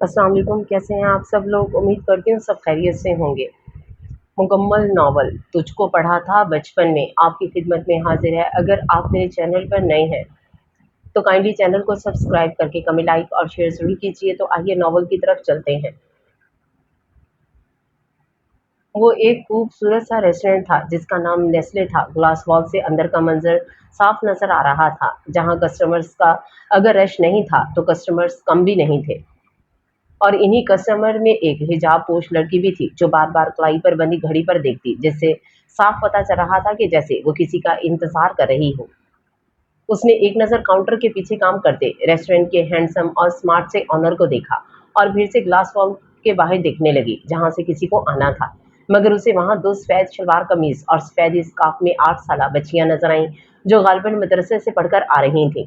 अस्सलाम वालेकुम, कैसे हैं आप सब लोग? उम्मीद करती हूँ सब खैरियत से होंगे। मुकम्मल नावल तुझको पढ़ा था बचपन में आपकी खिदमत में हाजिर है। अगर आप मेरे चैनल पर नए हैं तो काइंडली चैनल को सब्सक्राइब करके कमेंट, लाइक और शेयर ज़रूर कीजिए। तो आइए नावल की तरफ चलते हैं। वो एक खूबसूरत सा रेस्टोरेंट था जिसका नाम नेस्ले था। ग्लास वॉल से अंदर का मंजर साफ नजर आ रहा था, जहाँ कस्टमर्स का अगर रश नहीं था तो कस्टमर्स कम भी नहीं थे। और इन्हीं कस्टमर में एक हिजाब पोश लड़की भी थी जो बार बार कलाई पर बंधी घड़ी पर देखती, जिससे साफ पता चल रहा था कि जैसे वो किसी का इंतजार कर रही हो। उसने एक नज़र काउंटर के पीछे काम करते रेस्टोरेंट के हैंडसम और स्मार्ट से ऑनर को देखा और फिर से ग्लास वॉल के बाहर देखने लगी जहां से किसी को आना था। मगर उसे वहां दो सफेद शलवार कमीज और सफेद स्कार्फ में 8 साल बच्चियां नजर आईं जो गालिबन मदरसे से पढ़कर आ रही थीं।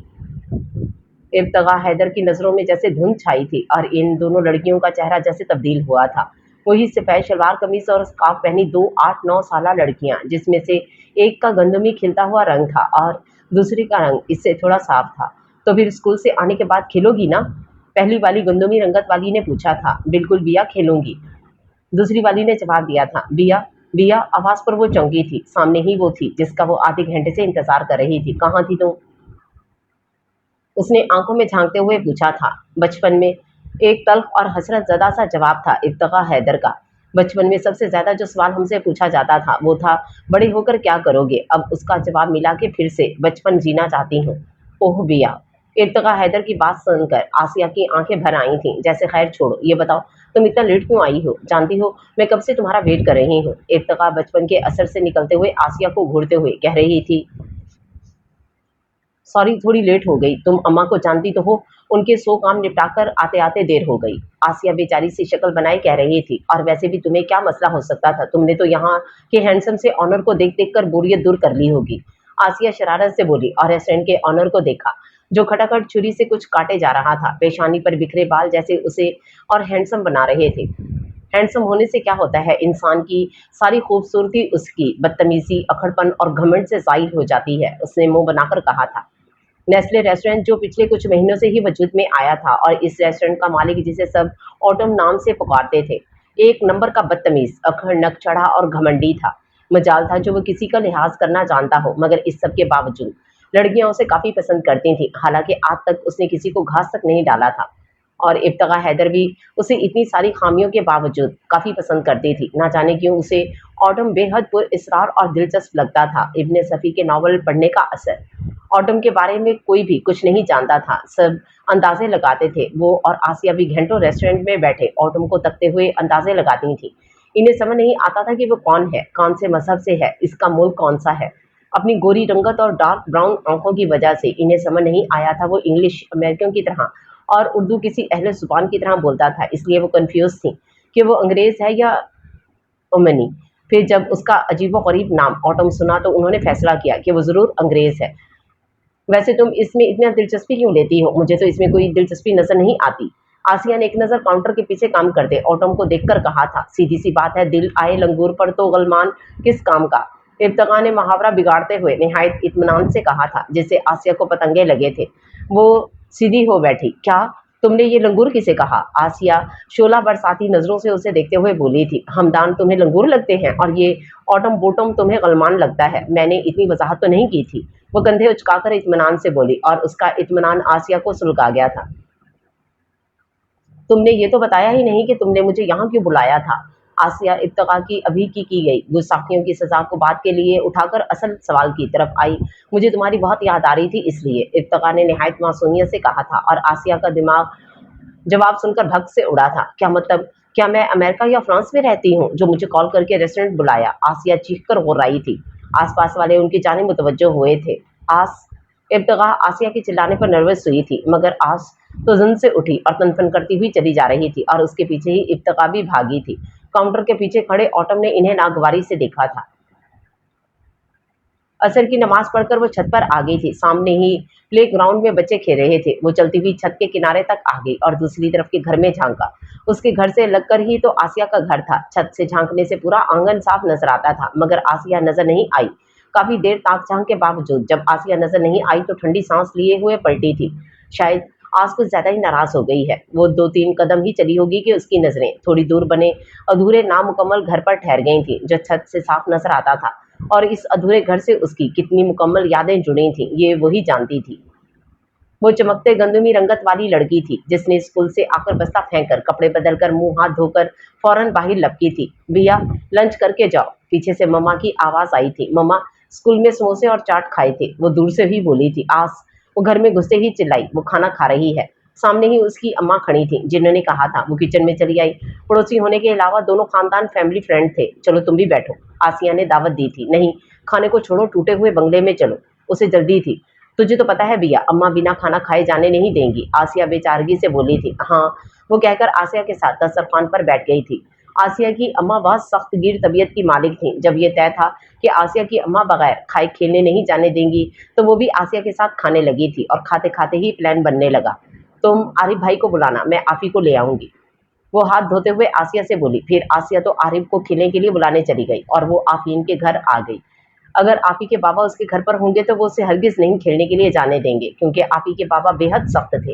इब्तिगा हैदर की नज़रों में जैसे धुंध छाई थी और इन दोनों लड़कियों का चेहरा जैसे तब्दील हुआ था। वही सफेद शलवार कमीज और स्कार्फ पहनी दो 8-9 साल लड़कियां, जिसमें से एक का गंदमी खिलता हुआ रंग था और दूसरी का रंग इससे थोड़ा साफ था। तो फिर स्कूल से आने के बाद खेलोगी ना? पहली वाली गंदमी रंगत वाली ने पूछा था। बिल्कुल बिया, खेलूंगी, दूसरी वाली ने जवाब दिया था। बिया, बिया, आवाज पर वो चौंकी थी। सामने ही वो थी जिसका वो आधे घंटे से इंतजार कर रही थी। कहाँ थी तुम? उसने आंखों में झांकते हुए पूछा था। बचपन में, एक तल्ख और हसरत ज़दा सा जवाब था इब्तिगा हैदर का। बचपन में सबसे ज़्यादा जो सवाल हमसे पूछा जाता था वो था, बड़े होकर क्या करोगे? अब उसका जवाब मिला कि फिर से बचपन जीना चाहती हूँ। ओह बिया! इब्तिगा हैदर की बात सुनकर आसिया की आंखें भर आई थीं। जैसे खैर छोड़ो, ये बताओ तुम इतना लेट क्यों आई हो? जानती हो मैं कब से तुम्हारा वेट कर रही हूँ। इब्तिगा बचपन के असर से निकलते हुए आसिया को घूरते हुए कह रही थी। सॉरी, थोड़ी लेट हो गई। तुम अम्मा को जानती तो हो, उनके 100 काम निपटाकर आते-आते देर हो गई। आसिया बेचारी सी शक्ल बनाए कह रही थी। और वैसे भी तुम्हें क्या मसला हो सकता था? तुमने तो यहाँ के हैंडसम से ऑनर को देख-देख कर बोरियत दूर कर ली होगी। आसिया शरारत से बोली और रेस्टोरेंट के ऑनर को देखा, जो खटाखट छुरी से कुछ काटे जा रहा था। पेशानी पर बिखरे बाल जैसे उसे और हैंडसम बना रहे थे। हैंडसम होने से क्या होता है? इंसान की सारी खूबसूरती उसकी बदतमीजी, अकड़पन और घमंड से ज़ाहिर हो जाती है, उसने मुंह बनाकर कहा था। नेस्ले रेस्टोरेंट जो पिछले कुछ महीनों से ही वजूद में आया था और इस रेस्टोरेंट का मालिक, जिसे सब ऑटम नाम से पुकारते थे, एक नंबर का बदतमीज, अखड़, नकचढ़ा और घमंडी था। मजाल था जो वो किसी का लिहाज करना जानता हो। मगर इस सब के बावजूद लड़कियां उसे काफी पसंद करती थी। हालांकि आज तक उसने किसी को घास तक नहीं डाला था। और इब्तिगा हैदर भी उसे इतनी सारी खामियों के बावजूद काफी पसंद करती थी। ना जाने क्यों उसे ऑटम बेहद पुरअसरार और दिलचस्प लगता था। इब्ने सफ़ी के नावल पढ़ने का असर। ऑटम के बारे में कोई भी कुछ नहीं जानता था, सब अंदाजे लगाते थे। वो और आसिया भी घंटों रेस्टोरेंट में बैठे ऑटम को तकते हुए अंदाजे लगाती थी। इन्हें समझ नहीं आता था कि वो कौन है, कौन से मजहब से है, इसका मुल्क कौन सा है। अपनी गोरी रंगत और डार्क ब्राउन आंखों की वजह से इन्हें समझ नहीं आया था वो इंग्लिश अमेरिकन की तरह और उर्दू किसी अहले जुबान की तरह बोलता था। इसलिए वो कंफ्यूज थी कि वो अंग्रेज है या ओमनी। फिर जब उसका अजीबो-गरीब नाम ऑटम सुना तो उन्होंने फैसला किया कि वो ज़रूर अंग्रेज़ है। वैसे तुम इसमें इतना दिलचस्पी क्यों लेती हो? मुझे तो इसमें कोई दिलचस्पी नज़र नहीं आती। आसिया ने एक नज़र काउंटर के पीछे काम करते ऑटम को देखकर कहा था। सीधी सी बात है, दिल आए लंगूर पर तो गलमान किस काम का? इब्तिगा ने मुहावरा बिगाड़ते हुए निहायत इत्मीनान से कहा था, जिससे आसिया को पतंगे लगे थे। वो सीधी हो बैठी। क्या? तुमने ये लंगूर किसे कहा? आसिया शोला बरसाती नजरों से उसे देखते हुए बोली थी। हमदान तुम्हें लंगूर लगते हैं और ये ऑटम बोटम तुम्हें गलमान लगता है। मैंने इतनी वजाहत तो नहीं की थी। वो कंधे उचकाकर इत्मीनान से बोली और उसका इत्मीनान आसिया को सुलगा गया था। तुमने ये तो बताया ही नहीं कि तुमने मुझे यहाँ क्यों बुलाया था। आसिया इब्तिगा की अभी की गई गुस्ताखियों की सजा को बात के लिए उठाकर असल सवाल की तरफ आई। मुझे तुम्हारी बहुत याद आ रही थी, इसलिए। इब्तिगा ने निहायत मासूमियत से कहा था और आसिया का दिमाग जवाब सुनकर भग से उड़ा था। क्या मतलब? क्या मैं अमेरिका या फ्रांस में रहती हूँ जो मुझे कॉल करके रेस्टोरेंट बुलाया? आसिया चीख कर गुर्राई थी। आसपास वाले उनकी जानिब मुतवज्जो हुए थे। आस इब्तिगा आसिया के चिल्लाने पर नर्वस हुई थी, मगर आस तो जन से उठी और तनफन करती हुई चली जा रही थी और उसके पीछे ही इब्तिगा भी भागी थी। काउंटर के पीछे खड़े ऑटम ने इन्हें नागवारी से देखा था। असर की नमाज पढ़कर वो छत पर आ गई थी। सामने ही प्ले ग्राउंड में बच्चे खेल रहे थे। वो चलती हुई छत के किनारे तक आ गई और दूसरी तरफ के घर में झांका। उसके घर से लगकर ही तो आसिया का घर था। छत से झांकने से पूरा आंगन साफ नजर आता था, मगर आसिया नजर नहीं आई। काफी देर ताक झांक के बावजूद जब आसिया नजर नहीं आई तो ठंडी सांस लिए हुए पलटी थी। शायद आज कुछ ज़्यादा ही नाराज़ हो गई है। वो 2-3 कदम ही चली होगी कि उसकी नज़रें थोड़ी दूर बने अधूरे नामुकम्मल घर पर ठहर गई थीं, जो छत से साफ नज़र आता था। और इस अधूरे घर से उसकी कितनी मुकम्मल यादें जुड़ी थीं, ये वही जानती थी। वो चमकते गंदमी रंगत वाली लड़की थी, जिसने स्कूल से आकर बस्ता फेंककर, कपड़े बदलकर, मुंह हाथ धोकर फौरन बाहर लपकी थी। भैया, लंच करके जाओ। पीछे से मम्मा की आवाज़ आई थी। मम्मा, स्कूल में समोसे और चाट खाए थे, वो दूर से ही बोली थी। आस वो घर में घुसते ही चिल्लाई, वो खाना खा रही है। सामने ही उसकी अम्मा खड़ी थी, जिन्होंने कहा था। वो किचन में चली आई। पड़ोसी होने के अलावा दोनों खानदान फैमिली फ्रेंड थे। चलो तुम भी बैठो, आसिया ने दावत दी थी। नहीं, खाने को छोड़ो, टूटे हुए बंगले में चलो। उसे जल्दी थी। तुझे तो पता है भैया, अम्मा बिना खाना खाए जाने नहीं देंगी, आसिया बेचारगी से बोली थी। हाँ, वो कहकर आसिया के साथ दस्तरखान पर बैठ गई थी। आसिया की अम्मा बहुत सख्त गिर तबीयत की मालिक थी। जब ये तय था कि आसिया की अम्मा बगैर खाए खेलने नहीं जाने देंगी, तो वो भी आसिया के साथ खाने लगी थी और खाते खाते ही प्लान बनने लगा। तुम आरिफ भाई को बुलाना, मैं आफी को ले आऊंगी। वो हाथ धोते हुए आसिया से बोली। फिर आसिया तो आरिफ को खेलने के लिए बुलाने चली गई और वो आफीन के घर आ गई। अगर आपी के बाबा उसके घर पर होंगे तो वो उसे हरगिज नहीं खेलने के लिए जाने देंगे, क्योंकि आपी के बाबा बेहद सख्त थे।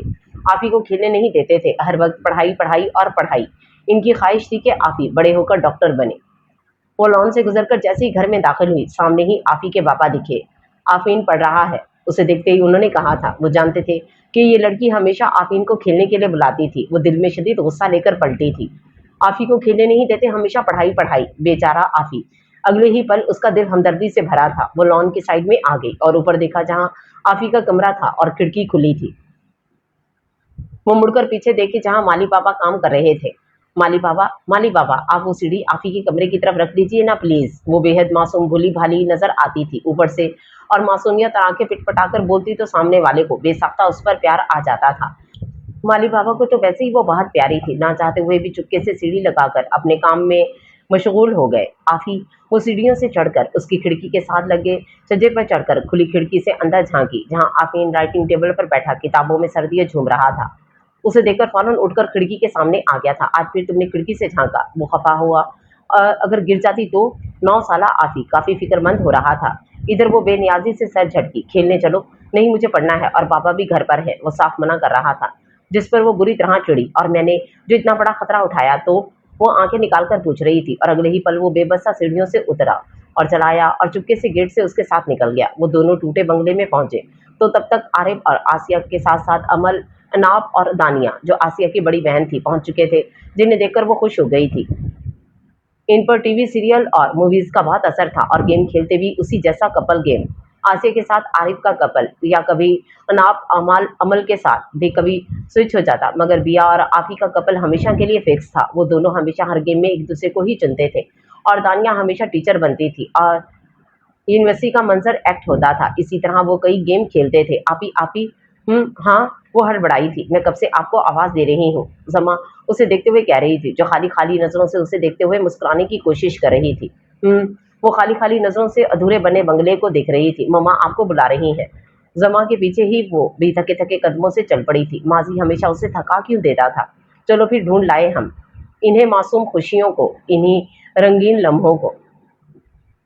आपी को खेलने नहीं देते थे। हर वक्त पढ़ाई पढ़ाई और पढ़ाई। इनकी ख्वाहिश थी कि आपी बड़े होकर डॉक्टर बने। वो लॉन से गुजरकर जैसे ही घर में दाखिल हुई, सामने ही आपी के बाबा दिखे। आफीन पढ़ रहा है। उसे देखते ही उन्होंने कहा था। वो जानते थे कि ये लड़की हमेशा आफीन को खेलने के लिए बुलाती थी। वो दिल में शदीद गुस्सा लेकर पलटी थी। आफी को खेलने नहीं देते, हमेशा पढ़ाई पढ़ाई। बेचारा आफी। अगले ही पल उसका दिल हमदर्दी से भरा था। वो लॉन की साइड में आ गई और ऊपर देखा, जहाँ आफी का कमरा था और खिड़की खुली थी। वो मुड़कर पीछे देखी, जहाँ माली पापा काम कर रहे थे। माली बाबा, आप वो सीढ़ी आफी के कमरे की तरफ रख दीजिए ना प्लीज। वो बेहद मासूम भोली भाली नजर आती थी ऊपर से, और मासूमियत आंखें पिटपटाकर बोलती तो सामने वाले को बेसाख्ता उस पर प्यार आ जाता था। माली बाबा को तो वैसे ही वो बहुत प्यारी थी। ना चाहते हुए भी चुपके से सीढ़ी लगाकर अपने काम में मशगूल हो गए। आफी वो सीढ़ियों से चढ़कर उसकी खिड़की के साथ लगे छज्जे पर चढ़कर खुली खिड़की से अंदर झांकी, जहां आफीन राइटिंग टेबल पर बैठा किताबों में सर्दियां झूम रहा था। उसे देखकर फौरन उठकर खिड़की के सामने आ गया था। आज फिर तुमने खिड़की से झांका? वो खफा हुआ। अगर गिर जाती तो? 9 साला आफी काफी फिक्रमंद हो रहा था। इधर वो बेनियाजी से सर झटकी। खेलने चलो। नहीं, मुझे पढ़ना है और पापा भी घर पर है, वो साफ मना कर रहा था। जिस पर वो बुरी तरह चिड़ी। और मैंने जो इतना बड़ा खतरा उठाया, तो वो आंखें निकालकर पूछ रही थी, और अगले ही पल वो बेबसा सीढ़ियों से उतरा और चलाया और चुपके से गेट से उसके साथ निकल गया। वो दोनों टूटे बंगले में पहुंचे तो तब तक आरिफ और आसिया के साथ साथ अमल, अनाब और दानिया, जो आसिया की बड़ी बहन थी, पहुंच चुके थे, जिन्हें देखकर वो खुश हो गई थी। इन पर टीवी सीरियल और मूवीज का बहुत असर था, और गेम खेलते भी उसी जैसा कपल गेम। आसिया के साथ आरिफ का कपल, या कभी अनाब अमल अमल के साथ भी कभी स्विच हो जाता, मगर बिया और आफी का कपल हमेशा के लिए फिक्स था। वो दोनों हमेशा हर गेम में एक दूसरे को ही चुनते थे, और दानिया हमेशा टीचर बनती थी और यूनिवर्सिटी का मंजर एक्ट होता था। इसी तरह वो कई गेम खेलते थे। आपी आपी, हाँ, वो हड़बड़ाई थी। मैं कब से आपको आवाज दे रही हूँ, जमा उसे देखते हुए कह रही थी, जो खाली खाली नजरों से उसे देखते हुए मुस्कुराने की कोशिश कर रही थी। वो खाली खाली नजरों से अधूरे बने बंगले को देख रही थी। मम्मा आपको बुला रही हैं। जमा के पीछे ही वो भी थके थके कदमों से चल पड़ी थी। माजी हमेशा उसे थका क्यों देता था। चलो फिर ढूंढ लाए हम इन्हें मासूम खुशियों को, इन्हीं रंगीन लम्हों को।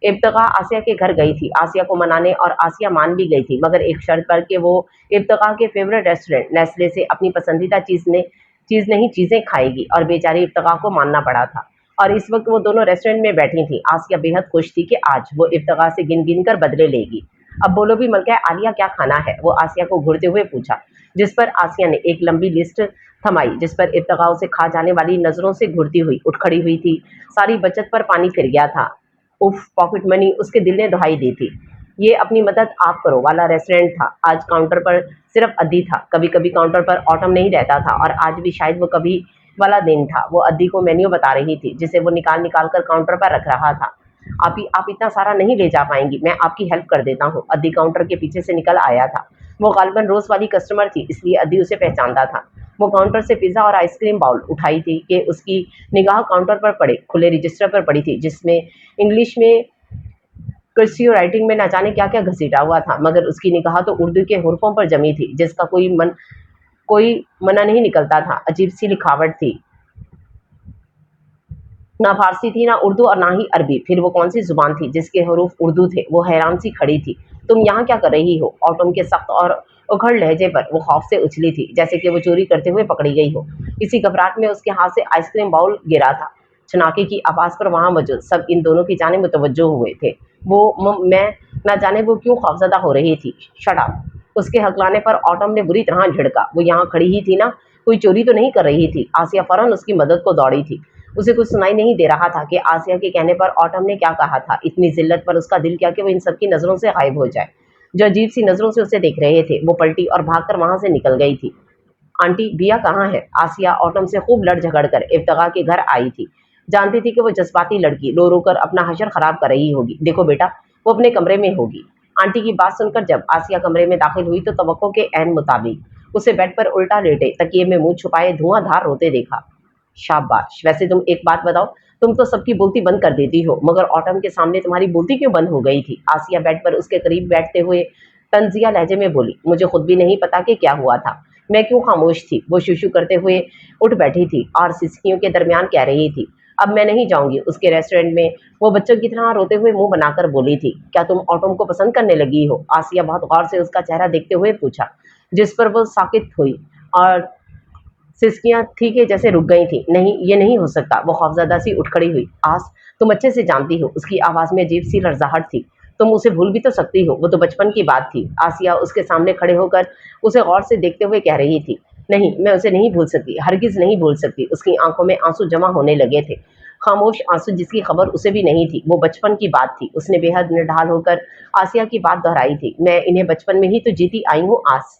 इब्तिका आसिया के घर गई थी, आसिया को मनाने, और आसिया मान भी गई थी, मगर एक शर्त पर कि वो इब्तिका के फेवरेट रेस्टोरेंट नेस्ले से अपनी पसंदीदा चीज नहीं चीजें खाएगी, और बेचारी इब्तिका को मानना पड़ा था। और इस वक्त वो दोनों रेस्टोरेंट में बैठी थी। आसिया बेहद खुश थी कि आज वो इब्तिका से गिन गिन कर बदले लेगी। अब बोलो भी मलका आलिया, क्या खाना है? वो आसिया को घूरते हुए पूछा, जिस पर आसिया ने एक लंबी लिस्ट थमाई, जिस पर इब्तिका उसे खा जाने वाली नजरों से घूरती हुई उठ खड़ी हुई थी। सारी बचत पर पानी फिर गया था। उफ, पॉकेट मनी, उसके दिल ने दुहाई दी थी। ये अपनी मदद आप करो वाला रेस्टोरेंट था। आज काउंटर पर सिर्फ अद्दी था। कभी कभी काउंटर पर ऑटम नहीं रहता था, और आज भी शायद वो कभी वाला दिन था। वो अद्दी को मेन्यू बता रही थी, जिसे वो निकाल निकाल कर काउंटर पर रख रहा था। आप इतना सारा नहीं ले जा पाएंगी, मैं आपकी हेल्प कर देता हूँ। अद्दी काउंटर के पीछे से निकल आया था। वो गालिबन रोज वाली कस्टमर थी, इसलिए अद्दी उसे पहचानता था। वो काउंटर से पिज्जा और आइसक्रीम बाउल उठाई थी कि उसकी निगाह काउंटर पर पड़े खुले रजिस्टर पर पड़ी थी, जिसमें इंग्लिश में, कर्सिव राइटिंग में न जाने क्या क्या घसीटा हुआ था, मगर उसकी निगाह तो उर्दू के हुर्फों पर जमी थी, जिसका कोई मना नहीं निकलता था। अजीब सी लिखावट थी, ना फारसी थी, ना उर्दू, और ना ही अरबी। फिर वो कौन सी जुबान थी जिसके हरूफ उर्दू थे? वो हैरान सी खड़ी थी। तुम यहाँ क्या कर रही हो? ऑटम के सख्त और उखड़ लहजे पर वो खौफ से उछली थी, जैसे कि वो चोरी करते हुए पकड़ी गई हो। इसी घबराहट में उसके हाथ से आइसक्रीम बाउल गिरा था। छनाके की आवाज़ पर वहाँ मौजूद सब इन दोनों की जानिब मुतवज्जो हुए थे। मैं ना जाने वो क्यों खौफज़दा हो रही थी। Shut up! उसके हकलाने पर ऑटम ने बुरी तरह झिड़का। वो यहाँ खड़ी ही थी ना, कोई चोरी तो नहीं कर रही थी। आसिया फौरन उसकी मदद को दौड़ी थी। उसे कुछ सुनाई नहीं दे रहा था कि आसिया के कहने पर ऑटम ने क्या कहा था। इतनी जिल्लत पर उसका दिल क्या कि वो इन सबकी नज़रों से गायब हो जाए। जो अजीब सी नज़रों से उसे देख रहे थे, वो पलटी और भागकर वहाँ से निकल गई थी। आंटी, बिया कहाँ है? आसिया ऑटम से खूब लड़ झगड़ कर इब्तिगा के घर आई थी। जानती थी कि वो जज्बाती लड़की रो रो कर अपना हशर खराब कर रही होगी। देखो बेटा, वो अपने कमरे में होगी। आंटी की बात सुनकर जब आसिया कमरे में दाखिल हुई तो तवक्को के ऐन मुताबिक उसे बेड पर उल्टा लेटे तकिए में मुंह छुपाए धुआंधार रोते देखा। शाबाश! वैसे तुम एक बात बताओ, तुम तो सबकी बोलती बंद कर देती हो, मगर ऑटम के सामने तुम्हारी बोलती क्यों बंद हो गई थी? आसिया बेड पर उसके करीब बैठते हुए तंजिया लहजे में बोली। मुझे खुद भी नहीं पता कि क्या हुआ था। मैं क्यों खामोश थी? वो शू-शू करते हुए उठ बैठी थी और सिसकियों के दरमियान कह रही थी, अब मैं नहीं जाऊंगी उसके रेस्टोरेंट में। वो बच्चों की तरह रोते हुए मुंह बनाकर बोली थी। क्या तुम ऑटम को पसंद करने लगी हो? आसिया बहुत गौर से उसका चेहरा देखते हुए पूछा, जिस पर वो साकित हुई और सिसकियां थी कि जैसे रुक गई थी। नहीं, ये नहीं हो सकता। वो खौफजदा सी उठ खड़ी हुई। आस, तुम अच्छे से जानती हो। उसकी आवाज़ में अजीब सी लड़जाहट थी। तुम उसे भूल भी तो सकती हो, वो तो बचपन की बात थी। आसिया उसके सामने खड़े होकर उसे गौर से देखते हुए कह रही थी, नहीं, मैं उसे नहीं भूल सकती, हरगिज़ नहीं भूल सकती। उसकी आंखों में आंसू जमा होने लगे थे, खामोश आंसू जिसकी खबर उसे भी नहीं थी। वो बचपन की बात थी। उसने बेहद निढाल होकर आसिया की बात दोहराई थी। मैं इन्हें बचपन में ही तो जीती आई हूँ आस।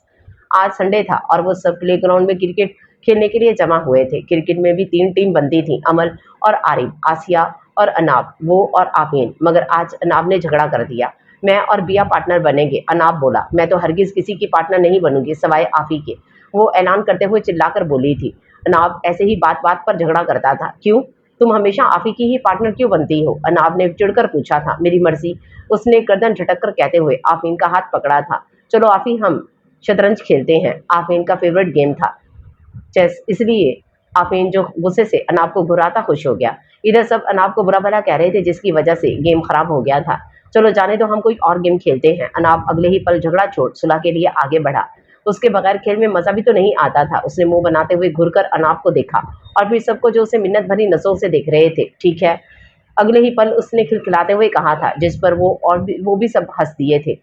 आज संडे था और वो सब प्लेग्राउंड में क्रिकेट खेलने के लिए जमा हुए थे। क्रिकेट में भी 3 टीम बनती थी, अमल और आरिफ, आसिया और अनाब, वो और आफीन। मगर आज अनाब ने झगड़ा कर दिया। मैं और बिया पार्टनर बनेंगे, अनाब बोला। मैं तो हरगिज़ किसी की पार्टनर नहीं बनूंगी सिवाय आफी के, वो ऐलान करते हुए चिल्लाकर बोली थी। अनाब ऐसे ही बात बात पर झगड़ा करता था। क्यों? तुम हमेशा आफी की ही पार्टनर क्यों बनती हो? अनाब ने चिढ़कर पूछा था। मेरी मर्जी, उसने गर्दन झटक कर कहते हुए आफीन का हाथ पकड़ा था। चलो आफी, हम शतरंज खेलते हैं। आफीन का फेवरेट गेम था चेस, इसलिए आफीन जो गुस्से से अनाब को बुराता खुश हो गया। इधर सब अनाब को बुरा भला कह रहे थे जिसकी वजह से गेम खराब हो गया था। चलो जाने दो, हम कोई और गेम खेलते हैं। अनाब अगले ही पल झगड़ा छोड़ सुलह के लिए आगे बढ़ा। उसके बगैर खेल में मजा भी तो नहीं आता था। उसने मुंह बनाते हुए घुरकर अनाब को देखा और फिर सबको जो उसे मिन्नत भरी नजरों से देख रहे थे। ठीक है, अगले ही पल उसने खिलखिलाते हुए कहा था, जिस पर वो भी सब हंस दिए थे।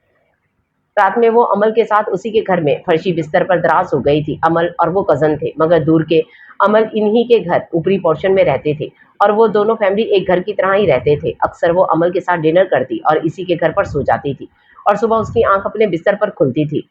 रात में वो अमल के साथ उसी के घर में फर्शी बिस्तर पर दराज हो गई थी। अमल और वो कज़न थे, मगर दूर के। अमल इन्हीं के घर ऊपरी पोर्शन में रहते थे और वो दोनों फैमिली एक घर की तरह ही रहते थे। अक्सर वो अमल के साथ डिनर करती और इसी के घर पर सो जाती थी और सुबह उसकी आंख अपने बिस्तर पर खुलती थी।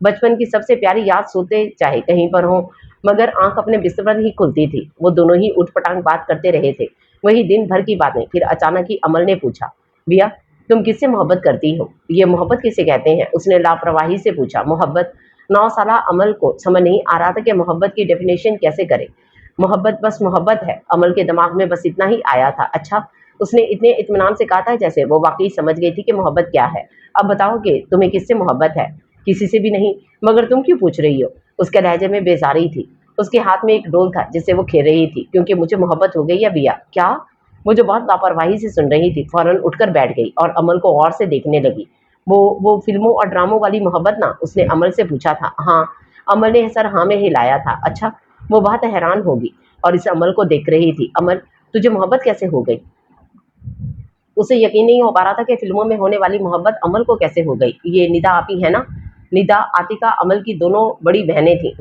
बचपन की सबसे प्यारी याद, सोते चाहे कहीं पर हो मगर आंख अपने बिस्तर पर ही खुलती थी। वो दोनों ही उठपटांग बात करते रहे थे, वही दिन भर की बातें। फिर अचानक ही अमल ने पूछा, बिया, तुम किससे मोहब्बत करती हो? ये मोहब्बत किसे कहते हैं? उसने लापरवाही से पूछा। मोहब्बत? 9 साला अमल को समझ नहीं आ रहा था कि मोहब्बत की डेफिनेशन कैसे करे। मोहब्बत बस मोहब्बत है। अमल के दिमाग में बस इतना ही आया था। अच्छा, उसने इतने इत्मीनान से कहा था जैसे वो वाकई समझ गई थी कि मोहब्बत क्या है। अब बताओ कि तुम्हें किससे मोहब्बत है? किसी से भी नहीं। मगर तुम क्यों पूछ रही हो? उसके लहजे में बेजारी थी। उसके हाथ में एक डोल था जिससे वो खेल रही थी। क्योंकि मुझे मोहब्बत हो गई है बिया। क्या? वो जो बहुत लापरवाही से सुन रही थी, फौरन उठकर बैठ गई और अमल को गौर से देखने लगी। वो फिल्मों और ड्रामों वाली मोहब्बत ना? उसने अमल से पूछा था। हाँ, अमल ने सर हाँ में हिलाया था। अच्छा, वो बहुत हैरान होगी और इस अमल को देख रही थी। अमल, तुझे मोहब्बत कैसे हो गई? उसे यकीन नहीं हो पा रहा था कि फिल्मों में होने वाली मोहब्बत अमल को कैसे हो गई। ये निदा आपी है ना? निदा, आतिका अमल की दोनों बड़ी बहनें थी।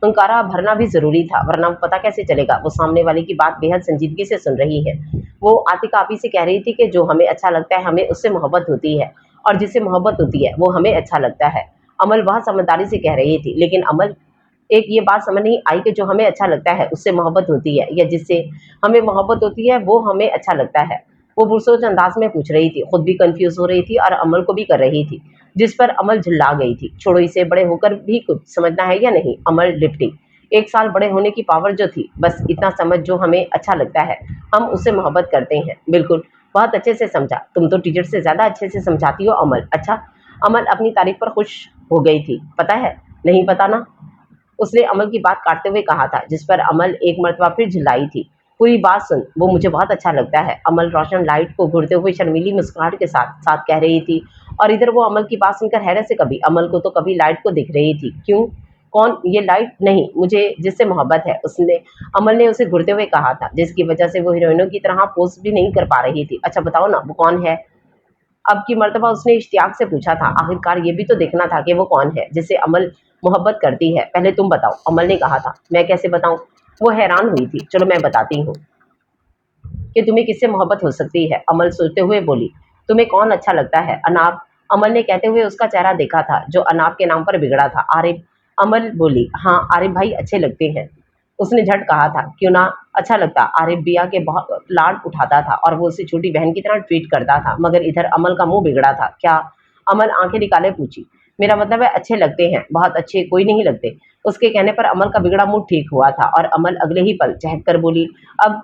हंकारा भरना भी जरूरी था, वरना पता कैसे चलेगा वो सामने वाले की बात बेहद संजीदगी से सुन रही है। वो आतिका आपी से कह रही थी कि जो हमें अच्छा लगता है हमें उससे मोहब्बत होती है और जिससे मोहब्बत होती है वो हमें अच्छा लगता है। अमल बहुत समझदारी से कह रही थी, लेकिन अमल, एक ये बात समझ नहीं आई कि जो हमें अच्छा लगता है उससे मोहब्बत होती है या जिससे हमें मोहब्बत होती है वो हमें अच्छा लगता है। वो पुरसोच अंदाज में पूछ रही थी, खुद भी कंफ्यूज हो रही थी और अमल को भी कर रही थी, जिस पर अमल झुल्ला गई थी। छोड़ो इसे, बड़े होकर भी कुछ समझना है या नहीं? अमल लिपटी। 1 साल बड़े होने की पावर जो थी, बस इतना समझ, जो हमें अच्छा लगता है हम उससे मोहब्बत करते हैं। बिल्कुल, बहुत अच्छे से समझा। तुम तो टीचर से ज़्यादा अच्छे से समझाती हो अमल। अच्छा, अमल अपनी तारीफ पर खुश हो गई थी। पता है? नहीं पता ना? उसने अमल की बात काटते हुए कहा था, जिस पर अमल एक मर्तबा फिर झिल्लाई थी। पूरी बात सुन, वो मुझे बहुत अच्छा लगता है। अमल रोशन लाइट को घूरते हुए शर्मीली मुस्कुराहट के साथ साथ कह रही थी और इधर वो अमल की बात सुनकर हैरत से कभी अमल को तो कभी लाइट को दिख रही थी। क्यों? कौन ये लाइट? नहीं, मुझे जिससे मोहब्बत है। उसने अमल ने उसे घुरते हुए कहा था, जिसकी वजह से वो हीरोइनों की तरह पोज भी नहीं कर पा रही थी। अच्छा बताओ ना, वो कौन है? अब की मर्तबा उसने इश्तियाक से पूछा था। आखिरकार ये भी तो देखना था कि वो कौन है जिससे अमल मोहब्बत करती है। पहले तुम बताओ, अमल ने कहा था। मैं कैसे बताऊं? वो हैरान हुई थी। चलो मैं बताती हूँ कि तुम्हें किससे मोहब्बत हो सकती है। अमल सोचते हुए बोली, तुम्हें कौन अच्छा लगता है? अनाब। अमल ने कहते हुए उसका चेहरा देखा था जो अनाब के नाम पर बिगड़ा था। आरिफ। अमल बोली, हाँ आरिफ भाई अच्छे लगते हैं। उसने झट कहा था, क्यों ना अच्छा लगता। आरिफ बिया के बहुत लाड उठाता था और वो उसे छोटी बहन की तरह ट्रीट करता था, मगर इधर अमल का मुंह बिगड़ा था। क्या? अमल आंखें निकाले पूछी। मेरा मतलब है अच्छे लगते हैं, बहुत अच्छे कोई नहीं लगते। उसके कहने पर अमल का बिगड़ा मुंह ठीक हुआ था और अमल अगले ही पल चहक कर बोली, अब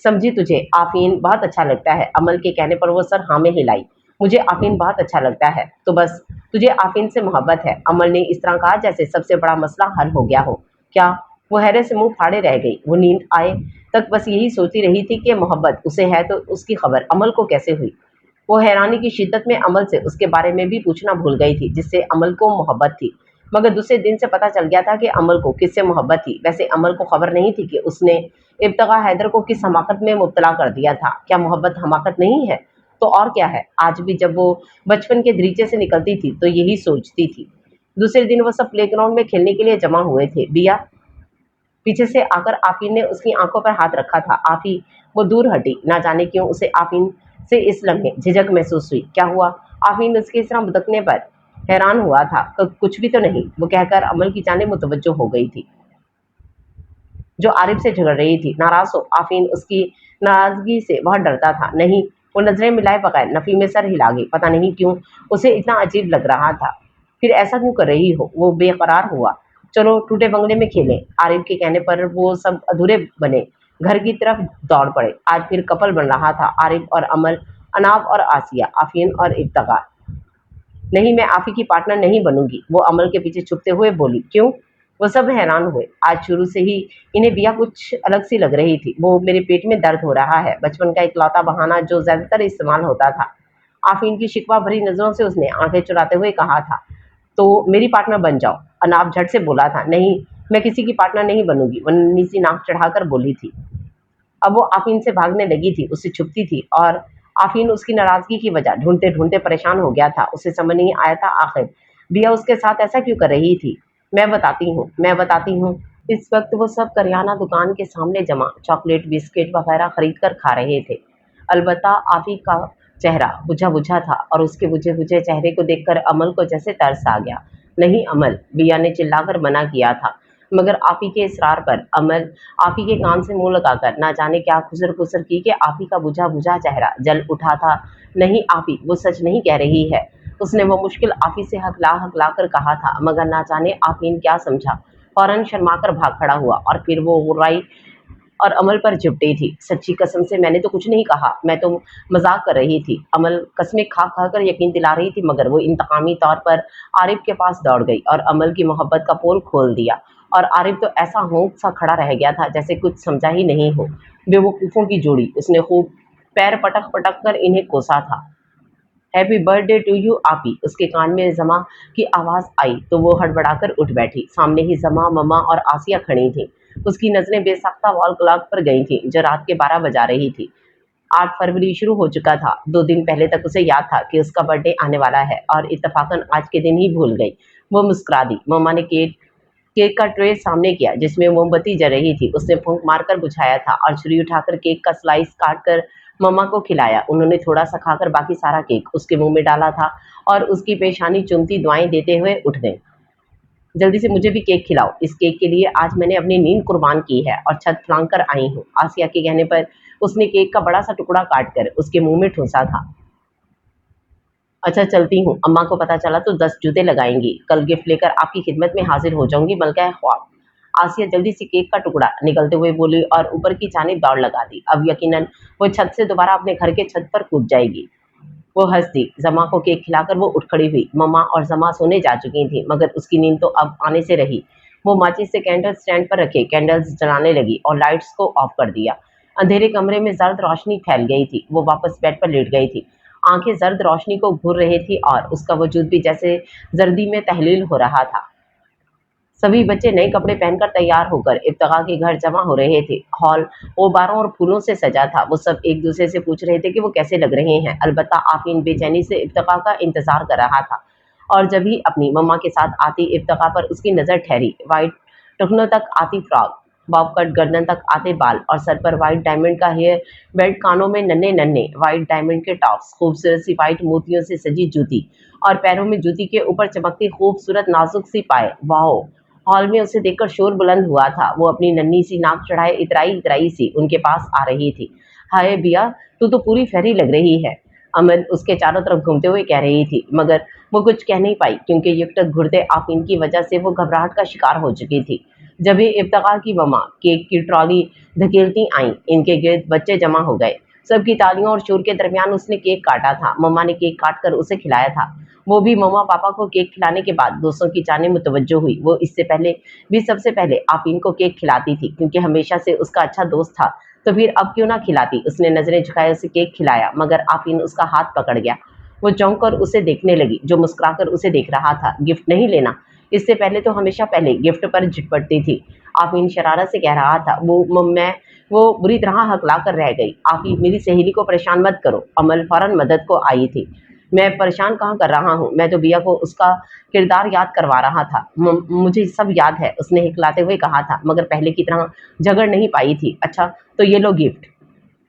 समझी तुझे, आफीन बहुत अच्छा लगता है। अमल के कहने पर वो सर हाँ में हिलाई। मुझे आफीन बहुत अच्छा लगता है। तो बस तुझे आफीन से मोहब्बत है? अमल ने इस तरह कहा जैसे सबसे बड़ा मसला हल हो गया हो। क्या? वो हैरत से मुंह फाड़े रह गई। वो नींद आए तक बस यही सोचती रही थी कि मोहब्बत उसे है तो उसकी खबर अमल को कैसे हुई। वो हैरानी की शिद्दत में अमल से उसके बारे में भी पूछना भूल गई थी जिससे अमल को मोहब्बत थी, मगर दूसरे दिन से पता चल गया था कि अमल को किससे मोहब्बत थी। वैसे अमल को खबर नहीं थी कि उसने इब्तिगा हैदर को किस हमाकत में मुब्तला कर दिया था। क्या मोहब्बत हमाकत नहीं है? तो और क्या है? आज भी जब वो बचपन के दरीचे से निकलती थी तो यही सोचती थी। दूसरे दिन वो सब प्लेग्राउंड में खेलने के लिए जमा हुए थे। बिया पीछे से आकर आफीन ने उसकी आंखों पर हाथ रखा था। आफी। वो दूर हटी। ना जाने क्यों उसे आफीन से इस लम्हे झिझक महसूस हुई। क्या हुआ? आफीन उसके इस तरह भुदकने पर हैरान हुआ था। कुछ भी तो नहीं, वो कहकर अमल की जानिब मुतवज्जो हो गई थी जो आरिफ से झगड़ रही थी। नाराज हो? आफीन उसकी नाराजगी से बहुत डरता था। नहीं। वो नजरें मिलाए बगैर नफी में सर हिला गई। पता नहीं क्यों उसे इतना अजीब लग रहा था। फिर ऐसा क्यों कर रही हो? वो बेकरार हुआ। चलो टूटे बंगले में खेलें। आरिफ के कहने पर वो सब अधूरे बने घर की तरफ दौड़ पड़े। आज फिर कपल बन रहा था, आरिफ और अमल, अनाब और आसिया, आफीन और इब्तिगा। नहीं, मैं आफी की पार्टनर नहीं बनूंगी, वो अमल के पीछे छुपते हुए बोली। क्यों? वो सब हैरान हुए। आज शुरू से ही इन्हें बिया कुछ अलग सी लग रही थी। वो मेरे पेट में दर्द हो रहा है, बचपन का इकलौता बहाना जो ज्यादातर इस्तेमाल होता था। आफीन की शिकवा भरी नजरों से उसने आंखें चुराते हुए कहा था, तो मेरी पार्टनर बन जाओ। अनाब झट से बोला था, नहीं मैं किसी की पार्टनर नहीं बनूंगी। वो नन्ही सी नाक चढ़ाकर बोली थी। अब वो आफीन से भागने लगी थी, उससे छुपती थी और आफीन उसकी नाराजगी की वजह ढूंढते ढूंढते परेशान हो गया था। उसे समझ नहीं आया था आखिर बिया उसके साथ ऐसा क्यों कर रही थी। मैं बताती हूँ। इस वक्त वो सब करियाना दुकान के सामने जमा चॉकलेट बिस्किट वगैरह खरीद कर खा रहे थे। अलबत्ता आफी का चेहरा बुझा बुझा था और उसके बुझे बुझे चेहरे को देखकर अमल को जैसे तरस आ गया। नहीं अमल, बिया ने चिल्लाकर मना किया था, मगर आपी के इसरार पर अमल आपी के कान से मुंह लगाकर ना जाने क्या खुसर खुसर की कि आपी का बुझा बुझा चेहरा जल उठा था। नहीं आपी, वो सच नहीं कह रही है। उसने वो मुश्किल आपी से हकला कर कहा था, मगर ना जाने आपी ने क्या समझा। फौरन शर्मा कर भाग खड़ा हुआ और फिर वो गुर्राई और अमल पर झुपटी थी। सच्ची कसम से मैंने तो कुछ नहीं कहा, मैं तो मजाक कर रही थी। अमल कसमें खा खा कर यकीन दिला रही थी, मगर वो इंतकामी तौर पर आरिफ के पास दौड़ गई और अमल की मोहब्बत का पोल खोल दिया। और आरिफ तो ऐसा होंक सा खड़ा रह गया था जैसे कुछ समझा ही नहीं हो। बेवकूफ़ों की जोड़ी। उसने खूब पैर पटक पटक कर इन्हें कोसा था। हैप्पी बर्थडे टू यू आपी। उसके कान में जमा की आवाज़ आई तो वो हड़बड़ाकर उठ बैठी। सामने ही जमा, ममा और आसिया खड़ी थी। उसकी नजरें बेसाख्ता वॉल क्लॉक पर गई थी जो रात के 12 बजा रही थी। 8 फरवरी शुरू हो चुका था। 2 दिन पहले तक उसे याद था कि उसका बर्थडे आने वाला है और इत्तेफाकन आज के दिन ही भूल गई। वो मुस्कुरा दी। मम्मा ने केक केक का ट्रे सामने किया जिसमें मोमबत्ती जल रही थी। उसने फूंक मारकर बुझाया था और छुरी उठाकर केक का स्लाइस काट कर मम्मा को खिलाया। उन्होंने थोड़ा सा खाकर बाकी सारा केक उसके मुंह में डाला था और उसकी पेशानी चुमती दुआएं देते हुए उठ गए। जल्दी से मुझे भी केक खिलाओ। इस केक के लिए आज मैंने अपनी नींद कुर्बान की है और छत फांग कर आई हूँ। आसिया के कहने पर उसने केक का बड़ा सा टुकड़ा काट कर उसके मुंह में ठूंसा था। अच्छा चलती हूँ, अम्मा को पता चला तो 10 जूते लगाएंगी। कल गिफ्ट लेकर आपकी खिदमत में हाजिर हो जाऊंगी, मलका ख्वाब। आसिया जल्दी से केक का टुकड़ा निकलते हुए बोली और ऊपर की जानिब दौड़ लगा दी। अब यकीनन वो छत से दोबारा अपने घर के छत पर कूद जाएगी। वो हंस दी। जमा को केक खिलाकर वो उठ खड़ी हुई। मम्मा और जमा सोने जा चुकी थी, मगर उसकी नींद तो अब आने से रही। वो माचिस से कैंडल स्टैंड पर रखे कैंडल्स जलाने लगी और लाइट्स को ऑफ कर दिया। अंधेरे कमरे में जर्द रोशनी फैल गई थी। वो वापस बेड पर लेट गई थी। आंखें जर्द रोशनी को घूर रही थी और उसका वजूद भी जैसे जर्दी में तहलील हो रहा था। सभी बच्चे नए कपड़े पहनकर तैयार होकर इब्तिगा के घर जमा हो रहे थे। हॉल गुब्बारों और फूलों से सजा था। वो सब एक दूसरे से पूछ रहे थे कि वो कैसे लग रहे हैं। अलबत्ता आफीन बेचैनी से इब्तिगा का इंतजार कर रहा था और जब ही अपनी मम्मा के साथ आती इब्तिगा पर उसकी नज़र ठहरी। वाइट टखनों तक आती फ्रॉक, बॉब कट गर्दन तक आते बाल और सर पर वाइट डायमंड का हेयर बेल्ट, कानों में नन्हे नन्हे वाइट डायमंड के टॉप्स, खूबसूरत सी वाइट मोतियों से सजी जूती और पैरों में जूती के ऊपर चमकती खूबसूरत नाजुक सी पाए। वाओ! हॉल में उसे देखकर शोर बुलंद हुआ था। वो अपनी नन्ही सी नाक चढ़ाए इतराई इतराई सी उनके पास आ रही थी। हाय बिया, तू तो पूरी फेरी लग रही है, अमन उसके चारों तरफ घूमते हुए कह रही थी, मगर वो कुछ कह नहीं पाई क्योंकि युक्तक घुरते आफीन की वजह से वो घबराहट का शिकार हो चुकी थी। जब ही इब्तिगा की मम्मा केक की ट्रॉली धकेलती आईं, इनके गिर्द बच्चे जमा हो गए। सबकी तालियों और शोर के दरमियान उसने केक काटा था। मम्मा ने केक काट कर उसे खिलाया था। वो भी मम्मा पापा को केक खिलाने के बाद दोस्तों की जानिब मुतवज्जो हुई। वो इससे पहले भी सबसे पहले आफीन को केक खिलाती थी क्योंकि हमेशा से उसका अच्छा दोस्त था, तो फिर अब क्यों ना खिलाती। उसने नजरें झुकाए उसे केक खिलाया, मगर आफीन उसका हाथ पकड़ गया। वो चौंक कर उसे देखने लगी, जो मुस्कुराकर उसे देख रहा था। गिफ्ट नहीं लेना? इससे पहले तो हमेशा पहले गिफ्ट पर झिटपटती थी। आफीन शरारत से कह रहा था। मैं वो बुरी तरह हकला कर रह गई। आफी, मेरी सहेली को परेशान मत करो। अमल फौरन मदद को आई थी। मैं परेशान कहाँ कर रहा हूँ, मैं तो बिया को उसका किरदार याद करवा रहा था। मुझे सब याद है, उसने हिकलाते हुए कहा था, मगर पहले की तरह झगड़ नहीं पाई थी। अच्छा, तो ये लो गिफ्ट।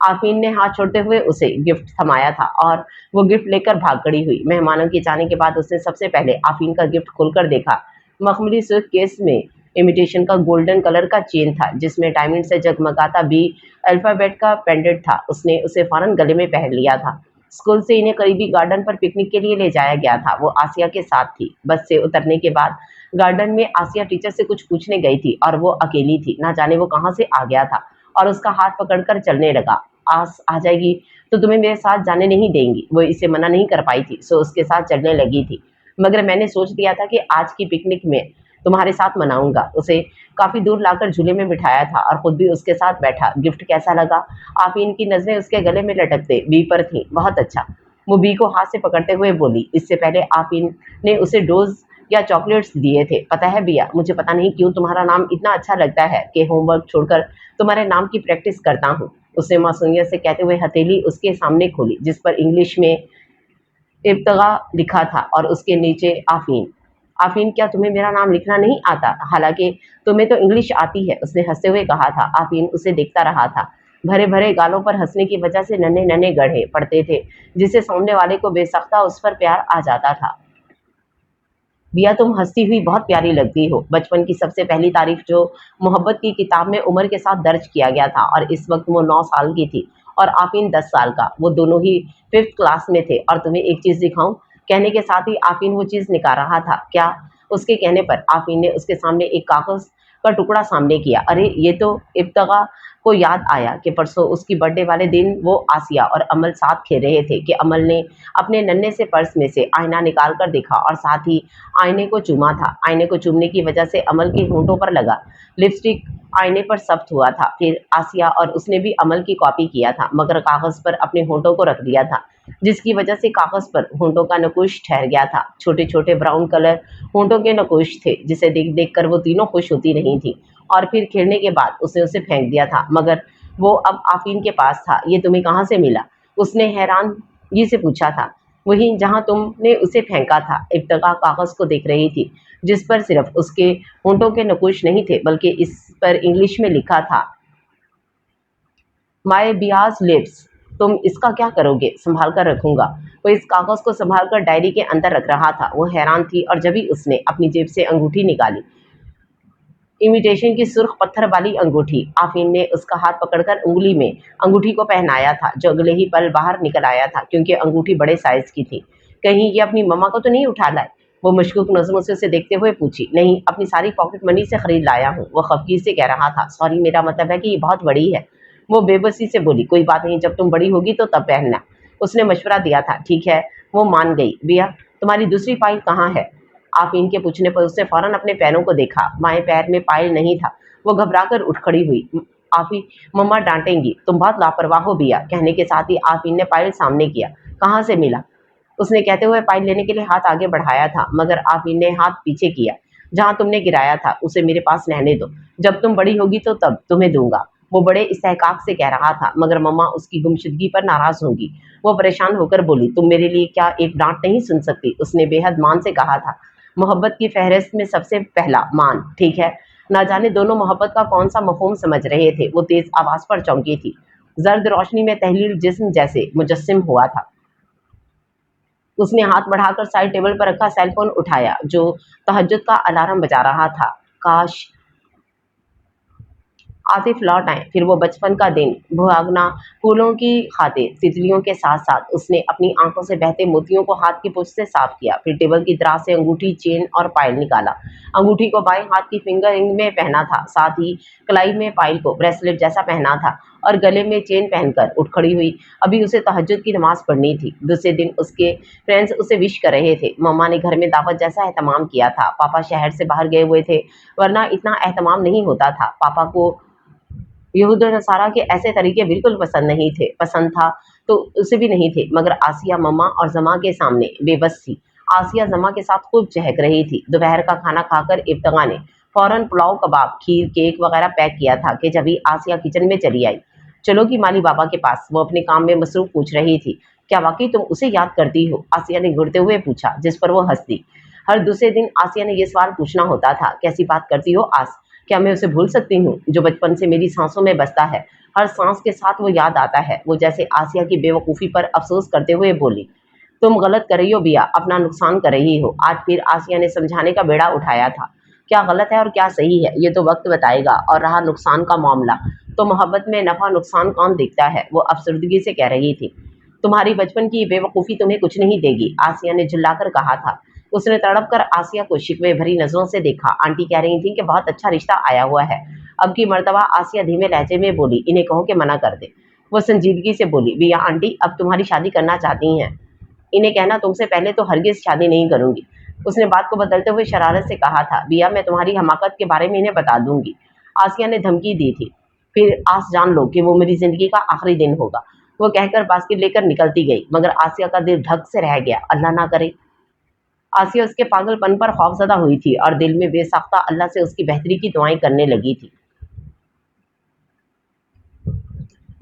आफीन ने हाथ छोड़ते हुए उसे गिफ्ट थमाया था और वो गिफ्ट लेकर भाग खड़ी हुई। मेहमानों के जाने के बाद उसने सबसे पहले आफीन का गिफ्ट खोलकर देखा। मखमली सूट केस में इमिटेशन का गोल्डन कलर का चेन था जिसमें डायमंड से जगमगाता बी अल्फाबेट का पेंडेंट था। उसने उसे फौरन गले में पहन लिया था। स्कूल से इन्हें करीबी गार्डन पर पिकनिक के लिए ले जाया गया था। वो आसिया के साथ थी। बस से उतरने के बाद गार्डन में आसिया टीचर से कुछ पूछने गई थी और वो अकेली थी। ना जाने वो कहाँ से आ गया था और उसका हाथ पकड़कर चलने लगा। आस आ जाएगी तो तुम्हें मेरे साथ जाने नहीं देंगी। वो इसे मना नहीं कर पाई थी, सो उसके साथ चलने लगी थी। मगर मैंने सोच दिया था कि आज की पिकनिक में तुम्हारे साथ मनाऊंगा। उसे काफी दूर लाकर झूले में बिठाया था और खुद भी उसके साथ बैठा। गिफ्ट कैसा लगा? आफीन की नजरें उसके गले में लटकते बी पर थी। बहुत अच्छा, वो बी को हाथ से पकड़ते हुए बोली। इससे पहले आफीन ने उसे डोज या चॉकलेट्स दिए थे। पता है बिया, मुझे पता नहीं क्यों तुम्हारा नाम इतना अच्छा लगता है कि होमवर्क छोड़कर तुम्हारे नाम की प्रैक्टिस करता हूँ। उसने मासूमियत से कहते हुए हथेली उसके सामने खोली जिस पर इंग्लिश में इब्तिगा लिखा था और उसके नीचे आफीन। आफीन, क्या तुम्हें मेरा नाम लिखना नहीं आता? हालांकि तुम्हें तो इंग्लिश आती है, उसने हंसते हुए कहा था। आफीन उसे देखता रहा था। भरे भरे गालों पर हंसने की वजह से नन्हे नन्हे गड्ढे पड़ते थे जिससे सामने वाले को बेसख्ता उस पर प्यार आ जाता था। बिया, तुम हंसती हुई बहुत प्यारी लगती हो। बचपन की सबसे पहली तारीफ जो मोहब्बत की किताब में उम्र के साथ दर्ज किया गया था और इस वक्त वो 9 साल की थी और आफीन 10 साल का। वो दोनों ही 5th क्लास में थे। और तुम्हें एक चीज़ दिखाऊं? कहने के साथ ही आफीन वो चीज़ निकाल रहा था। क्या? उसके कहने पर आफीन ने उसके सामने एक कागज़ का टुकड़ा सामने किया। अरे, ये तो इब्तिगा को याद आया कि परसों उसकी बर्थडे वाले दिन वो आसिया और अमल साथ खेल रहे थे कि अमल ने अपने नन्हे से पर्स में से आईना निकाल कर देखा और साथ ही आईने को चूमा था। आईने को चूमने की वजह से अमल के होंठों पर लगा लिपस्टिक आईने पर सख्त हुआ था। फिर आसिया और उसने भी अमल की कॉपी किया था, मगर कागज पर अपने होंठों को रख दिया था, जिसकी वजह से कागज पर होंठों का नकुश ठहर गया था। छोटे छोटे ब्राउन कलर होंठों के नकुश थे जिसे देख देख कर वो तीनों खुश होती रही थी। और फिर खेलने के बाद उसने उसे फेंक दिया था, मगर वो अब आफीन के पास था। ये तुम्हें कहाँ से मिला? उसने हैरानगी से पूछा था। वहीं जहां तुमने उसे फेंका था। इब्तिगा कागज को देख रही थी जिस पर सिर्फ उसके होंठों के नकुश नहीं थे बल्कि इस पर इंग्लिश में लिखा था, माय बियाज लिप्स। तुम इसका क्या करोगे? संभाल कर रखूंगा। वो इस कागज को संभाल कर डायरी के अंदर रख रहा था। वो हैरान थी और जब ही उसने अपनी जेब से अंगूठी निकाली, इमिटेशन की सुर्ख पत्थर वाली अंगूठी, आफीन ने उसका हाथ पकड़कर उंगली में अंगूठी को पहनाया था, जो अगले ही पल बाहर निकल आया था क्योंकि अंगूठी बड़े साइज की थी। कहीं ये अपनी मम्मा को तो नहीं उठा लाए? वो मशकूक नजरों से उसे देखते हुए पूछी। नहीं, अपनी सारी पॉकेट मनी से खरीद लाया हूँ। वो खफगी से कह रहा था। सॉरी, मेरा मतलब है कि ये बहुत बड़ी है। वो बेबसी से बोली। कोई बात नहीं, जब तुम बड़ी होगी तो तब पहनना, उसने मशवरा दिया था। ठीक है, वो मान गई। बिया, तुम्हारी दूसरी फाइल कहाँ है? आफीन के पूछने पर उसने फौरन अपने पैरों को देखा। बाएं पैर में पायल नहीं था। वो घबराकर उठ खड़ी हुई। आफी, मम्मा डांटेंगी, तुम बहुत लापरवाह हो बिया। कहने के साथ ही आफीन ने पायल सामने किया। कहाँ से मिला? उसने कहते हुए पायल लेने के लिए हाथ आगे बढ़ाया था, मगर आफीन ने हाथ पीछे किया। जहां तुमने गिराया था उसे मेरे पास रहने दो, जब तुम बड़ी होगी तो तब तुम्हें दूंगा। वो बड़े इस्तेहकाक से कह रहा था, मगर मम्मा उसकी गुमशुदगी पर नाराज होंगी। वो परेशान होकर बोली, तुम मेरे लिए क्या एक डांट नहीं सुन सकती? उसने बेहद मान से कहा था, मोहब्बत की फहरिस्त में सबसे पहला मान, ठीक है। ना जाने दोनों मोहब्बत का कौन सा मफहूम समझ रहे थे। वो तेज आवाज पर चौंकी थी। जर्द रोशनी में तहलील जिस्म जैसे मुजस्सिम हुआ था। उसने हाथ बढ़ाकर साइड टेबल पर रखा सेल फोन उठाया, जो तहज्जुद का अलार्म बजा रहा था। काश आतिफ लौट आए, फिर वो बचपन का दिन भुआगना फूलों की खातिर तितलियों के साथ साथ। उसने अपनी आंखों से बहते मोतियों को हाथ की पुष्ट से साफ किया, फिर टेबल की दराज से अंगूठी, चेन और पायल निकाला। अंगूठी को बाएं हाथ की फिंगर रिंग में पहना था, साथ ही कलाई में पायल को ब्रेसलेट जैसा पहना था और गले में चेन पहनकर उठ खड़ी हुई। अभी उसे तहज्जुद की नमाज पढ़नी थी। दूसरे दिन उसके फ्रेंड्स उसे विश कर रहे थे। मम्मा ने घर में दावत जैसा एहतमाम किया था। पापा शहर से बाहर गए हुए थे, वरना इतना एहतमाम नहीं होता था। पापा को यहूद और नसारा के ऐसे तरीके बिल्कुल पसंद नहीं थे। पसंद था तो उसे भी नहीं थे, मगर आसिया मम्मा और जमा के सामने बेबस थी। आसिया जमा के साथ खूब चहक रही थी। दोपहर का खाना खाकर इब्तिगा ने फौरन पुलाव, कबाब, खीर, केक वगैरह पैक किया था कि जब ही आसिया किचन में चली आई। चलो कि माली बाबा के पास, वो अपने काम में मसरूफ पूछ रही थी। क्या वाकई तुम उसे याद करती हो? आसिया ने घुरते हुए पूछा, जिस पर वो हंस दी। हर दूसरे दिन आसिया ने यह सवाल पूछना होता था, कैसी बात करती हो आस? क्या मैं उसे भूल सकती हूँ जो बचपन से मेरी सांसों में बसता है? हर सांस के साथ वो याद आता है। वो जैसे आसिया की बेवकूफ़ी पर अफसोस करते हुए बोली, तुम गलत कर रही हो बिया, अपना नुकसान कर रही हो। आज फिर आसिया ने समझाने का बेड़ा उठाया था। क्या गलत है और क्या सही है ये तो वक्त बताएगा। और रहा नुकसान का मामला, तो मोहब्बत में नफा नुकसान कौन देखता है? वो अफसरदगी से कह रही थी। तुम्हारी बचपन की बेवकूफ़ी तुम्हें कुछ नहीं देगी, आसिया ने झुल्लाकर कहा था। उसने तड़प कर आसिया को शिकवे भरी नजरों से देखा। आंटी कह रही थी कि बहुत अच्छा रिश्ता आया हुआ है। अब की मर्तबा आसिया धीमे लहजे में बोली, इन्हें कहो कि मना कर दे। वो संजीदगी से बोली, बिया आंटी अब तुम्हारी शादी करना चाहती हैं। इन्हें कहना तुमसे पहले तो हरगिज शादी नहीं करूंगी। उसने बात को बदलते हुए शरारत से कहा था, बिया मैं तुम्हारी हमाकत के बारे में इन्हें बता दूंगी। आसिया ने धमकी दी थी। फिर आस जान लो कि वो मेरी जिंदगी का आखिरी दिन होगा। वो कहकर बास्केट लेकर निकलती गई, मगर आसिया का दिल धक से रह गया। अल्लाह ना करे। आसिया उसके पागलपन पर खौफजदा हुई थी और दिल में बेसाख्ता अल्लाह से उसकी बेहतरी की दुआएं करने लगी थी।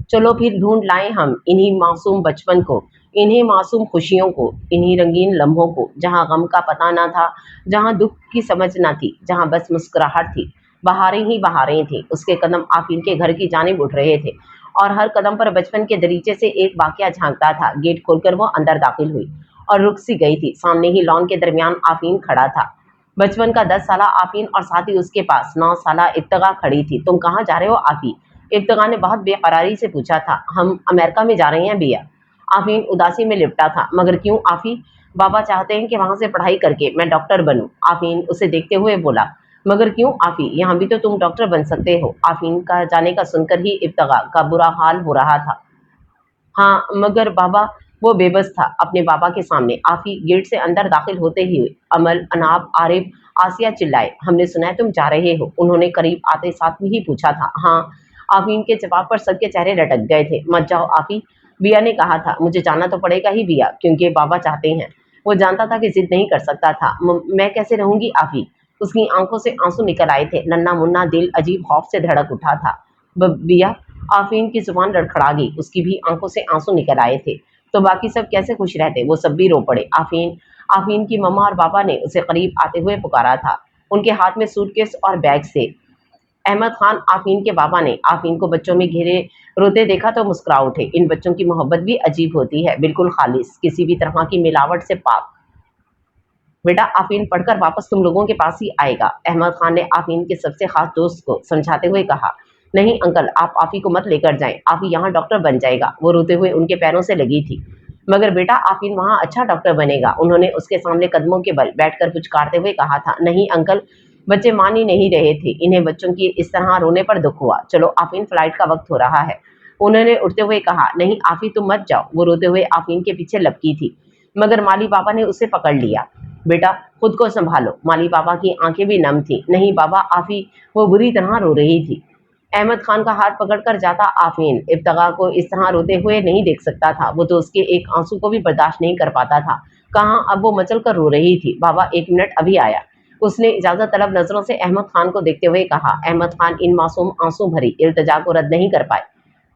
चलो फिर ढूंढ लाएं हम इन्हीं मासूम बचपन को, इन्हीं मासूम खुशियों को, इन्हीं रंगीन लम्हों को, जहां गम का पता ना था, जहां दुख की समझ ना थी, जहां बस मुस्कुराहट थी। बहारें ही बहारें थी। उसके कदम आफीन के घर की जानिब उठ रहे थे और हर कदम पर बचपन के दरीचे से एक वाकया झांकता था। गेट खोलकर वो अंदर दाखिल हुई और रुक सी गई थी। सामने ही लॉन के दरमियान आफीन खड़ा था। बचपन का 10 साला आफीन और साथ ही उसके पास 9 साला इब्तिगा खड़ी थी। तुम कहाँ जा रहे हो आफी? इब्तिगा ने बहुत बेकरारी से पूछा था। हम अमेरिका में जा रहे हैं बिया। आफीन उदासी में लिपटा था। मगर क्यों आफी? बाबा चाहते हैं कि वहां से पढ़ाई करके मैं डॉक्टर बनूं। आफीन उसे देखते हुए बोला। मगर क्यों आफी? यहाँ भी तो तुम डॉक्टर बन सकते हो। आफीन का जाने का सुनकर ही इब्तिगा का बुरा हाल हो रहा था। हाँ मगर बाबा, वो बेबस था अपने बाबा के सामने। आफी गेट से अंदर दाखिल होते ही अमल, अनाब, आरिफ, आसिया चिल्लाए, हमने सुना है तुम जा रहे हो। उन्होंने करीब आते साथ ही पूछा था। हाँ। आफीन के जवाब पर सबके चेहरे लटक गए थे। मत जाओ आफी, बिया ने कहा था। मुझे जाना तो पड़ेगा ही बिया, क्योंकि बाबा चाहते हैं। वो जानता था कि जिद नहीं कर सकता था। मैं कैसे रहूंगी आफी? उसकी आंखों से आंसू निकल आए थे। नन्ना मुन्ना दिल अजीब खौफ से धड़क उठा था। बिया, आफीन की जुबान लड़खड़ा गई। उसकी भी आंखों से आंसू निकल आए थे। तो बाकी सब कैसे खुश रहते? वो सब भी रो पड़े। आफीन आफीन की मम्मा और बाबा ने उसे करीब आते हुए पुकारा था। उनके हाथ में सूटकेस और बैग से। अहमद खान आफीन के बाबा ने आफीन को बच्चों में घेरे रोते देखा तो मुस्कुरा उठे। इन बच्चों की मोहब्बत भी अजीब होती है, बिल्कुल खालिस, किसी भी तरह की मिलावट से पाक। बेटा आफीन पढ़कर वापस तुम लोगों के पास ही आएगा, अहमद खान ने आफीन के सबसे खास दोस्त को समझाते हुए कहा। नहीं अंकल, आप आफी को मत लेकर जाएं, आफी यहाँ डॉक्टर बन जाएगा। वो रोते हुए उनके पैरों से लगी थी। मगर बेटा आफीन वहाँ अच्छा डॉक्टर बनेगा, उन्होंने उसके सामने कदमों के बल बैठकर पुचकारते हुए कहा था। नहीं अंकल, बच्चे मान ही नहीं रहे थे। इन्हें बच्चों की इस तरह रोने पर दुख हुआ। चलो आफीन, फ्लाइट का वक्त हो रहा है, उन्होंने उठते हुए कहा। नहीं आफी तुम मत जाओ, वो रोते हुए आफीन के पीछे लपकी थी। मगर माली बाबा ने उसे पकड़ लिया। बेटा खुद को संभालो। माली बाबा की आंखें भी नम थी। नहीं बाबा, आफी वो बुरी तरह रो रही थी। अहमद खान का हाथ पकड़कर जाता आफीन इब्तिगा को इस तरह रोते हुए नहीं देख सकता था। वो तो उसके एक आंसू को भी बर्दाश्त नहीं कर पाता था। कहाँ अब वो मचल कर रो रही थी। बाबा 1 मिनट अभी आया। उसने इजाजत तलब नजरों से अहमद खान को देखते हुए कहा। अहमद खान इन मासूम आंसू भरी इल्तिजा को रद्द नहीं कर पाए।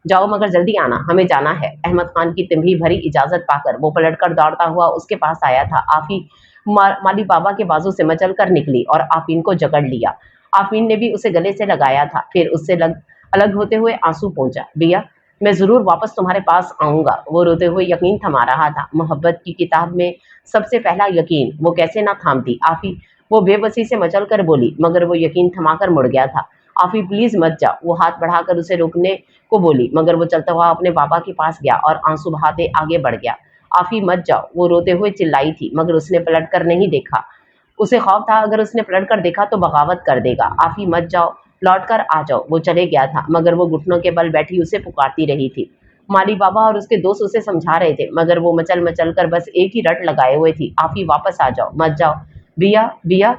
जाओ मगर जल्दी आना, हमें जाना है। अहमद खान की तिम्भी भरी इजाजत पाकर वो पलटकर दौड़ता हुआ उसके पास आया था। आफी माली बाबा के बाजू से मचल कर निकली और आफीन को जकड़ लिया। आफीन ने भी उसे गले से लगाया था। फिर उससे अलग होते हुए आंसू पहुंचा। भैया मैं जरूर वापस तुम्हारे पास आऊंगा। वो रोते हुए यकीन थमा रहा था। मोहब्बत की किताब में सबसे पहला यकीन वो कैसे ना थामती आफी। वो बेबसी से मचल कर बोली, मगर वो यकीन थमाकर मुड़ गया था। आफी प्लीज मत जाओ। वो हाथ बढ़ाकर उसे रोकने को बोली, मगर वो चलता हुआ अपने बाबा के पास गया और आंसू बहाते आगे बढ़ गया। आफी मत जाओ। वो रोते हुए चिल्लाई थी, मगर उसने पलट कर नहीं देखा। उसे खौफ था अगर उसने पलट कर देखा तो बगावत कर देगा। आफी मत जाओ, लौट कर आ जाओ। वो चले गया था, मगर वो घुटनों के बल बैठी उसे पुकारती रही थी। माली बाबा और उसके दोस्त उसे समझा रहे थे, मगर वो मचल मचल कर बस एक ही रट लगाए हुए थी, आफी वापस आ जाओ, मत जाओ। बिया बिया।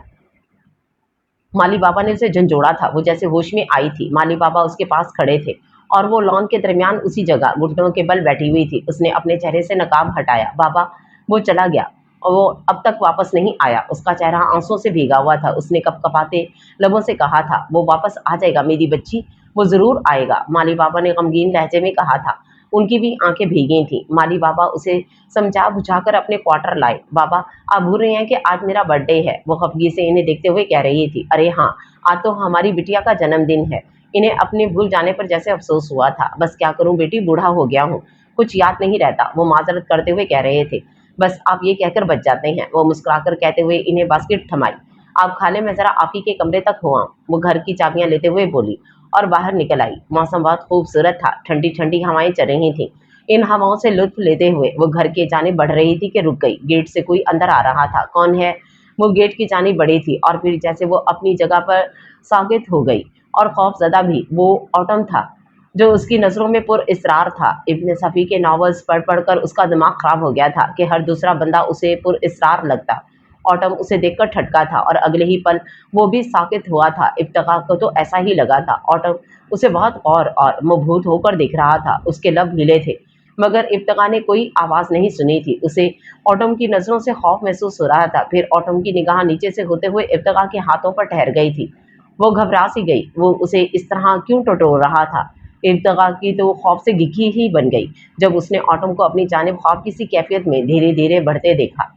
माली बाबा ने उसे झंझोड़ा था। वो जैसे होश में आई थी। माली बाबा उसके पास खड़े थे और वो लॉन के दरमियान उसी जगह घुटनों के बल बैठी हुई थी। उसने अपने चेहरे से नकाब हटाया। बाबा वो चला गया और वो अब तक वापस नहीं आया। उसका चेहरा आंसुओं से भीगा हुआ था। उसने कपकपाते लबों से कहा था, वो वापस आ जाएगा मेरी बच्ची, वो जरूर आएगा। माली बाबा ने गमगीन लहजे में कहा था। उनकी भी आंखें भीगी थीं। माली बाबा उसे समझा बुझाकर अपने क्वार्टर लाए। बाबा आप भूल रहे हैं कि आज मेरा बर्थडे है। वो खफगी से इन्हें देखते हुए कह रही थी। अरे हाँ, आज तो हमारी बिटिया का जन्मदिन है। इन्हें अपने भूल जाने पर जैसे अफसोस हुआ था। बस क्या करूं बेटी, बूढ़ा हो गया हूँ, कुछ याद नहीं रहता। वो माजरत करते हुए कह रहे थे। बस आप ये कहकर बच जाते हैं। वो मुस्कुराकर कहते हुए इन्हें बास्केट थमाई। आप खा लें, मैं जरा आप ही के कमरे तक हो आऊं। वो घर की चाबियां लेते हुए बोली और बाहर निकल आई। मौसम बहुत खूबसूरत था। ठंडी ठंडी हवाएं चल रही थी। इन हवाओं से लुत्फ लेते हुए वो घर के जाने बढ़ रही थी कि रुक गई। गेट से कोई अंदर आ रहा था। कौन है? वो गेट की जानी बढ़ी थी और फिर जैसे वो अपनी जगह पर सागित हो गई और खौफजदा भी। वो ऑटम था जो उसकी नज़रों में पुर इसरार था। इब्न सफ़ी के नॉवेल्स पढ़ पढ़ कर उसका दिमाग खराब हो गया था कि हर दूसरा बंदा उसे पुर इसरार लगता। ऑटम उसे देखकर ठटका था और अगले ही पल वो भी साकित हुआ था। इब्तिगा को तो ऐसा ही लगा था। ऑटम उसे बहुत गौर और मबहूत होकर देख रहा था। उसके लब हिले थे, मगर इब्तिगा ने कोई आवाज़ नहीं सुनी थी। उसे ऑटम की नज़रों से खौफ महसूस हो रहा था। फिर ऑटम की निगाह नीचे से होते हुए इब्तिगा के हाथों पर ठहर गई थी। वो घबरा सी गई। वो उसे इस तरह क्यों टटोल रहा था? इब्तिगा की तो खौफ से घिघी ही बन गई जब उसने ऑटम को अपनी जानिब ख्वाब की सी कैफियत में धीरे धीरे बढ़ते देखा।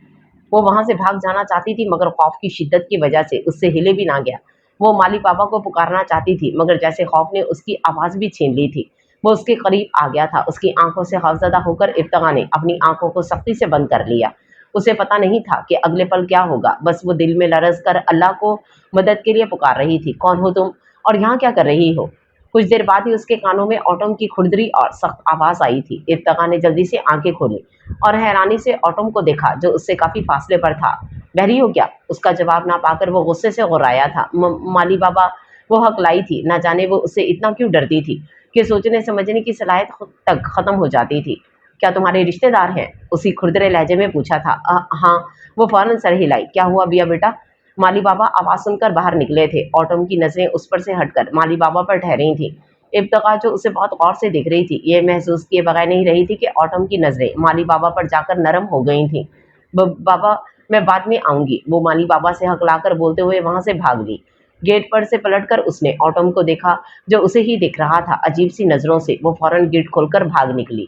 वो वहां से भाग जाना चाहती थी, मगर खौफ की शिद्दत की वजह से उससे हिले भी ना गया। वो माली पापा को पुकारना चाहती थी, मगर जैसे खौफ ने उसकी आवाज़ भी छीन ली थी। वो उसके करीब आ गया था। उसकी आंखों से खौफजदा होकर इब्तिगा ने अपनी आंखों को सख्ती से बंद कर लिया। उसे पता नहीं था कि अगले पल क्या होगा। बस वो दिल में लरज कर अल्लाह को मदद के लिए पुकार रही थी। कौन हो तुम और यहाँ क्या कर रही हो? कुछ देर बाद ही उसके कानों में ऑटम की खुरदरी और सख्त आवाज़ आई थी। इब्तिगा ने जल्दी से आंखें खोली और हैरानी से ऑटम को देखा, जो उससे काफ़ी फासले पर था। बहरी हो क्या? उसका जवाब ना पाकर वो गुस्से से गुर्राया था। माली बाबा वो हकलाई थी। ना जाने वो उससे इतना क्यों डरती थी कि सोचने समझने की सलाहियत तक ख़त्म हो जाती थी। क्या तुम्हारे रिश्तेदार हैं? उसी खुरदरे लहजे में पूछा था। हाँ। वो फौरन सर हिलाई। क्या हुआ बिया बेटा? माली बाबा आवाज़ सुनकर बाहर निकले थे। ऑटम की नज़रें उस पर से हटकर माली बाबा पर ठहरी थी। इब्तिगा जो उसे बहुत गौर से देख रही थी, ये महसूस किए बगैर नहीं रही थी कि ऑटम की नज़रें माली बाबा पर जाकर नरम हो गई थीं। बाबा मैं बाद में आऊँगी। वो माली बाबा से हकलाकर बोलते हुए वहाँ से भाग ली। गेट पर से पलटकर उसने ऑटम को देखा, जो उसे ही देख रहा था अजीब सी नज़रों से। वो फौरन गेट खोलकर भाग निकली।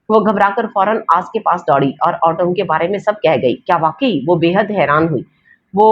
वो घबराकर फौरन आस के पास दौड़ी और ऑटम के बारे में सब कह गई। क्या वाकई? वो बेहद हैरान हुई। वो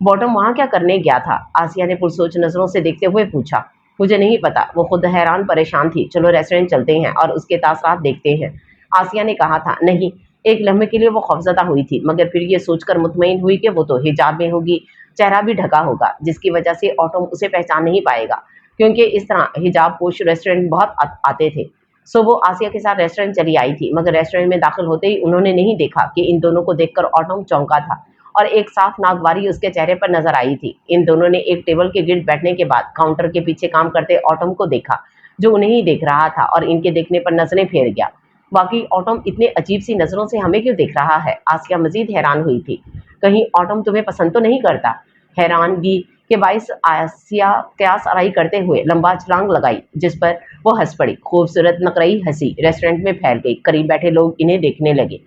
बॉटम वहाँ क्या करने गया था? आसिया ने पुरसोच नज़रों से देखते हुए पूछा। मुझे नहीं पता। वो खुद हैरान परेशान थी। चलो रेस्टोरेंट चलते हैं और उसके तासरात देखते हैं, आसिया ने कहा था। नहीं। एक लम्हे के लिए वो खौफजदा हुई थी, मगर फिर ये सोचकर मुतमईन हुई कि वो तो हिजाब में होगी, चेहरा भी ढका होगा, जिसकी वजह से ऑटम उसे पहचान नहीं पाएगा, क्योंकि इस तरह हिजाब पोश रेस्टोरेंट बहुत आते थे। सो वो आसिया के साथ रेस्टोरेंट चली आई थी, मगर रेस्टोरेंट में दाखिल होते ही उन्होंने नहीं देखा कि इन दोनों को देखकर ऑटम चौंका था और एक साफ नागवारी उसके चेहरे पर नजर आई थी। इन दोनों ने एक टेबल के गिर्द बैठने के बाद काउंटर के पीछे काम करते ऑटम को देखा, जो उन्हें ही देख रहा था और इनके देखने पर नजरें फेर गया। बाकी ऑटम इतने अजीब सी नजरों से हमें क्यों देख रहा है? आसिया मजीद हैरान हुई थी। कहीं ऑटम तुम्हें पसंद तो नहीं करता? हैरानगी के बाइस आसिया कयास आराई करते हुए लंबा छलांग लगाई, जिस पर वो हंस पड़ी। खूबसूरत नकरई हंसी रेस्टोरेंट में फैल गई। करीब बैठे लोग इन्हें देखने लगे।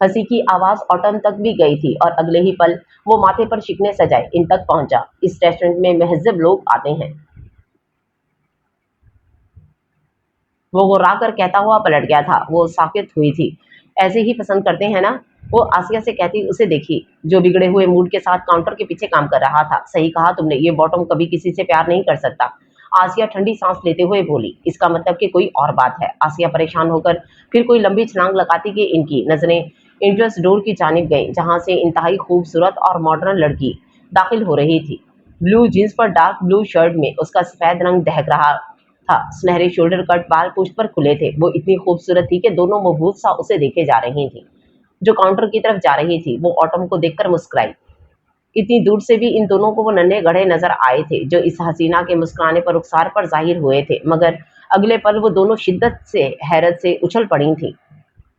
हंसी की आवाज ऑटम तक भी गई थी और अगले ही पल वो माथे पर शिकने सजाए इन तक पहुंचा। इस रेस्टोरेंट में महजब लोग आते हैं। वो गुर्रा कर कहता हुआ पलट गया था। वो साकित हुई थी। ऐसे ही पसंद करते हैं ना? वो आसिया से कहती उसे देखी, जो बिगड़े हुए मूड के साथ काउंटर के पीछे काम कर रहा था। सही कहा तुमने, ये बॉटम कभी किसी से प्यार नहीं कर सकता। आसिया ठंडी सांस लेते हुए बोली। इसका मतलब कि कोई और बात है। आसिया परेशान होकर फिर कोई लंबी छलांग लगाती कि इनकी नजरें इंट्रेंस डोर की जानिब गईं, जहां से इंतहाई खूबसूरत और मॉडर्न लड़की दाखिल हो रही थी। ब्लू जींस पर डार्क ब्लू शर्ट में उसका सफेद रंग दहक रहा था। सुनहरे शोल्डर कट बाल पुष्ट पर खुले थे। वो इतनी खूबसूरत थी कि दोनों मबहूत सा उसे देखे जा रही थी। जो काउंटर की तरफ जा रही थी, वो ऑटम को देखकर मुस्कुराई। इतनी दूर से भी इन दोनों को वो नन्हे गढ़े नजर आए थे, जो इस हसीना के मुस्कुराने पर रुखसार पर जाहिर हुए थे। मगर अगले पल वो दोनों शिद्दत से हैरत से उछल पड़ी थी।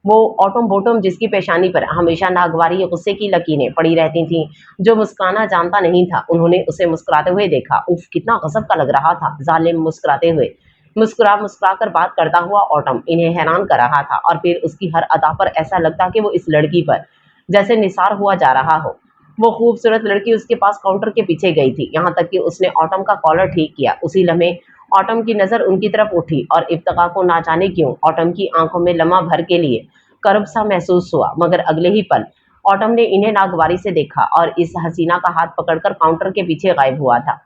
वो ऑटम बोटम, जिसकी पेशानी पर हमेशा नागवारी गुस्से की लकीरें पड़ी रहती थीं, जो मुस्कुराना जानता नहीं था। उन्होंने उसे मुस्कुराते हुए देखा। उफ, कितना गजब का लग रहा था। जालिम मुस्कुराते हुए मुस्कुरा मुस्कुरा कर बात करता हुआ ऑटम इन्हें हैरान कर रहा था, और फिर उसकी हर अदा पर ऐसा लगता कि वो इस लड़की पर जैसे निसार हुआ जा रहा हो। वो खूबसूरत लड़की उसके पास काउंटर के पीछे गई थी, यहाँ तक कि उसने ऑटम का कॉलर ठीक किया। उसी लम्हे ऑटम की नजर उनकी तरफ उठी, और इब्तिका को ना जाने क्यों ऑटम की आंखों में लम्हा भर के लिए कर्ब सा महसूस हुआ। मगर अगले ही पल ऑटम ने इन्हें नागवारी से देखा और इस हसीना का हाथ पकड़कर काउंटर के पीछे गायब हुआ था।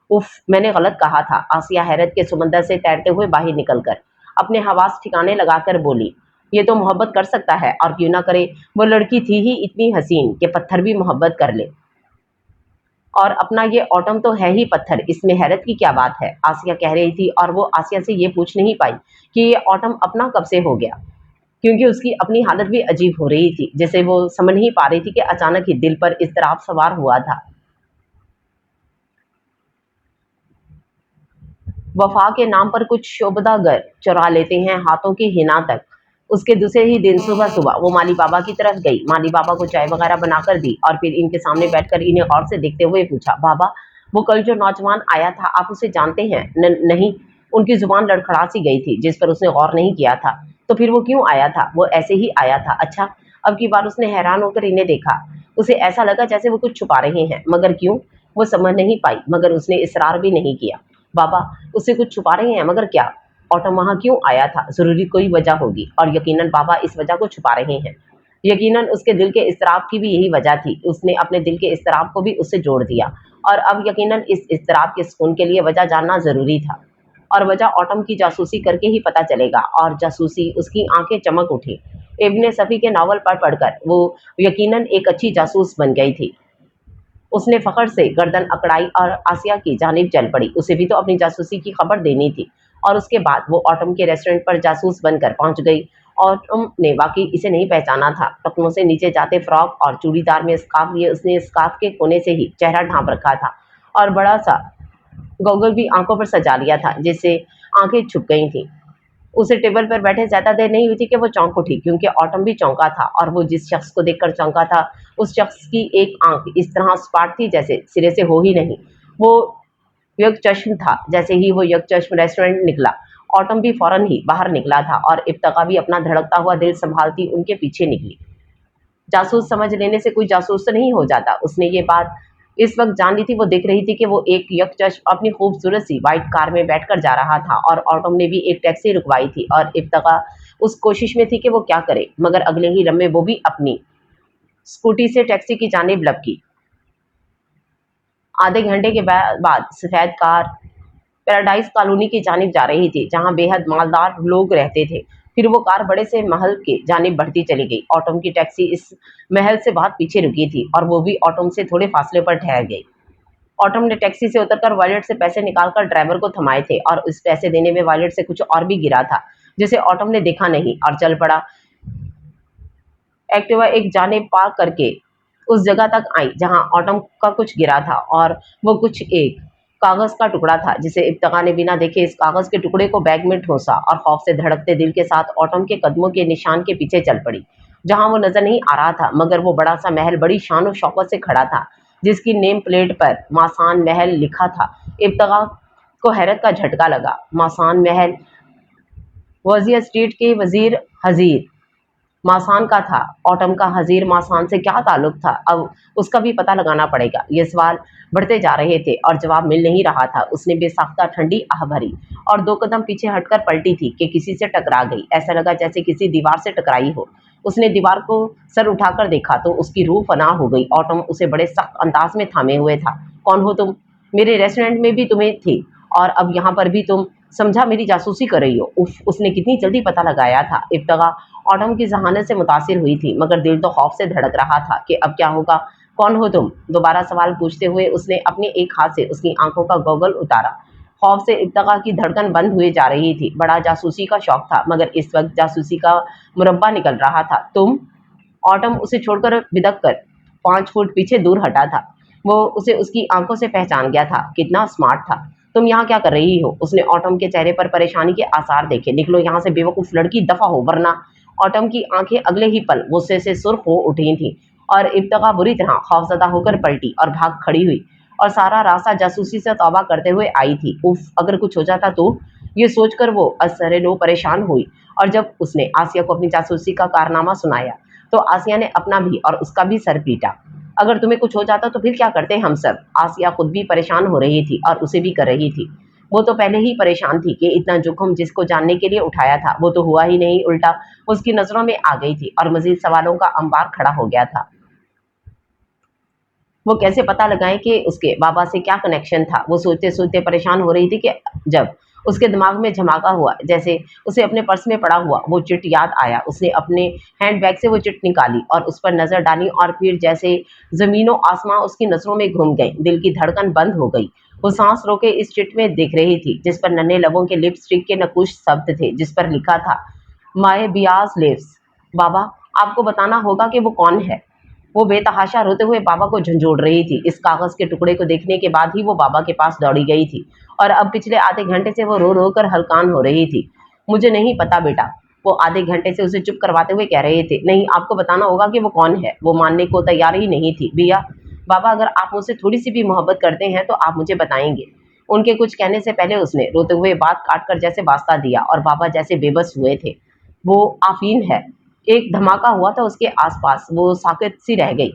उफ, मैंने गलत कहा था। आसिया हैरत के समंदर से तैरते हुए बाहर निकलकर अपने हवास ठिकाने लगाकर बोली। ये तो मोहब्बत कर सकता है, और क्यों ना करे। वो लड़की थी ही इतनी हसीन कि पत्थर भी मोहब्बत कर ले। और अपना ये ऑटम तो है ही पत्थर, इसमें हैरत की क्या बात है? आसिया कह रही थी, और वो आसिया से ये पूछ नहीं पाई कि ये ऑटम अपना कब से हो गया, क्योंकि उसकी अपनी हालत भी अजीब हो रही थी, जिसे वो समझ नहीं पा रही थी कि अचानक ही दिल पर इज़्तिराब सवार हुआ था। वफा के नाम पर कुछ शोबदागर चुरा लेते हैं हाथों की हिना तक। उसके दूसरे ही दिन सुबह सुबह वो माली बाबा की तरफ गई। माली बाबा को चाय वगैरह बनाकर दी, और फिर इनके सामने बैठकर इन्हें गौर से देखते हुए पूछा, बाबा, वो कल जो नौजवान आया था, आप उसे जानते हैं? नहीं। उनकी जुबान लड़खड़ा सी गई थी, जिस पर उसने गौर नहीं किया था। तो फिर वो क्यों आया था? वो ऐसे ही आया था। अच्छा। अब की बार उसने हैरान होकर इन्हें देखा। उसे ऐसा लगा जैसे वो कुछ छुपा रहे हैं, मगर क्यों वो समझ नहीं पाई। मगर उसने इसरार भी नहीं किया। बाबा, उससे कुछ छुपा रहे हैं, मगर क्या? ऑटम वहां क्यों आया था? जरूरी कोई वजह होगी, और यकीनन बाबा इस वजह को छुपा रहे हैं। यकीनन उसके दिल के इस्तराब की भी यही वजह थी। उसने अपने दिल के इस्तराब को भी उससे जोड़ दिया, और अब यकीनन इस इस्तराब के सुकून के लिए वजह जानना जरूरी था। और वजह ऑटम की जासूसी करके ही पता चलेगा। और जासूसी, उसकी आंखें चमक उठी। इब्ने सफ़ी के नावल पढ़ पढ़कर वो यकीनन एक अच्छी जासूस बन गई थी। उसने फ़ख्र से गर्दन अकड़ाई और आसिया की जानिब चल पड़ी। उसे भी तो अपनी जासूसी की खबर देनी थी। और उसके बाद वो ऑटम के रेस्टोरेंट पर जासूस बनकर पहुंच गई। ऑटम ने वाकई इसे नहीं पहचाना था। टखनों से नीचे जाते फ्रॉक और चूड़ीदार में स्कार्फ लिए उसने स्कार्फ के कोने से ही चेहरा ढांप रखा था, और बड़ा सा गॉगल भी आंखों पर सजा लिया था, जिससे आंखें छुप गई थीं। उसे टेबल पर बैठे ज़्यादा देर नहीं हुई थी कि वो चौंक उठी, क्योंकि ऑटम भी चौंका था, और वो जिस शख्स को देखकर चौंका था, उस शख्स की एक आंख इस तरह सपाट थी जैसे सिरे से हो ही नहीं। वो यकचश्म था। जैसे ही वो यकचश्म रेस्टोरेंट निकला, ऑटम भी फौरन ही बाहर निकला था, और इब्तिका भी अपना धड़कता हुआ दिल संभालती उनके पीछे निकली। जासूस समझ लेने से कोई जासूस तो नहीं हो जाता। उसने ये बात इस वक्त जान ली थी। वो देख रही थी कि वो एक यकचश्म अपनी खूबसूरत सी वाइट कार में बैठकर जा रहा था, और ऑटो ने भी एक टैक्सी रुकवाई थी, और इब्तिका उस कोशिश में थी कि वो क्या करे। मगर अगले ही लम्हे वो भी अपनी स्कूटी से टैक्सी की जानिब लपकी। आधे घंटे के बाद सफ़ेद कार पैराडाइज कॉलोनी की जानिब जा रही थी, जहां बेहद मालदार लोग रहते थे। फिर वो कार बड़े से महल के जानिब बढ़ती चली गई। ऑटम की टैक्सी इस महल से बहुत पीछे रुकी थी, और वो भी ऑटम से थोड़े फासले पर ठहर गई। ऑटम ने टैक्सी से उतरकर वॉलेट से पैसे निकालकर ड्राइवर को थमाए थे, और उस पैसे देने में वॉलेट से कुछ और भी गिरा था, जिसे ऑटम ने देखा नहीं, और चल पड़ा। एक्टिवा एक जानिब पार्क करके उस जगह तक आई जहां ऑटम का कुछ गिरा था, और वो कुछ एक कागज का टुकड़ा था, जिसे इब्तिका ने बिना देखे इस कागज के टुकड़े को बैग में ठोसा, और खौफ से धड़कते दिल के साथ ऑटम के कदमों के निशान के पीछे चल पड़ी, जहां वो नजर नहीं आ रहा था, मगर वो बड़ा सा महल बड़ी शान और शौकत से खड़ा था, जिसकी नेम प्लेट पर मासान महल लिखा था। इब्तगा को हैरत का झटका लगा। मासान महल वजिया स्ट्रीट के वजीर हजीर मासान का था। ऑटम का हजीर मासान से क्या ताल्लुक था? अब उसका भी पता लगाना पड़ेगा। ये सवाल बढ़ते जा रहे थे और जवाब मिल नहीं रहा था। उसने बेसाख्ता ठंडी आह भरी और 2 कदम पीछे हटकर पलटी थी कि किसी से टकरा गई। ऐसा लगा जैसे किसी दीवार से टकराई हो। उसने दीवार को सर उठाकर देखा तो उसकी रूह फना हो गई। ऑटम उसे बड़े सख्त अंदाज में थामे हुए था। कौन हो तुम? मेरे रेस्टोरेंट में भी तुम्हें थी और अब यहाँ पर भी तुम समझा मेरी जासूसी कर रही हो। उफ, उसने कितनी जल्दी पता लगाया था। इब्तगा ऑटम की जहानत से मुतासिर हुई थी, मगर दिल तो खौफ से धड़क रहा था कि अब क्या होगा। कौन हो तुम? दोबारा सवाल पूछते हुए उसने अपने एक हाथ से उसकी आंखों का गॉगल उतारा। खौफ से इब्तगा की धड़कन बंद हुए जा रही थी। बड़ा जासूसी का शौक था, मगर इस वक्त जासूसी का मुरब्बा निकल रहा था। तुम? ऑटम उसे छोड़कर बिदक कर 5 फुट पीछे दूर हटा था। वो उसे उसकी आंखों से पहचान गया था। कितना स्मार्ट था। तुम यहाँ क्या कर रही हो? उसने ऑटम के चेहरे पर परेशानी के आसार देखे। निकलो यहाँ से बेवकूफ लड़की, दफा हो वरना। ऑटम की आंखें अगले ही पल गुस्से से सुर्ख हो उठी थीं और इब्तगा बुरी तरह खौफजदा होकर पलटी और भाग खड़ी हुई और सारा रास्ता जासूसी से तौबा करते हुए आई थी। उफ, अगर कुछ हो जाता तो? ये सोचकर वो असरे नो परेशान हुई और जब उसने आसिया को अपनी जासूसी का कारनामा सुनाया तो आसिया ने अपना भी और उसका भी सर पीटा। अगर तुम्हें कुछ हो जाता तो फिर क्या करते हम सब? आसिया खुद भी परेशान हो रही थी और उसे भी कर रही थी। वो तो पहले ही परेशान थी कि इतना जोखिम जिसको जानने के लिए उठाया था वो तो हुआ ही नहीं, उल्टा उसकी नजरों में आ गई थी और मजीद सवालों का अंबार खड़ा हो गया था। वो कैसे पता लगाएं कि उसके बाबा से क्या कनेक्शन था? वो सोचते सोचते परेशान हो रही थी कि जब उसके दिमाग में झमाका हुआ, जैसे उसे अपने पर्स में पड़ा हुआ वो चिट याद आया। उसने अपने हैंडबैग से वो चिट निकाली और उस पर नजर डाली और फिर जैसे जमीनों आसमां उसकी नजरों में घूम गए। दिल की धड़कन बंद हो गई। वो सांस रोके इस चिट में देख रही थी जिस पर नन्हे लबों के लिपस्टिक के नकुश शब्द थे, जिस पर लिखा था माय बियाज लिव्स। बाबा, आपको बताना होगा कि वो कौन है। वो बेतहाशा रोते हुए बाबा को झंझोड़ रही थी। इस कागज के टुकड़े को देखने के बाद ही वो बाबा के पास दौड़ी गई थी और अब पिछले आधे घंटे से वो रो रो कर हलकान हो रही थी। मुझे नहीं पता बेटा, वो आधे घंटे से उसे चुप करवाते हुए कह रहे थे। नहीं, आपको बताना होगा कि वो कौन है। वो मानने को तैयार ही नहीं थी। भैया, बाबा, अगर आप मुझसे थोड़ी सी भी मोहब्बत करते हैं तो आप मुझे बताएंगे। उनके कुछ कहने से पहले उसने रोते हुए बात काट कर जैसे वास्ता दिया और बाबा जैसे बेबस हुए थे। वो आफीन है। एक धमाका हुआ था उसके आसपास। वो साकित सी रह गई।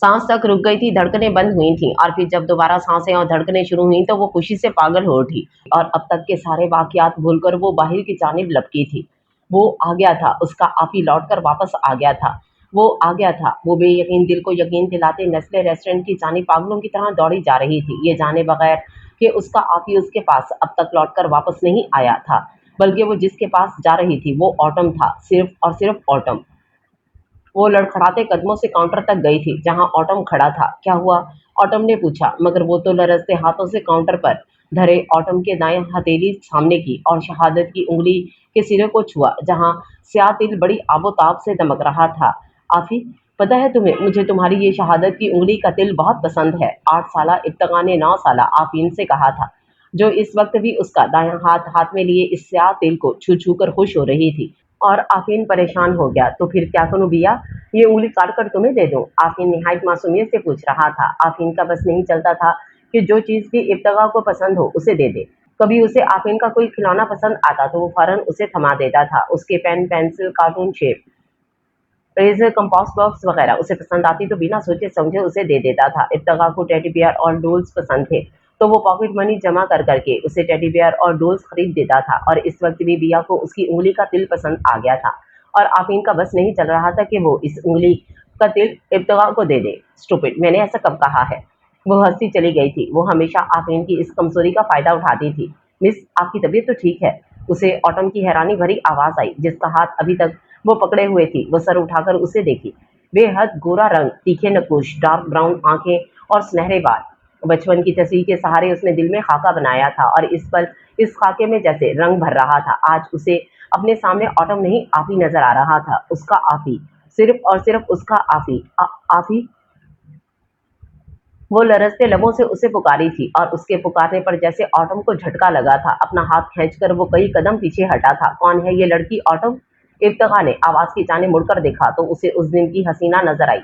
सांस तक रुक गई थी, धड़कनें बंद हुई थीं और फिर जब दोबारा सांसें और धड़कनें शुरू हुई तो वो खुशी से पागल हो उठी और अब तक के सारे वाकयात भूलकर वो बाहर की जानिब लपकी थी। वो आ गया था। उसका आपी लौटकर वापस आ गया था। वो आ गया था। वो बेयकीन दिल को यकीन दिलाते नेस्ले रेस्टोरेंट की जानिब पागलों की तरह दौड़ी जा रही थी, ये जाने बगैर कि उसका आपी उसके पास अब तक लौटकर वापस नहीं आया था, बल्कि वो जिसके पास जा रही थी वो ऑटम था, सिर्फ और सिर्फ ऑटम। वो लड़खड़ाते कदमों से काउंटर तक गई थी जहां ऑटम खड़ा था। क्या हुआ? ऑटम ने पूछा, मगर वो तो लरजते हाथों से काउंटर पर धरे ऑटम के दाएं हथेली सामने की और शहादत की उंगली के सिरे को छुआ जहां स्याह तिल बड़ी आबोताब से दमक रहा था। आफी, पता है तुम्हें, मुझे तुम्हारी ये शहादत की उंगली का तिल बहुत पसंद है। 8 साला इब्तगा ने 9 साला आफीन से कहा था, जो इस वक्त भी उसका दायां हाथ हाथ में लिए इस स्याह तिल को छू छू कर खुश हो रही थी। और आफीन परेशान हो गया। तो फिर क्या करूं भैया? ये उंगली काट कर तुम्हें दे दूं? आफीन निहायत मासूमियत से पूछ रहा था। आफीन का बस नहीं चलता था कि जो चीज भी इब्तगा को पसंद हो उसे दे दे। कभी उसे आफीन का कोई खिलौना पसंद आता तो वो फौरन उसे थमा देता था। उसके pen, pencil, cartoon shape, razor, compass box वगैरह उसे पसंद आती तो बिना सोचे समझे उसे दे देता था। इब्तगा को टेडी बियर और डोल्स पसंद थे तो वो पॉकेट मनी जमा कर करके उसे टेडी बियर और डोल्स खरीद देता था। और इस वक्त भी बिया को उसकी उंगली का तिल पसंद आ गया था और आफीन का बस नहीं चल रहा था कि वो इस उंगली का तिल इब्तगा को दे दे। स्टूपिड, मैंने ऐसा कब कहा है? वो हंसती चली गई थी। वो हमेशा आफीन की इस कमजोरी का फायदा उठाती थी। मिस, आपकी तबीयत तो ठीक है? उसे ऑटम की हैरानी भरी आवाज आई, जिसका हाथ अभी तक वो पकड़े हुए थी। वो सर उठाकर उसे देखी। बेहद गोरा रंग, तीखे नकुश, डार्क ब्राउन आंखें और सुनहरे बाल। बचपन की तस्वीर के सहारे उसने दिल में खाका बनाया था और इस पल इस खाके में जैसे रंग भर रहा था। आज उसे अपने सामने ऑटम नहीं, आपी नजर आ रहा था। उसका आपी, सिर्फ और सिर्फ उसका आपी। आपी, वो लरजते लबों से उसे पुकारी थी और उसके पुकारने पर जैसे ऑटम को झटका लगा था। अपना हाथ खींचकर वो कई कदम पीछे हटा था। कौन है ये लड़की? ऑटम? इब्तगा ने आवाज की जाने मुड़कर देखा तो उसे उस दिन की हसीना नजर आई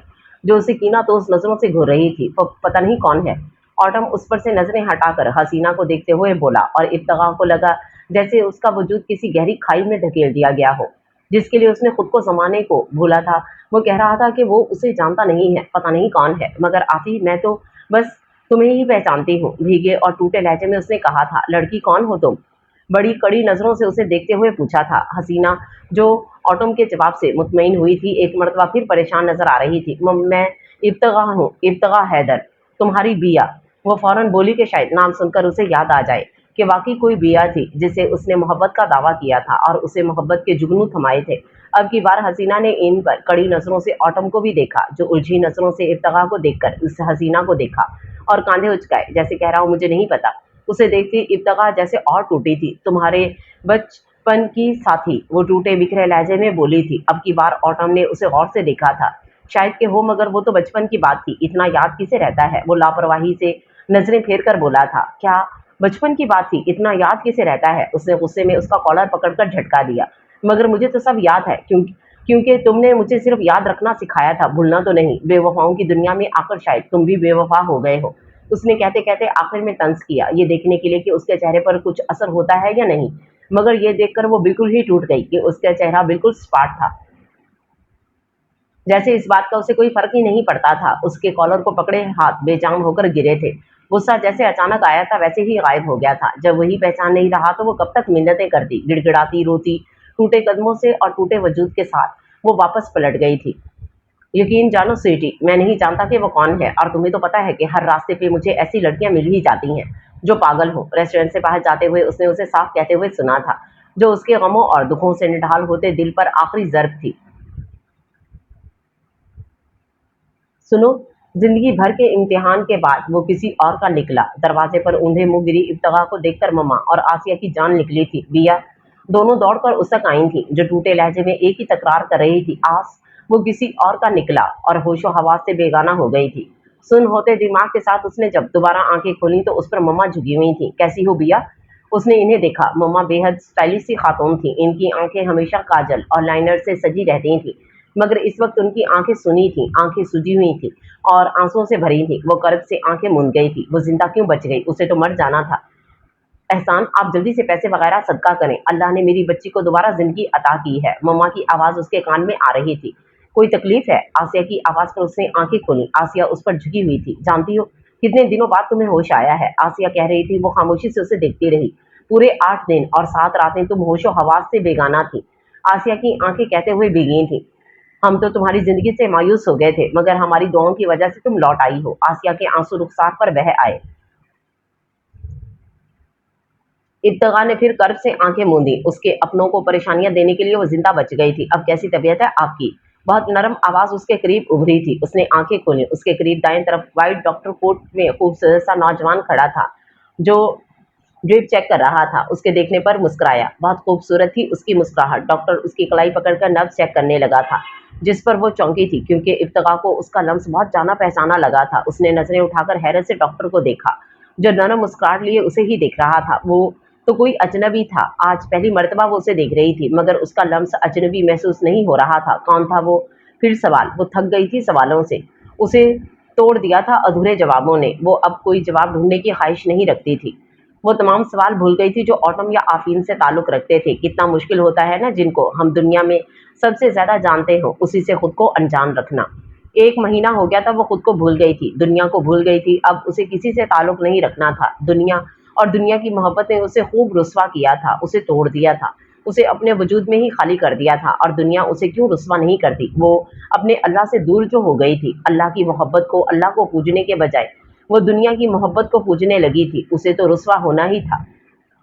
जो उसे कीनातोज नजरों से घूर रही थी। वो पता नहीं कौन है। ऑटम उस पर से नजरें हटाकर हसीना को देखते हुए बोला और इब्तिगा को लगा जैसे उसका वजूद किसी गहरी खाई में ढकेल दिया गया हो, जिसके लिए उसने खुद को समाने को भूला था। वो कह रहा था कि वो उसे जानता नहीं है, पता नहीं कौन है, मगर आफी मैं तो बस तुम्हें ही पहचानती हूँ। भीगे और टूटे लहजे में उसने कहा था, लड़की कौन हो तुम? बड़ी कड़ी नजरों से उसे देखते हुए पूछा था। हसीना, जो ऑटम के जवाब से मुतमईन हुई थी, एक मर्तबा फिर परेशान नजर आ रही थी। मैं इब्तिगा हूँ, इब्तिगा हैदर, तुम्हारी बिया। वो फौरन बोली कि शायद नाम सुनकर उसे याद आ जाए कि वाकई कोई बिया थी जिसे उसने मोहब्बत का दावा किया था और उसे मोहब्बत के जुगनू थमाए थे। अब की बार हसीना ने इन पर कड़ी नजरों से ऑटम को भी देखा, जो उलझी नजरों से इब्तिगा को देखकर उस हसीना को देखा और कांधे उचकाए जैसे कह रहा हूँ मुझे नहीं पता। उसे देखती इब्तिगा जैसे और टूटी थी। तुम्हारे बचपन की साथी, वो टूटे बिखरे लहजे में बोली थी। अब की बार ऑटम ने उसे गौर से देखा था। शायद के हो, मगर वो तो बचपन की बात थी, इतना याद किसे रहता है? वो लापरवाही से नजरें फेर कर बोला था। क्या बचपन की बात थी, इतना याद किसे रहता है? उसने गुस्से में उसका कॉलर पकड़कर झटका दिया। मगर मुझे तो सब याद है, क्योंकि तुमने मुझे सिर्फ याद रखना सिखाया था, भूलना तो नहीं। बेवफाओं की दुनिया में आकर शायद तुम भी बेवफा हो गए हो। उसने कहते कहते आखिर में तंज किया, ये देखने के लिए कि उसके चेहरे पर कुछ असर होता है या नहीं। मगर ये देखकर वो बिल्कुल ही टूट गई कि उसका चेहरा बिल्कुल स्पाट था, जैसे इस बात का उसे कोई फर्क ही नहीं पड़ता था। उसके कॉलर को पकड़े हाथ बेजान होकर गिरे थे। गुस्सा जैसे अचानक आया था वैसे ही गायब हो गया था। जब वही पहचान नहीं रहा तो वो कब तक मिन्नतें करती, गिड़गिड़ाती, रोती, टूटे कदमों से और टूटे वजूद के साथ वो वापस पलट गई थी। यकीन जानो स्वीटी, मैं नहीं जानता कि वो कौन है, और तुम्हें तो पता है कि हर रास्ते पे मुझे ऐसी लड़कियां मिल ही जाती हैं जो पागल हो। रेस्टोरेंट से बाहर जाते हुए उसने उसे साफ कहते हुए सुना था, जो उसके गमों और दुखों से निढाल होते दिल पर आखिरी जर्ब थी। सुनो, जिंदगी भर के इम्तिहान के बाद वो किसी और का निकला। दरवाजे पर ऊंधे मुंह गिरी इब्तिगा को देखकर मम्मा और आसिया की जान निकली थी। बिया दोनों दौड़कर उसक आई थी, जो टूटे लहजे में एक ही तकरार कर रही थी, आस वो किसी और का निकला, और होशो हवास से बेगाना हो गई थी। सुन होते दिमाग के साथ उसने जब दोबारा आंखें खोली तो उस पर मम्मा झुकी हुई थी। कैसी हो बिया? उसने इन्हें देखा। मम्मा बेहद स्टाइलिश सी खातून थी। इनकी आंखें हमेशा काजल और लाइनर से सजी रहती थी, मगर इस वक्त उनकी आंखें सुनी थी, आंखें सूजी हुई थी और आंसुओं से भरी थी। वो कर्ब से आंखें मूंद गई थी। वो जिंदा क्यों बच गई? उसे तो मर जाना था। एहसान, आप जल्दी से पैसे वगैरह सदका करें। अल्लाह ने मेरी बच्ची को दोबारा जिंदगी अता की है। मम्मा की आवाज उसके कान में आ रही थी। कोई तकलीफ है? आसिया की आवाज पर उसने आंखें खोली। आसिया उस पर झुकी हुई थी। जानती हो कितने दिनों बाद तुम्हें होश आया है? आसिया कह रही थी। वो खामोशी से उसे देखती रही। पूरे 8 दिन और 7 रातें तुम होशो हवास से बेगाना थी। आसिया की आंखें कहते हुए भीगी थी। हम तो तुम्हारी जिंदगी से मायूस हो गए थे, मगर हमारी दुआओं की वजह से तुम लौट आई हो। आसिया के आंसू रुखसार पर बह आए। इब्तिगा ने फिर कर्ब से आंखें मूंदी। उसके अपनों को परेशानियां देने के लिए वो जिंदा बच गई थी। अब कैसी तबीयत है आपकी? बहुत नरम आवाज उसके करीब उभरी थी। उसने आंखें खोली। उसके करीब दाएं तरफ व्हाइट डॉक्टर कोट में खूबसूरत सा नौजवान खड़ा था, जो ड्रिप चेक कर रहा था। उसके देखने पर मुस्कुराया। बहुत खूबसूरत थी उसकी मुस्कुराहट। डॉक्टर उसकी कलाई पकड़कर नब्ज चेक करने लगा था, जिस पर वो चौंकी थी, क्योंकि इब्तिगा को उसका लम्स बहुत जाना पहचाना लगा था। उसने नजरें उठाकर हैरत से डॉक्टर को देखा, जो नरम मुस्कुराहट लिए उसे ही देख रहा था। वो तो कोई अजनबी था। आज पहली मर्तबा वो उसे देख रही थी, मगर उसका लम्स अजनबी महसूस नहीं हो रहा था। कौन था वो? फिर सवाल। वो थक गई थी सवालों से। उसे तोड़ दिया था अधूरे जवाबों ने। वो अब कोई जवाब ढूंढने की ख्वाहिश नहीं रखती थी। वो तमाम सवाल भूल गई थी जो ऑटम या आफीन से ताल्लुक रखते थे। कितना मुश्किल होता है ना, जिनको हम दुनिया में सबसे ज्यादा जानते हो, उसी से खुद को अनजान रखना। 1 महीना हो गया था वो खुद को भूल गई थी, दुनिया को भूल गई थी। अब उसे किसी से ताल्लुक नहीं रखना था। दुनिया और दुनिया की मोहब्बत ने उसे खूब रुस्वा किया था, उसे तोड़ दिया था, उसे अपने वजूद में ही खाली कर दिया था। और दुनिया उसे क्यों रुस्वा नहीं करती? वो अपने अल्लाह से दूर जो हो गई थी, अल्लाह की मोहब्बत को, अल्लाह को पूजने के बजाय वो दुनिया की मोहब्बत को पूजने लगी थी। उसे तो रुस्वा होना ही था।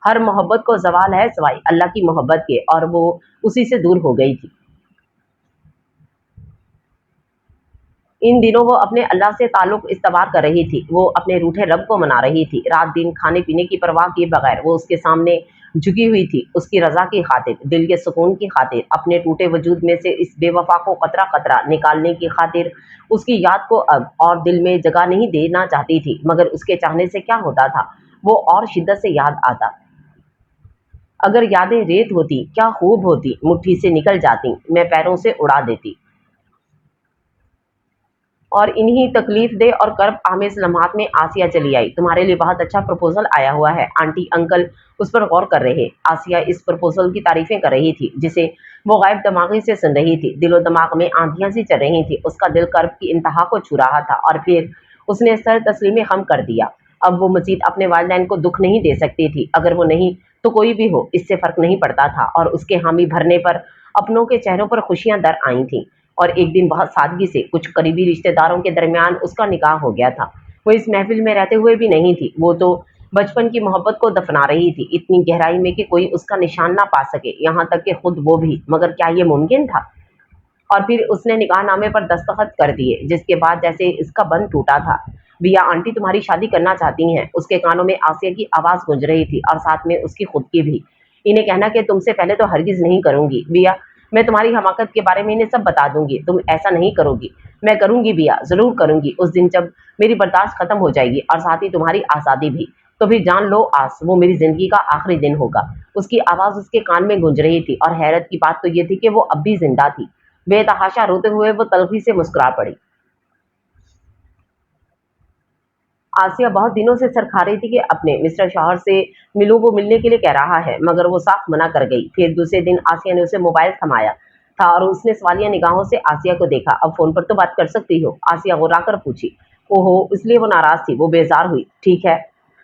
हर मोहब्बत को ज़वाल है सिवाय अल्लाह की मोहब्बत के, और वो उसी से दूर हो गई थी। इन दिनों वो अपने अल्लाह से ताल्लुक इस्तवार कर रही थी। वो अपने रूठे रब को मना रही थी। रात दिन खाने पीने की परवाह किए बगैर वो उसके सामने झुकी हुई थी, उसकी रजा की खातिर, दिल के सुकून की खातिर, अपने टूटे वजूद में से इस बेवफा को कतरा कतरा निकालने की खातिर। उसकी याद को अब और दिल में जगह नहीं देना चाहती थी, मगर उसके चाहने से क्या होता था? वो और शिद्दत से याद आता। अगर यादें रेत होती क्या खूब होती, मुट्ठी से निकल जाती, मैं पैरों से उड़ा देती। और इन्हीं तकलीफ दे और कर्ब आमेज लम्हात में आसिया चली आई। तुम्हारे लिए बहुत अच्छा प्रपोजल आया हुआ है। आंटी अंकल उस पर गौर कर रहे। आसिया इस प्रपोजल की तारीफें कर रही थी जिसे वो गायब दिमागी से सुन रही थी। दिलो दिमाग में आंधियां सी चल रही थी। उसका दिल कर्ब की इंतहा को छू रहा था और फिर उसने सर तस्लीम खम कर दिया। अब वो मजीद अपने वालिदैन को दुख नहीं दे सकती थी। अगर वो नहीं तो कोई भी हो, इससे फर्क नहीं पड़ता था। और उसके हामी भरने पर अपनों के चेहरों पर खुशियां दर आई थीं। और एक दिन बहुत सादगी से कुछ करीबी रिश्तेदारों के दरमियान उसका निकाह हो गया था। वो इस महफिल में रहते हुए भी नहीं थी। वो तो बचपन की मोहब्बत को दफना रही थी, इतनी गहराई में कि कोई उसका निशान ना पा सके, यहाँ तक कि खुद वो भी। मगर क्या ये मुमकिन था? और फिर उसने निकाहनामे पर दस्तखत कर दिए, जिसके बाद जैसे इसका बंध टूटा था। बिया आंटी तुम्हारी शादी करना चाहती हैं। उसके कानों में आसिया की आवाज़ गूंज रही थी और साथ में उसकी खुद की भी। इन्हें कहना कि तुमसे पहले तो हरगिज़ नहीं करूँगी बिया। मैं तुम्हारी हमाकत के बारे में इन्हें सब बता दूँगी। तुम ऐसा नहीं करोगी। मैं करूँगी बिया, ज़रूर करूँगी। उस दिन जब मेरी बर्दाश्त ख़त्म हो जाएगी और साथ ही तुम्हारी आज़ादी भी, तो फिर जान लो आस, वो मेरी ज़िंदगी का आखिरी दिन होगा। उसकी आवाज़ उसके कान में गूंज रही थी और हैरत की बात तो ये थी कि वो अब भी ज़िंदा थी। बेतहाशा रोते हुए वो तल्खी से मुस्कुरा पड़ी। आसिया बहुत दिनों से सर खा रही थी कि अपने मिस्टर शौहर से मिलूं, वो मिलने के लिए कह रहा है, मगर वो साफ मना कर गई। फिर दूसरे दिन आसिया ने उसे मोबाइल थमाया था और उसने सवालिया निगाहों से आसिया को देखा। अब फोन पर तो बात कर सकती हो, आसिया गुर्राकर पूछी। ओहो, इसलिए वो नाराज थी? वो बेजार हुई? ठीक है,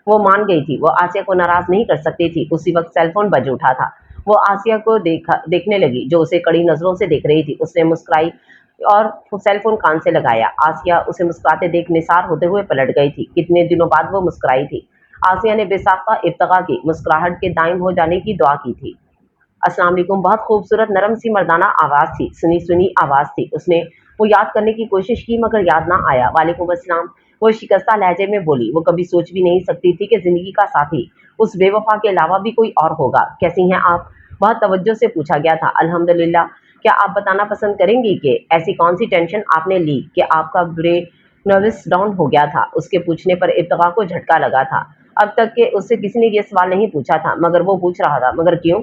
वो मान गई थी। वो आसिया को नाराज नहीं कर सकती थी। उसी वक्त सेलफोन बज उठा था। वो आसिया को देखने लगी, जो उसे कड़ी नजरों से देख रही थी। उसने मुस्कुराई और सेल फोन कान से लगाया। आसिया उसे मुस्कुराते देख निसार होते हुए पलट गई थी। कितने दिनों बाद वो मुस्कुराई थी। आसिया ने बेसाख्ता इब्तिगा की, मुस्कुराहट के दायम हो जाने की दुआ की थी। अस्सलाम वालेकुम। बहुत खूबसूरत नरम सी मर्दाना आवाज़ थी, सुनी सुनी आवाज़ थी। उसने वो याद करने की कोशिश की मगर याद ना आया। वालेकुम अस्सलाम, वो शिकस्ता लहजे में बोली। वो कभी सोच भी नहीं सकती थी कि ज़िंदगी का साथी उस बेवफा के अलावा भी कोई और होगा। कैसी हैं आप? बहुत तवज्जो से पूछा गया था। अल्हम्दुलिल्लाह। क्या आप बताना पसंद करेंगी कि ऐसी कौन सी टेंशन आपने ली कि आपका ब्रेन नर्वस डाउन हो गया था? उसके पूछने पर इब्तिगा को झटका लगा था। अब तक के उससे किसी ने ये सवाल नहीं पूछा था, मगर वो पूछ रहा था। मगर क्यों?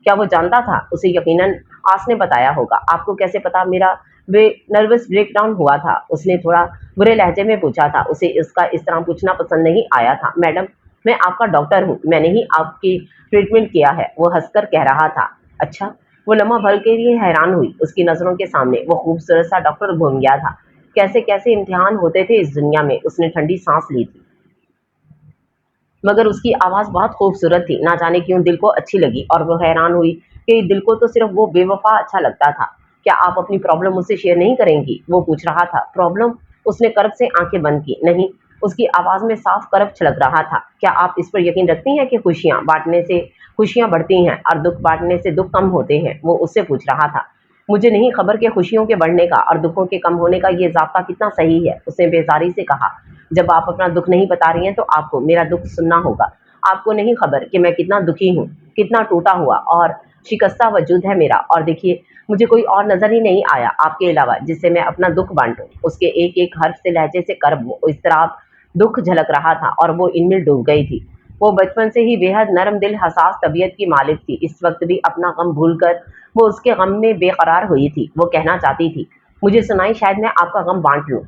क्या वो जानता था? उसे यकीनन आस ने बताया होगा। आपको कैसे पता मेरा नर्वस ब्रेकडाउन हुआ था? उसने थोड़ा बुरे लहजे में पूछा था। उसे इसका इस तरह पूछना पसंद नहीं आया था। मैडम, मैं आपका डॉक्टर हूँ, मैंने ही आपकी ट्रीटमेंट किया है, वो हंसकर कह रहा था। अच्छा? वो लम्हा भर के लिए हैरान हुई। उसकी नज़रों के सामने वो खूबसूरत सा डॉक्टर घूम गया था। कैसे कैसे इम्तिहान होते थे इस दुनिया में। उसने ठंडी सांस ली थी, मगर उसकी आवाज़ बहुत खूबसूरत थी। ना जाने क्यों दिल को अच्छी लगी और वो हैरान हुई कि दिल को तो सिर्फ वो बेवफा अच्छा लगता था। क्या आप अपनी प्रॉब्लम मुझसे शेयर नहीं करेंगी? वो पूछ रहा था। प्रॉब्लम? उसने कर्ब से आंखें बंद की। नहीं, उसकी आवाज़ में साफ कर्ब छलक रहा था। क्या आप इस पर यकीन रखती हैं कि खुशियाँ बांटने से खुशियाँ बढ़ती हैं और दुख बांटने से दुख कम होते हैं? वो उससे पूछ रहा था। मुझे नहीं खबर कि खुशियों के बढ़ने का और दुखों के कम होने का ये ज़ाब्ता कितना सही है, उसने बेजारी से कहा। जब आप अपना दुख नहीं बता रही हैं तो आपको मेरा दुख सुनना होगा। आपको नहीं खबर कि मैं कितना दुखी हूँ, कितना टूटा हुआ और शिकस्ता वजूद है मेरा। और देखिए, मुझे कोई और नज़र ही नहीं आया आपके अलावा जिससे मैं अपना दुख बांटूँ। उसके एक एक हर्फ से लहजे से कर्ब, इज़्तिराब, दुख झलक रहा था और वो इनमें डूब गई थी। वो बचपन से ही बेहद नरम दिल, हसास तबीयत की मालिक थी। इस वक्त भी अपना गम भूलकर वो उसके गम में बेकरार हुई थी। वो कहना चाहती थी, मुझे सुनाई, शायद मैं आपका गम बांट लूँ।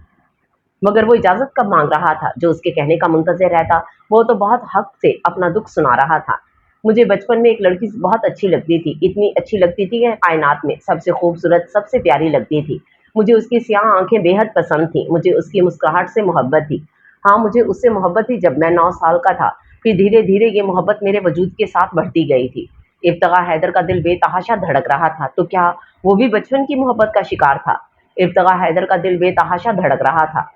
मगर वो इजाज़त कब मांग रहा था जो उसके कहने का मुंतज़िर रहता? वो तो बहुत हक़ से अपना दुख सुना रहा था। मुझे बचपन में एक लड़की बहुत अच्छी लगती थी, इतनी अच्छी लगती थी कि कायनात में सबसे खूबसूरत, सबसे प्यारी लगती थी। मुझे उसकी स्याह आँखें बेहद पसंद थीं। मुझे उसकी मुस्कुराहट से मोहब्बत थी। हाँ, मुझे उससे मोहब्बत थी जब मैं 9 साल का था। फिर धीरे-धीरे ये मोहब्बत मेरे वजूद के साथ बढ़ती गई थी। इब्तिगा हैदर का दिल बेतहाशा धड़क रहा था। तो क्या वो भी बचपन की मोहब्बत का शिकार था? इब्तिगा हैदर का दिल बेतहाशा धड़क रहा था।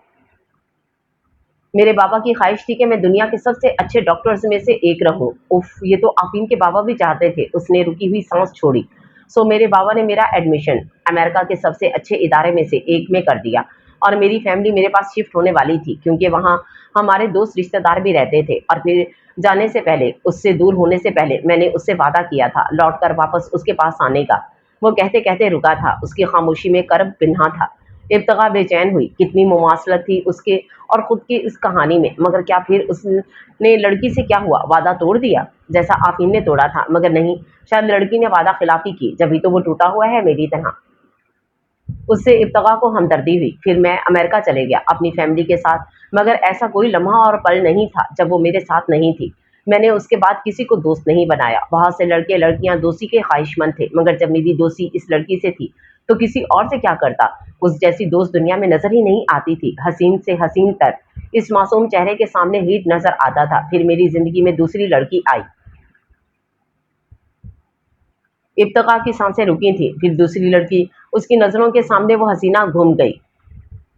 मेरे बाबा की ख्वाहिश थी कि मैं दुनिया के सबसे अच्छे डॉक्टर्स में से एक रहूं। उफ, ये तो आफीन के बाबा भी चाहते थे। उसने रुकी हुई सांस छोड़ी। सो मेरे बाबा ने मेरा एडमिशन अमेरिका के सबसे अच्छे इदारे में से एक में कर दिया और मेरी फैमिली मेरे पास शिफ्ट होने वाली थी क्योंकि वहाँ हमारे दोस्त रिश्तेदार भी रहते थे। और फिर जाने से पहले, उससे दूर होने से पहले, मैंने उससे वादा किया था लौट कर वापस उसके पास आने का। वो कहते कहते रुका था। उसकी खामोशी में कर्ब पिन्हा था। इब्तिगा बेचैन हुई। कितनी मुमासलत थी उसके और खुद की इस कहानी में। मगर क्या फिर उसने लड़की से क्या हुआ? वादा तोड़ दिया जैसा आफीन ने तोड़ा था? मगर नहीं, शायद लड़की ने वादा खिलाफी की, जब भी तो वो टूटा हुआ है मेरी तरह। उससे इब्तिगा को हमदर्दी हुई। फिर मैं अमेरिका चले गया अपनी फैमिली के साथ, मगर ऐसा कोई लम्हा और पल नहीं था जब वो मेरे साथ नहीं थी। मैंने उसके बाद किसी को दोस्त नहीं बनाया। बहुत से लड़के लड़कियां दोस्ती के ख्वाहिशमंद थे, मगर जब मेरी दोस्ती इस लड़की से थी तो किसी और से क्या करता। उस जैसी दोस्त दुनिया में नजर ही नहीं आती थी। हसीन से हसीन तर इस मासूम चेहरे के सामने हीट नजर आता था। फिर मेरी जिंदगी में दूसरी लड़की आई। इब्तिका की सांसें रुकी थी। फिर दूसरी लड़की, उसकी नजरों के सामने वो हसीना घूम गई।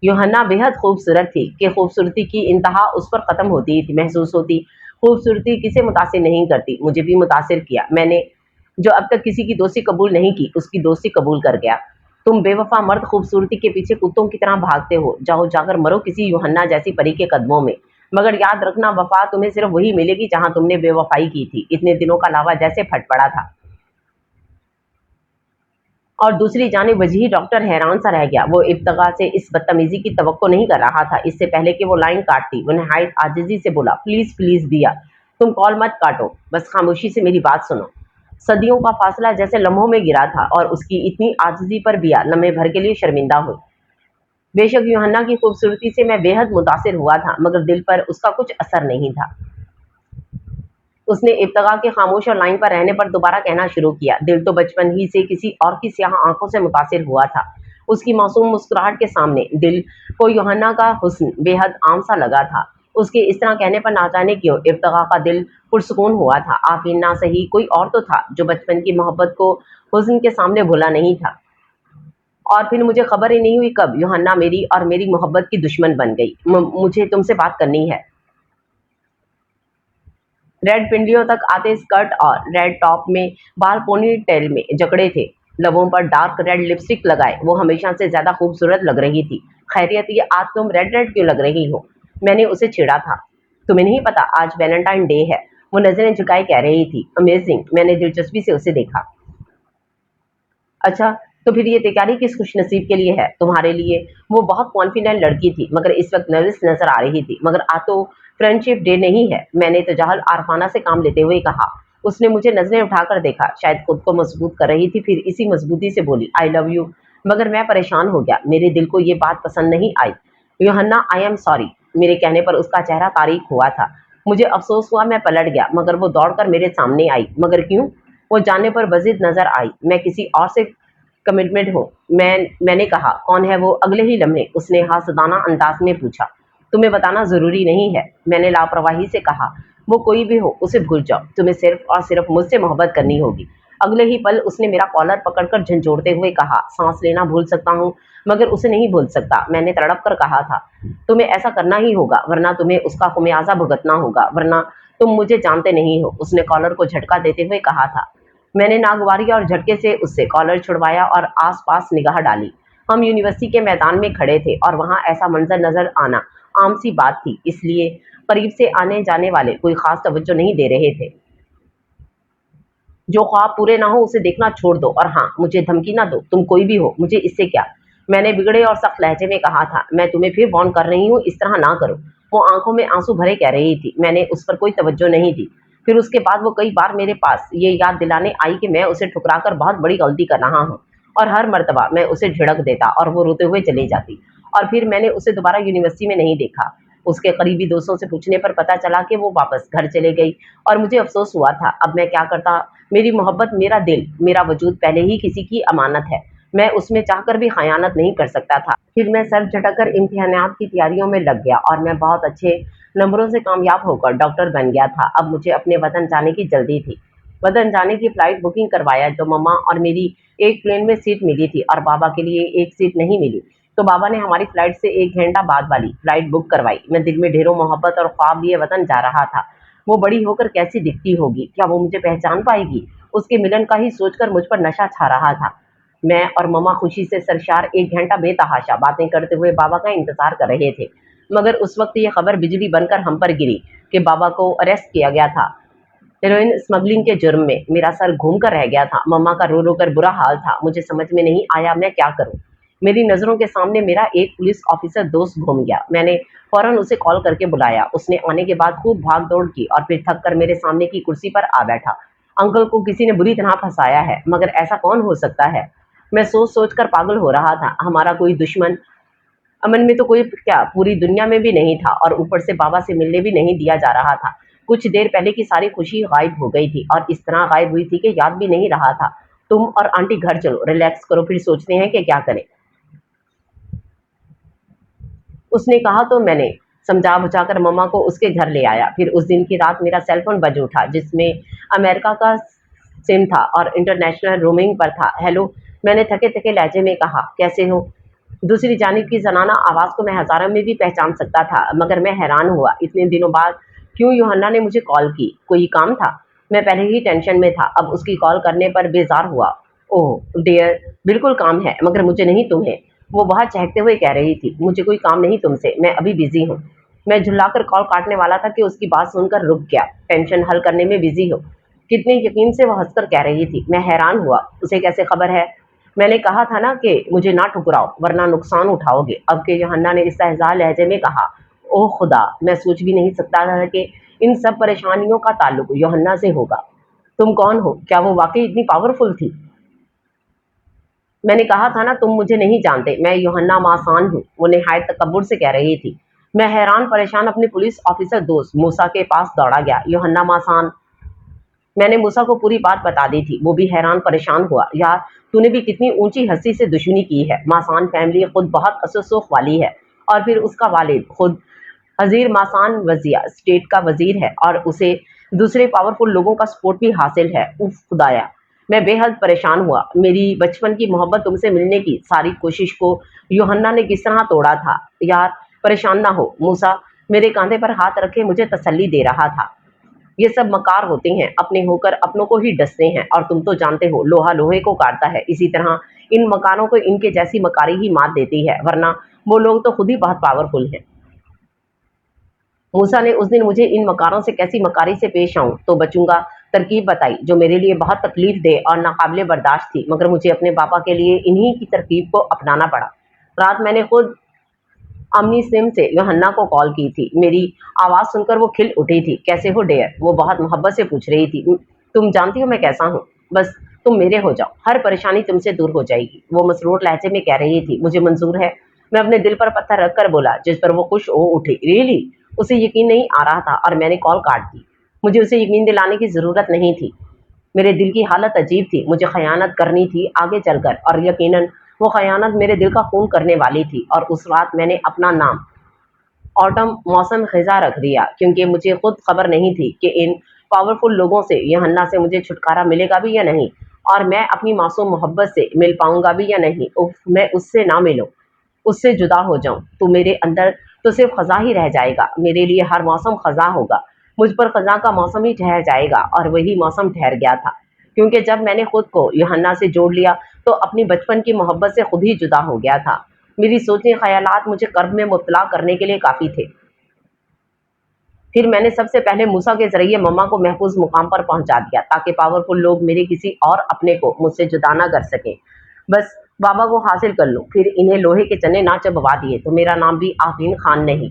यूहन्ना बेहद खूबसूरत थी कि खूबसूरती की इंतहा उस पर ख़त्म होती थी महसूस होती। खूबसूरती किसे मुतासिर नहीं करती, मुझे भी मुतासिर किया। मैंने जो अब तक किसी की दोस्ती कबूल नहीं की, उसकी दोस्ती कबूल कर गया। तुम बेवफा मर्द खूबसूरती के पीछे कुत्तों की तरह भागते हो। जाओ जाकर मरो किसी यूहन्ना जैसी परी के कदमों में। मगर याद रखना, वफा तुम्हें सिर्फ वही मिलेगी जहां तुमने बेवफाई की थी। इतने दिनों का लावा जैसे फट पड़ा था। और दूसरी जानिब वजीह डॉक्टर हैरान सा रह गया। वो इब्तिगा से इस बदतमीजी की तवक्को नहीं कर रहा था। इससे पहले कि वो लाइन काटती, वो नहायत आजिजी से बोला, प्लीज प्लीज दिया, तुम कॉल मत काटो, बस खामोशी से मेरी बात सुनो। सदियों का फासला जैसे लम्हों में गिरा था और उसकी इतनी आजिजी पर बिया लम्हे भर के लिए शर्मिंदा हुई। बेशक यूहन्ना की खूबसूरती से मैं बेहद मुतासिर हुआ था, मगर दिल पर उसका कुछ असर नहीं था। उसने इब्तिगा के खामोश और लाइन पर रहने पर दोबारा कहना शुरू किया, दिल तो बचपन ही से किसी और की स्याह आंखों से मुतासिर हुआ था। उसकी मासूम मुस्कुराहट के सामने दिल को यूहन्ना का हुस्न बेहद आम सा लगा था। उसके इस तरह कहने पर ना जाने क्यों इब्तिगा का दिल पुरसुकून हुआ था। आफरीन ना सही कोई और तो था जो बचपन की मोहब्बत को हुस्न के सामने भूला नहीं था। और फिर मुझे खबर ही नहीं हुई कब यूहन्ना मेरी और मेरी मोहब्बत की दुश्मन बन गई। मुझे तुमसे बात करनी है। रेड पिंडियों तक आते स्कर्ट और रेड टॉप में बाल पोनी टेल में जकड़े थे। लबों पर डार्क रेड लिपस्टिक लगाए वो हमेशा से ज्यादा खूबसूरत लग रही थी। खैरियत, ये आज तुम रेड रेड क्यों लग रही हो? मैंने उसे छेड़ा था। तुम्हें नहीं पता आज वैलेंटाइन डे है? वो नजरें झुकाए कह रही थी। अमेजिंग। मैंने दिलचस्पी से उसे देखा। अच्छा, तो फिर ये तैयारी किस खुशनसीब के लिए है? तुम्हारे लिए। वो बहुत कॉन्फिडेंट लड़की थी, मगर इस वक्त नर्वस नजर आ रही थी। मगर आज तो फ्रेंडशिप डे नहीं है, मैंने तजाहल आरफाना से काम लेते हुए कहा। उसने मुझे नजरें उठाकर देखा, शायद खुद को मजबूत कर रही थी। फिर इसी मजबूती से बोली, आई लव यू। मगर मैं परेशान हो गया। मेरे दिल को ये बात पसंद नहीं आई। यूहन्ना, आई एम सॉरी। मेरे कहने पर उसका चेहरा तारीक हुआ था। मुझे अफसोस हुआ। मैं पलट गया, मगर वो दौड़कर मेरे सामने आई। मगर क्यों? वो जानने पर बजिद नजर आई। मैं किसी और से कमिटमेंट हो। मैंने कहा, कौन है वो? अगले ही लम्हे उसने हासदाना अंदाज में पूछा। तुम्हें बताना जरूरी नहीं है, मैंने लापरवाही से कहा। वो कोई भी हो, उसे भूल जाओ। तुम्हें सिर्फ और सिर्फ मुझसे मोहब्बत करनी होगी। अगले ही पल उसने मेरा कॉलर पकड़कर झंझोड़ते हुए कहा, सांस लेना भूल सकता हूँ, मगर उसे नहीं भूल सकता। मैंने तड़प कर कहा था, तुम्हें ऐसा करना ही होगा, वरना तुम्हें उसका खुमियाजा भुगतना होगा, वरना तुम मुझे जानते नहीं हो। उसने कॉलर को झटका देते हुए कहा था। मैंने नागवारी और झटके से उससे कॉलर छुड़वाया और आसपास निगाह डाली। हम यूनिवर्सिटी के मैदान में खड़े थे और वहां ऐसा मंजर नजर आना आम सी बात थी, इसलिए करीब से आने जाने वाले कोई खास तवज्जो नहीं दे रहे थे। जो ख्वाब पूरे ना हो उसे देखना छोड़ दो, और हाँ, मुझे धमकी ना दो। तुम कोई भी हो, मुझे इससे क्या? मैंने बिगड़े और सख्त लहजे में कहा था। मैं तुम्हें फिर वार्न कर रही हूँ, इस तरह ना करो। वो आंखों में आंसू भरे कह रही थी। मैंने उस पर कोई तवज्जो नहीं दी। फिर उसके बाद वो कई बार मेरे पास ये याद दिलाने आई कि मैं उसे ठुकराकर बहुत बड़ी गलती कर रहा हूँ, और हर मर्तबा मैं उसे झिड़क देता और वो रोते हुए चली जाती। और फिर मैंने उसे दोबारा यूनिवर्सिटी में नहीं देखा। उसके करीबी दोस्तों से पूछने पर पता चला कि वो वापस घर चले गई, और मुझे अफसोस हुआ था। अब मैं क्या करता? मेरी मोहब्बत, मेरा दिल, मेरा वजूद पहले ही किसी की अमानत है। मैं उसमें चाहकर भी खयानत नहीं कर सकता था। फिर मैं सर झटककर इम्तिहानात की तैयारियों में लग गया, और मैं बहुत अच्छे नंबरों से कामयाब होकर डॉक्टर बन गया था। अब मुझे अपने वतन जाने की जल्दी थी। वतन जाने की फ्लाइट बुकिंग करवाया, तो मम्मा और मेरी एक प्लेन में सीट मिली थी और बाबा के लिए एक सीट नहीं मिली, तो बाबा ने हमारी फ्लाइट से 1 घंटा बाद वाली फ्लाइट बुक करवाई। मैं दिल में ढेरों मोहब्बत और ख्वाब लिए वतन जा रहा था। वो बड़ी होकर कैसी दिखती होगी? क्या वो मुझे पहचान पाएगी? उसके मिलन का ही सोचकर मुझ पर नशा छा रहा था। मैं और मम्मा खुशी से सरशार 1 घंटा बेतहाशा बातें करते हुए बाबा का इंतजार कर रहे थे। मगर उस वक्त ये खबर बिजली बनकर हम पर गिरी कि बाबा को अरेस्ट किया गया था हेरोइन स्मगलिंग के जुर्म में। मेरा सर घूम कर रह गया था। मम्मा का रो रो कर बुरा हाल था। मुझे समझ में नहीं आया मैं क्या करूं। मेरी नजरों के सामने मेरा एक पुलिस ऑफिसर दोस्त घूम गया। मैंने फौरन उसे कॉल करके बुलाया। उसने आने के बाद खूब भाग दौड़ की और फिर थक कर मेरे सामने की कुर्सी पर आ बैठा। अंकल को किसी ने बुरी तरह फंसाया है। मगर ऐसा कौन हो सकता है? मैं सोच सोच कर पागल हो रहा था। हमारा कोई दुश्मन अमन में तो कोई क्या पूरी दुनिया में भी नहीं था, और ऊपर से बाबा से मिलने भी नहीं दिया जा रहा था। कुछ देर पहले की सारी खुशी गायब हो गई थी, और इस तरह गायब हुई थी कि याद भी नहीं रहा था। तुम और आंटी घर चलो, रिलैक्स करो, फिर सोचते हैं कि क्या करें। उसने कहा तो मैंने समझा बुझाकर मम्मा को उसके घर ले आया। फिर उस दिन की रात मेरा सेल फोन बज उठा, जिसमें अमेरिका का सिम था और इंटरनेशनल रोमिंग पर था। हेलो, मैंने थके थके लहजे में कहा, कैसे हो? दूसरी जानिब की जनाना आवाज़ को मैं हज़ारों में भी पहचान सकता था, मगर मैं हैरान हुआ, इतने दिनों बाद क्यों यूहन्ना ने मुझे कॉल की? कोई काम था? मैं पहले ही टेंशन में था, अब उसकी कॉल करने पर बेजार हुआ। ओह डियर, बिल्कुल काम है, मगर मुझे नहीं, तुम्हें। वो बहुत चहकते हुए कह रही थी, मुझे कोई काम नहीं तुमसे, मैं अभी बिजी हूँ। मैं झुल्लाकर कॉल काटने वाला था कि उसकी बात सुनकर रुक गया। टेंशन हल करने में बिजी हो? कितने यकीन से वह हंसकर कह रही थी। मैं हैरान हुआ, उसे कैसे खबर है? मैंने कहा था ना कि मुझे ना ठुकराओ, वरना नुकसान उठाओगे, अब के यूहन्ना ने इस्तेहज़ा लहजे में कहा। ओह खुदा, मैं सोच भी नहीं सकता था कि इन सब परेशानियों का ताल्लुक यूहन्ना से होगा। तुम कौन हो? क्या वो वाकई इतनी पावरफुल थी? मैंने कहा था ना, तुम मुझे नहीं जानते, मैं यूहन्ना मासान हूँ, वो निहायत तकब्बुर से कह रही थी। मैं हैरान परेशान अपने पुलिस ऑफिसर दोस्त मूसा के पास दौड़ा गया। यूहन्ना मासान? मैंने मूसा को पूरी बात बता दी थी। वो भी हैरान परेशान हुआ। यार, तूने भी कितनी ऊंची हस्ती से दुश्मनी की है। मासान फैमिली खुद बहुत असुसुख वाली है, और फिर उसका वालिद खुद हजीर मासान वजिया स्टेट का वजीर है, और उसे दूसरे पावरफुल लोगों का सपोर्ट भी हासिल है। उफ खुदाया, मैं बेहद परेशान हुआ। मेरी बचपन की मोहब्बत तुमसे मिलने की सारी कोशिश को यूहन्ना ने किस तरह तोड़ा था। यार, परेशान ना हो। मूसा मेरे कंधे पर हाथ रखे मुझे तसल्ली दे रहा था। ये सब मकार होते हैं, अपने होकर अपनों को ही डसते हैं, और तुम तो जानते हो लोहा लोहे को काटता है, इसी तरह इन मकारों को इनके जैसी मकारी ही मात देती है, वरना वो लोग तो खुद ही बहुत पावरफुल हैं। मूसा ने उस दिन मुझे इन मकारों से कैसी मकारी से पेश आऊं तो बचूंगा तरकीब बताई, जो मेरे लिए बहुत तकलीफ दे और नाकाबिले बर्दाश्त थी, मगर मुझे अपने पापा के लिए इन्हीं की तरकीब को अपनाना पड़ा। रात मैंने खुद अम्मी सिम से यूहन्ना को कॉल की थी। मेरी आवाज़ सुनकर वो खिल उठी थी। कैसे हो डियर? वो बहुत मोहब्बत से पूछ रही थी। तुम जानती हो मैं कैसा हूँ, बस तुम मेरे हो जाओ, हर परेशानी तुमसे दूर हो जाएगी, वो मसरूर लहजे में कह रही थी। मुझे मंजूर है, मैं अपने दिल पर पत्थर रख कर बोला, जिस पर वो खुश हो उठी। रियली? उसे यकीन नहीं आ रहा था, और मैंने कॉल काट दी। मुझे उसे यकीन दिलाने की ज़रूरत नहीं थी। मेरे दिल की हालत अजीब थी। मुझे खयानत करनी थी आगे चलकर, और यकीनन वो खयानत मेरे दिल का खून करने वाली थी। और उस रात मैंने अपना नाम ऑटम मौसम ख़ज़ा रख दिया, क्योंकि मुझे खुद खबर नहीं थी कि इन पावरफुल लोगों से यूहन्ना से मुझे छुटकारा मिलेगा भी या नहीं, और मैं अपनी मासूम मोहब्बत से मिल पाऊंगा भी या नहीं। उफ, मैं उससे ना मिलूं, उससे जुदा हो जाऊं तो मेरे अंदर तो सिर्फ खज़ा ही रह जाएगा। मेरे लिए हर मौसम खज़ा होगा, मुझ पर खज़ा का मौसम ही ठहर जाएगा, और वही मौसम ठहर गया था, क्योंकि जब मैंने खुद को यूहन्ना से जोड़ लिया तो अपनी बचपन की मोहब्बत से खुद ही जुदा हो गया था। मेरी सोचें ख़यालात मुझे कर्ब में मुब्तला करने के लिए काफ़ी थे। फिर मैंने सबसे पहले मूसा के ज़रिए मम्मा को महफूज मुकाम पर पहुंचा दिया, ताकि पावरफुल लोग मेरे किसी और अपने को मुझसे जुदा ना कर सकें। बस बाबा को हासिल कर लूँ, फिर इन्हें लोहे के चने ना चबवा दिए तो मेरा नाम भी आफरीन खान नहीं,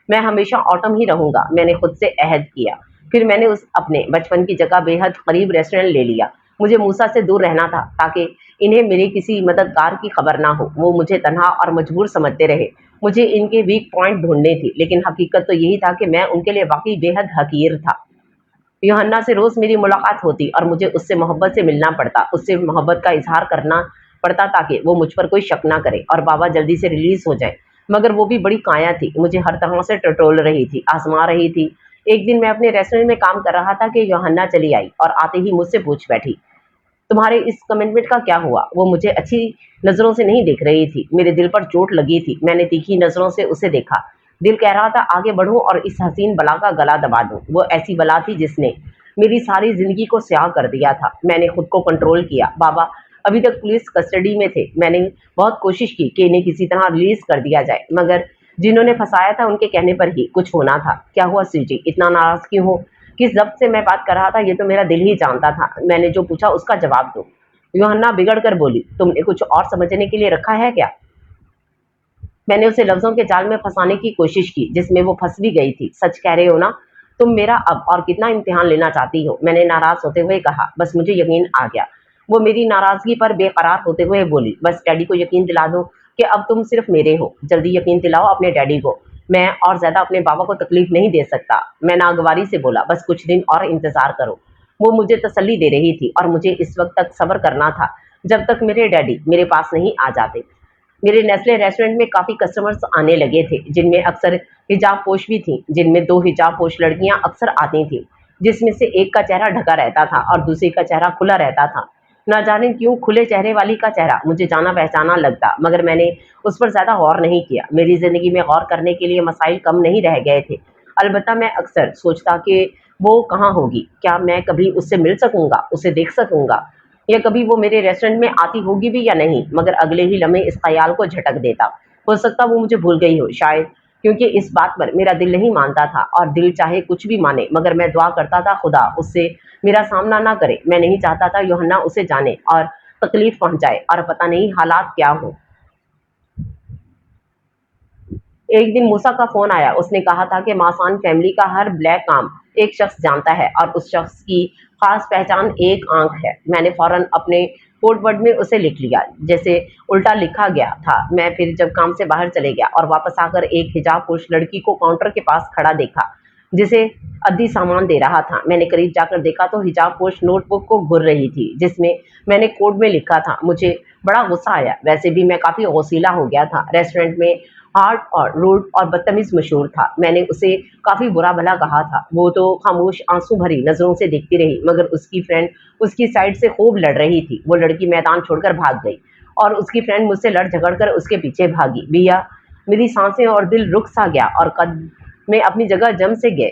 मैं हमेशा ऑटम ही रहूँगा। मैंने खुद से अहद किया। फिर मैंने उस अपने बचपन की जगह बेहद करीब रेस्टोरेंट ले लिया। मुझे मूसा से दूर रहना था, ताकि इन्हें मेरे किसी मददगार की खबर ना हो। वो मुझे तन्हा और मजबूर समझते रहे। मुझे इनके वीक पॉइंट ढूंढने थी, लेकिन हकीकत तो यही था कि मैं उनके लिए वाकई बेहद हकीर था। यूहन्ना से रोज़ मेरी मुलाकात होती, और मुझे उससे मोहब्बत से मिलना पड़ता, उससे मोहब्बत का इजहार करना पड़ता, ताकि वो मुझ पर कोई शक ना करे और बाबा जल्दी से रिलीज़ हो जाए। मगर वो भी बड़ी काया थी, मुझे हर तरह से टटोल रही थी, आजमा रही थी। एक दिन मैं अपने रेस्टोरेंट में काम कर रहा था कि यूहन्ना चली आई, और आते ही मुझसे पूछ बैठी, तुम्हारे इस कमिटमेंट का क्या हुआ? वो मुझे अच्छी नज़रों से नहीं देख रही थी, मेरे दिल पर चोट लगी थी। मैंने तीखी नज़रों से उसे देखा। दिल कह रहा था आगे बढ़ूं और इस हसीन बला का गला दबा दूं। वो ऐसी बला थी जिसने मेरी सारी ज़िंदगी को स्याह कर दिया था। मैंने खुद को कंट्रोल किया। बाबा अभी तक पुलिस कस्टडी में थे। मैंने बहुत कोशिश की कि इन्हें किसी तरह रिलीज़ कर दिया जाए, मगर जिन्होंने फंसाया था उनके कहने पर ही कुछ होना था। क्या हुआ स्वीटी, इतना नाराज़ क्यों हो? किस ज़ब्त से मैं बात कर रहा था ये तो मेरा दिल ही जानता था। मैंने जो पूछा उसका जवाब दो। यूहन्ना बिगड़ कर बोली, तुमने कुछ और समझने के लिए रखा है क्या? मैंने उसे लफ्ज़ों के जाल में फंसाने की कोशिश की, जिसमें वो फंस भी गई थी। सच कह रहे हो ना? तुम मेरा अब और कितना इम्तिहान लेना चाहती हो? मैंने नाराज़ होते हुए कहा। बस मुझे यकीन आ गया। वो मेरी नाराज़गी पर बेकरार होते हुए बोली, "बस डैडी को यकीन दिला दो कि अब तुम सिर्फ़ मेरे हो। जल्दी यकीन दिलाओ अपने डैडी को। मैं और ज़्यादा अपने बाबा को तकलीफ़ नहीं दे सकता।" मैं नागवारी से बोला, "बस कुछ दिन और इंतज़ार करो।" वो मुझे तसल्ली दे रही थी और मुझे इस वक़्त तक सब्र करना था, जब तक मेरे डैडी मेरे पास नहीं आ जाते। मेरे नेस्ले रेस्टोरेंट में काफ़ी कस्टमर्स आने लगे थे, जिनमें अक्सर हिजाब-पोश भी थीं, जिनमें 2 हिजाब-पोश लड़कियाँ अक्सर आती थीं, जिसमें से एक का चेहरा ढका रहता था और दूसरी का चेहरा खुला रहता था। ना जाने क्यों खुले चेहरे वाली का चेहरा मुझे जाना-पहचाना लगता, मगर मैंने उस पर ज़्यादा गौर नहीं किया। मेरी ज़िंदगी में गौर करने के लिए मसाइल कम नहीं रह गए थे। अलबत्ता मैं अक्सर सोचता कि वो कहाँ होगी? क्या मैं कभी उससे मिल सकूँगा, उसे देख सकूँगा? या कभी वो मेरे रेस्टोरेंट में आती होगी भी या नहीं? मगर अगले ही लम्हे इस ख़्याल को झटक देता। हो सकता वो मुझे भूल गई हो, शायद क्योंकि इस बात पर मेरा दिल नहीं मानता था, और दिल चाहे कुछ भी माने, मगर मैं दुआ करता था खुदा उससे मेरा सामना ना करे। मैं नहीं चाहता था यूहन्ना उसे जाने और तकलीफ़ पहुँचाए, और पता नहीं हालात क्या हों। एक दिन मूसा का फ़ोन आया। उसने कहा था कि मासान फैमिली का हर ब्लैक काम एक शख्स जानता है, और उस शख्स की ख़ास पहचान एक आँख है। मैंने फ़ौरन अपने कोडवर्ड में उसे लिख लिया, जैसे उल्टा लिखा गया था। मैं फिर जब काम से बाहर चले गया और वापस आकर एक हिजाब-पोश लड़की को काउंटर के पास खड़ा देखा, जिसे अद्दी सामान दे रहा था। मैंने करीब जाकर देखा तो हिजाब-पोश नोटबुक को घुर रही थी, जिसमें मैंने कोड में लिखा था। मुझे बड़ा गुस्सा आया। वैसे भी मैं काफ़ी गौसीला हो गया था। रेस्टोरेंट में हार्ड और रूड और बदतमीज़ मशहूर था। मैंने उसे काफ़ी बुरा-भला कहा था। वो तो खामोश आँसू भरी नज़रों से देखती रही, मगर उसकी फ्रेंड उसकी साइड से खूब लड़ रही थी। वो लड़की मैदान छोड़कर भाग गई और उसकी फ्रेंड मुझसे लड़-झगड़ कर उसके पीछे भागी। भैया, मेरी साँसें और दिल रुक सा गया और कद में अपनी जगह जम से गए।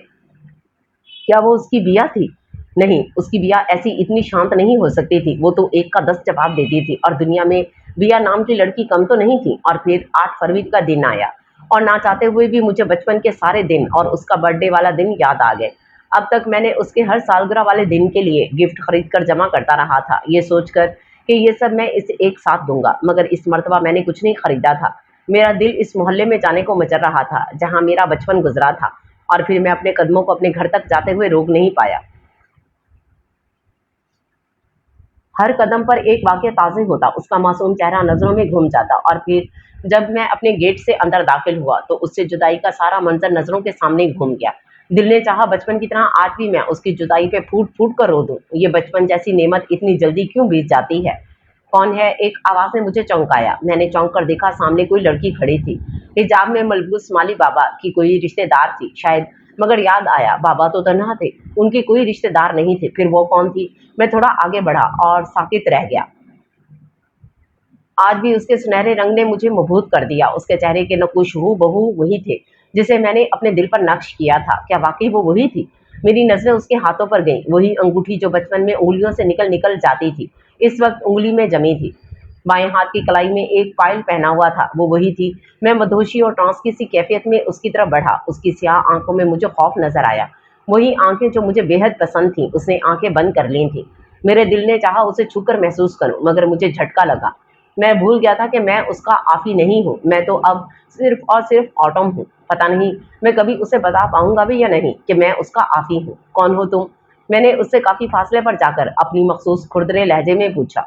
क्या वो उसकी बिया थी? नहीं, उसकी बिया ऐसी इतनी शांत नहीं हो सकती थी। वो तो एक का 10 जवाब देती थी, और दुनिया में बिया नाम की लड़की कम तो नहीं थी। और फिर 8 फरवरी का दिन आया, और ना चाहते हुए भी मुझे बचपन के सारे दिन और उसका बर्थडे वाला दिन याद आ गए। अब तक मैंने उसके हर सालगिरह वाले दिन के लिए गिफ्ट खरीद कर जमा करता रहा था, ये सोचकर कि ये सब मैं इसे एक साथ दूँगा। मगर इस मर्तबा मैंने कुछ नहीं खरीदा था। मेरा दिल इस मोहल्ले में जाने को मचल रहा था, जहाँ मेरा बचपन गुज़रा था, और फिर मैं अपने कदमों को अपने घर तक जाते हुए रोक नहीं पाया। हर कदम पर एक वाक़या ताज़ा होता, उसका मासूम चेहरा नज़रों में घूम जाता, और फिर जब मैं अपने गेट से अंदर दाखिल हुआ, तो उससे जुदाई का सारा मंज़र नज़रों के सामने घूम गया। दिल ने चाहा बचपन की तरह आज भी मैं उसकी जुदाई पे फूट-फूट कर रो दूँ। ये बचपन जैसी नेमत इतनी जल्दी क्यों बीत जाती है? कौन है? एक आवाज़ ने मुझे चौंकाया। मैंने चौंक कर देखा, सामने कोई लड़की खड़ी थी। हिजाब में मलबूस माली बाबा की कोई रिश्तेदार थी शायद, मगर याद आया बाबा तो तन्हा थे, उनके कोई रिश्तेदार नहीं थे। फिर वो कौन थी? मैं थोड़ा आगे बढ़ा और साकित रह गया। आज भी उसके सुनहरे रंग ने मुझे मबहूत कर दिया। उसके चेहरे के नक्श हूबहू वही थे, जिसे मैंने अपने दिल पर नक्श किया था। क्या वाक़ई वो वही थी? मेरी नज़रें उसके हाथों पर गईं, वही अंगूठी जो बचपन में उँगलियों से निकल-निकल जाती थी, इस वक़्त उँगली में जमी थी। बाएँ हाथ की कलाई में एक पायल पहना हुआ था, वो वही थी। मैं मदहोशी और ट्रांस की सी कैफ़ियत में उसकी तरफ बढ़ा। उसकी स्याह आँखों में मुझे खौफ़ नज़र आया, वही आँखें जो मुझे बेहद पसंद थीं। उसने आँखें बंद कर ली थीं। मेरे दिल ने चाहा उसे छूकर महसूस करूँ, मगर मुझे झटका लगा। मैं भूल गया था कि मैं उसका आफ़ी नहीं हूँ। मैं तो अब सिर्फ़ और सिर्फ़ ऑटम हूँ। पता नहीं मैं कभी उसे बता पाऊँगा भी या नहीं कि मैं उसका आफ़ी हूँ। कौन हो तुम? मैंने उससे काफ़ी फ़ासले पर जाकर अपनी मख़सूस खुरदरे लहज़े में पूछा,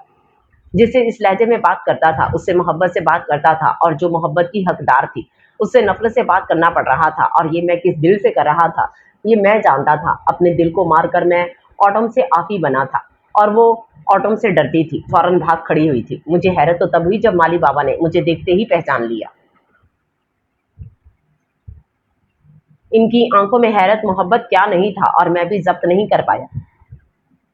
जिससे इस लहज़े में बात करता था, उससे मोहब्बत से बात करता था, और जो मोहब्बत की हकदार थी, उससे नफ़रत से बात करना पड़ रहा था। और ये मैं किस दिल से कर रहा था, ये मैं जानता था। अपने दिल को मार कर मैं ऑटम से आफ़ी बना था, और वो ऑटम से डरती थी, फ़ौरन भाग खड़ी हुई थी। मुझे हैरत तो तब हुई जब माली बाबा ने मुझे देखते ही पहचान लिया। इनकी आँखों में हैरत मोहब्बत क्या नहीं था, और मैं भी ज़ब्त नहीं कर पाया।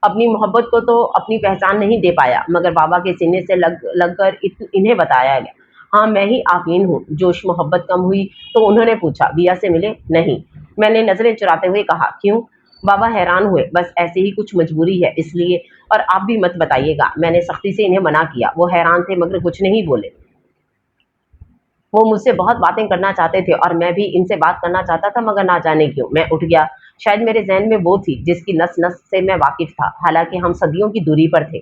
अपनी मोहब्बत को तो अपनी पहचान नहीं दे पाया, मगर बाबा के सीने से लग कर इन्हें बताया गया। हाँ, मैं ही आफ़ीन हूँ। जोश मोहब्बत कम हुई तो उन्होंने पूछा, बिया से मिले? नहीं, मैंने नज़रें चुराते हुए कहा। क्यों? बाबा हैरान हुए। बस ऐसे ही, कुछ मजबूरी है इसलिए, और आप भी मत बताइएगा। मैंने सख्ती से इन्हें मना किया। वो हैरान थे, मगर कुछ नहीं बोले। वो मुझसे बहुत बातें करना चाहते थे, और मैं भी इनसे बात करना चाहता था, मगर ना जाने क्यों मैं उठ गया। शायद मेरे ज़हन में वो थी जिसकी नस-नस से मैं वाकिफ़ था, हालाँकि हम सदियों की दूरी पर थे।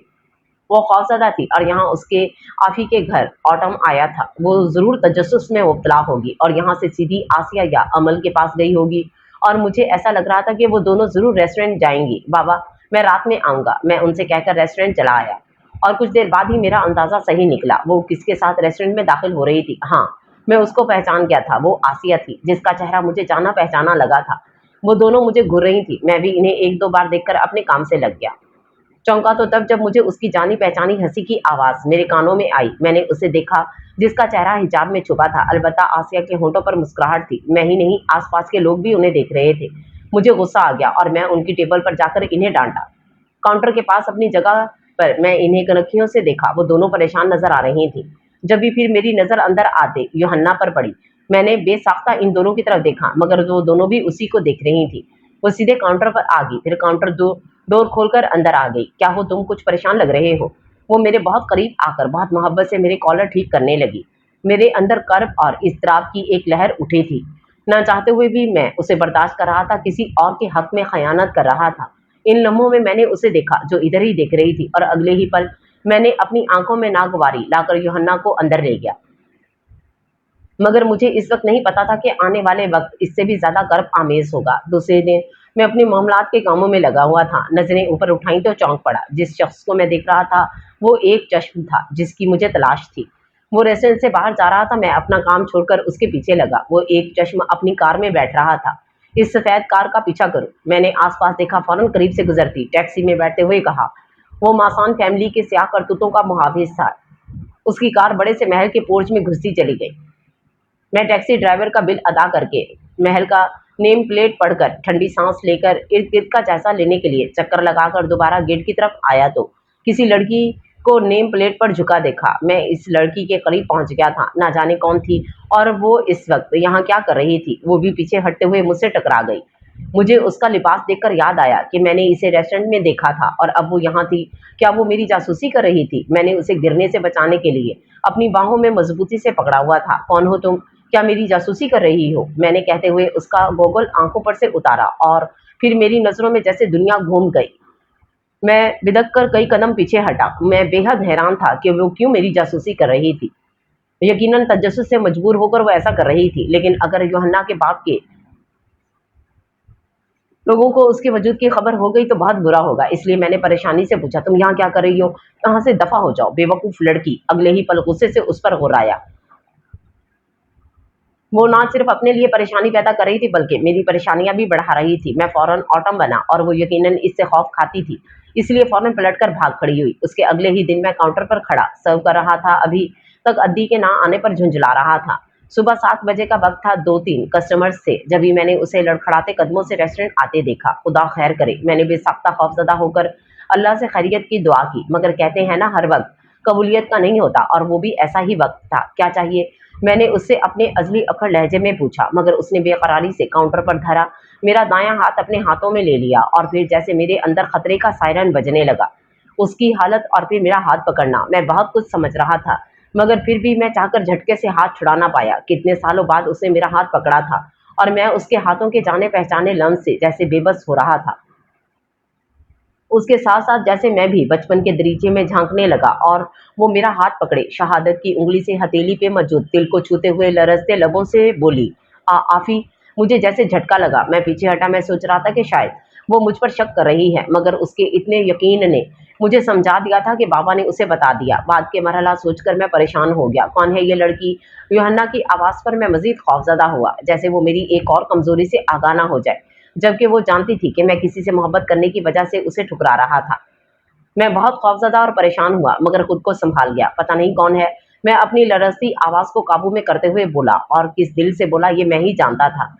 वो खौफ़ज़दा थी, और यहाँ उसके आफ़ी के घर ऑटम आया था। वो ज़रूर तजस्सुस में मुब्तला होगी और यहाँ से सीधी आसिया या अमल के पास गई होगी, और मुझे ऐसा लग रहा था कि वो दोनों ज़रूर रेस्टोरेंट जाएँगी। बाबा, मैं रात में आऊँगा, मैं उनसे कहकर रेस्टोरेंट चला आया। और कुछ देर बाद ही मेरा अंदाज़ा सही निकला। वो किसके साथ रेस्टोरेंट में दाखिल हो रही थी। हाँ, मैं उसको पहचान गया था। वो आसिया थी, जिसका चेहरा मुझे जाना-पहचाना लगा था। वो दोनों मुझे घूर रही थी। मैं भी इन्हें 1-2 बार देखकर अपने काम से लग गया। चौंका तो तब जब मुझे उसकी जानी-पहचानी हँसी की आवाज़ मेरे कानों में आई। मैंने उसे देखा, जिसका चेहरा हिजाब में छुपा था। अलबत्ता आसिया के होठों पर मुस्कुराहट थी। मैं ही नहीं, आस-पास के लोग भी उन्हें देख रहे थे। मुझे गुस्सा आ गया और मैं उनकी टेबल पर जाकर इन्हें डाँटा। काउंटर के पास अपनी जगह पर मैं इन्हें कनखियों से देखा। वो दोनों परेशान नज़र आ रही थीं। जब भी फिर मेरी नज़र अंदर आते यूहन्ना पर पड़ी। मैंने बेसाख्ता इन दोनों की तरफ देखा, मगर वो दोनों भी उसी को देख रही थीं। वो सीधे काउंटर पर आ गई, फिर काउंटर डोर खोलकर अंदर आ गई। क्या हो तुम? कुछ परेशान लग रहे हो। वो मेरे बहुत करीब आकर बहुत मोहब्बत से मेरे कॉलर ठीक करने लगी। मेरे अंदर कर्ब और इज़्तिराब की एक लहर उठी थी। ना चाहते हुए भी मैं उसे बर्दाश्त कर रहा था, किसी और के हक में खयानत कर रहा था। इन लम्हों में मैंने उसे देखा, जो इधर ही देख रही थी, और अगले ही पल मैंने अपनी आंखों में नागवारी लाकर यूहन्ना को अंदर ले गया। मगर मुझे इस वक्त नहीं पता था कि आने वाले वक्त इससे भी ज्यादा गर्व आमेज होगा। दूसरे दिन मैं अपने मामलात के कामों में लगा हुआ था। नजरें ऊपर उठाई तो चौंक पड़ा। जिस शख्स को मैं देख रहा था वो एक चश्म था जिसकी मुझे तलाश थी। वो रेस्टोरेंट से बाहर जा रहा था। मैं अपना काम छोड़कर उसके पीछे लगा। वो एक चश्म अपनी कार में बैठ रहा था। इस सफेद कार का पीछा करो। मैंने आसपास देखा, फौरन करीब से गुजरती टैक्सी में बैठते हुए कहा। वो मासान फैमिली के स्याह करतूतों का मुहाफिज था। उसकी कार बड़े से महल के पोर्च में घुसती चली गई। मैं टैक्सी ड्राइवर का बिल अदा करके, महल का नेम प्लेट पढ़कर, ठंडी सांस लेकर, इर्द गिर्द का जायजा लेने के लिए चक्कर लगाकर दोबारा गेट की तरफ आया तो किसी लड़की को नेम प्लेट पर झुका देखा। मैं इस लड़की के करीब पहुंच गया था। ना जाने कौन थी और वो इस वक्त यहाँ क्या कर रही थी। वो भी पीछे हटते हुए मुझसे टकरा गई। मुझे उसका लिबास देखकर याद आया कि मैंने इसे रेस्टोरेंट में देखा था और अब वो यहाँ थी। क्या वो मेरी जासूसी कर रही थी? मैंने उसे गिरने से बचाने के लिए अपनी बाहों में मजबूती से पकड़ा हुआ था। कौन हो तुम? क्या मेरी जासूसी कर रही हो? मैंने कहते हुए उसका गोगल आंखों पर से उतारा और फिर मेरी नजरों में जैसे दुनिया घूम गई। मैं बिदक कर कई कदम पीछे हटा। मैं बेहद हैरान था कि वो क्यों मेरी जासूसी कर रही थी। यकीनन तजस्सुस से मजबूर होकर वो ऐसा कर रही थी, लेकिन अगर यूहन्ना के बाप के लोगों को उसके वजूद की खबर हो गई तो बहुत बुरा होगा। इसलिए मैंने परेशानी से पूछा, तुम यहाँ क्या कर रही हो? यहाँ से दफा हो जाओ, बेवकूफ लड़की। अगले ही पल गुस्से से उस पर गुर्राया। वो ना सिर्फ अपने लिए परेशानी पैदा कर रही थी, बल्कि मेरी परेशानियां भी बढ़ा रही थी। मैं फौरन ऑटम बना और वो यकीनन इससे खौफ खाती थी, इसलिए फौरन पलटकर भाग खड़ी हुई। उसके अगले ही दिन मैं काउंटर पर खड़ा सर्व कर रहा था। अभी तक अद्दी के ना आने पर झुंझला रहा था। सुबह 7 बजे का वक्त था। 2-3 कस्टमर्स थे जब भी मैंने उसे लड़खड़ाते कदमों से रेस्टोरेंट आते देखा। खुदा खैर करे। मैंने बेसाख्ता खौफजदा होकर अल्लाह से खैरियत की दुआ की, मगर कहते हैं ना, हर वक्त कबूलियत का नहीं होता, और वो भी ऐसा ही वक्त था। क्या चाहिए? मैंने उससे अपने अजली अखड़ लहजे में पूछा, मगर उसने बेकरारी से काउंटर पर धरा मेरा दायां हाथ अपने हाथों में ले लिया और फिर जैसे मेरे अंदर खतरे का सायरन बजने लगा। उसकी हालत और फिर मेरा हाथ पकड़ना, मैं बहुत कुछ समझ रहा था, मगर फिर भी मैं चाहकर झटके से हाथ छुड़ा ना पाया। कितने सालों बाद उसने मेरा हाथ पकड़ा था और मैं उसके हाथों के जाने पहचाने लम्स से जैसे बेबस हो रहा था। उसके साथ साथ जैसे मैं भी बचपन के दरीचे में झांकने लगा और वो मेरा हाथ पकड़े शहादत की उंगली से हथेली पे मौजूद तिल को छूते हुए लरजते लबों से बोली, आफी। मुझे जैसे झटका लगा। मैं पीछे हटा। मैं सोच रहा था कि शायद वो मुझ पर शक कर रही है, मगर उसके इतने यकीन ने मुझे समझा दिया था कि बाबा ने उसे बता दिया। बाद के मरहला सोचकर मैं परेशान हो गया। कौन है ये लड़की? यूहन्ना की आवाज़ पर मैं मजीद खौफजदा हुआ, जैसे वो मेरी एक और कमजोरी से आगाह ना हो जाए, जबकि वो जानती थी कि मैं किसी से मोहब्बत करने की वजह से उसे ठुकरा रहा था। मैं बहुत खौफजदा और परेशान हुआ, मगर खुद को संभाल गया। पता नहीं कौन है। मैं अपनी लरजती आवाज़ को काबू में करते हुए बोला, और किस दिल से बोला ये मैं ही जानता था।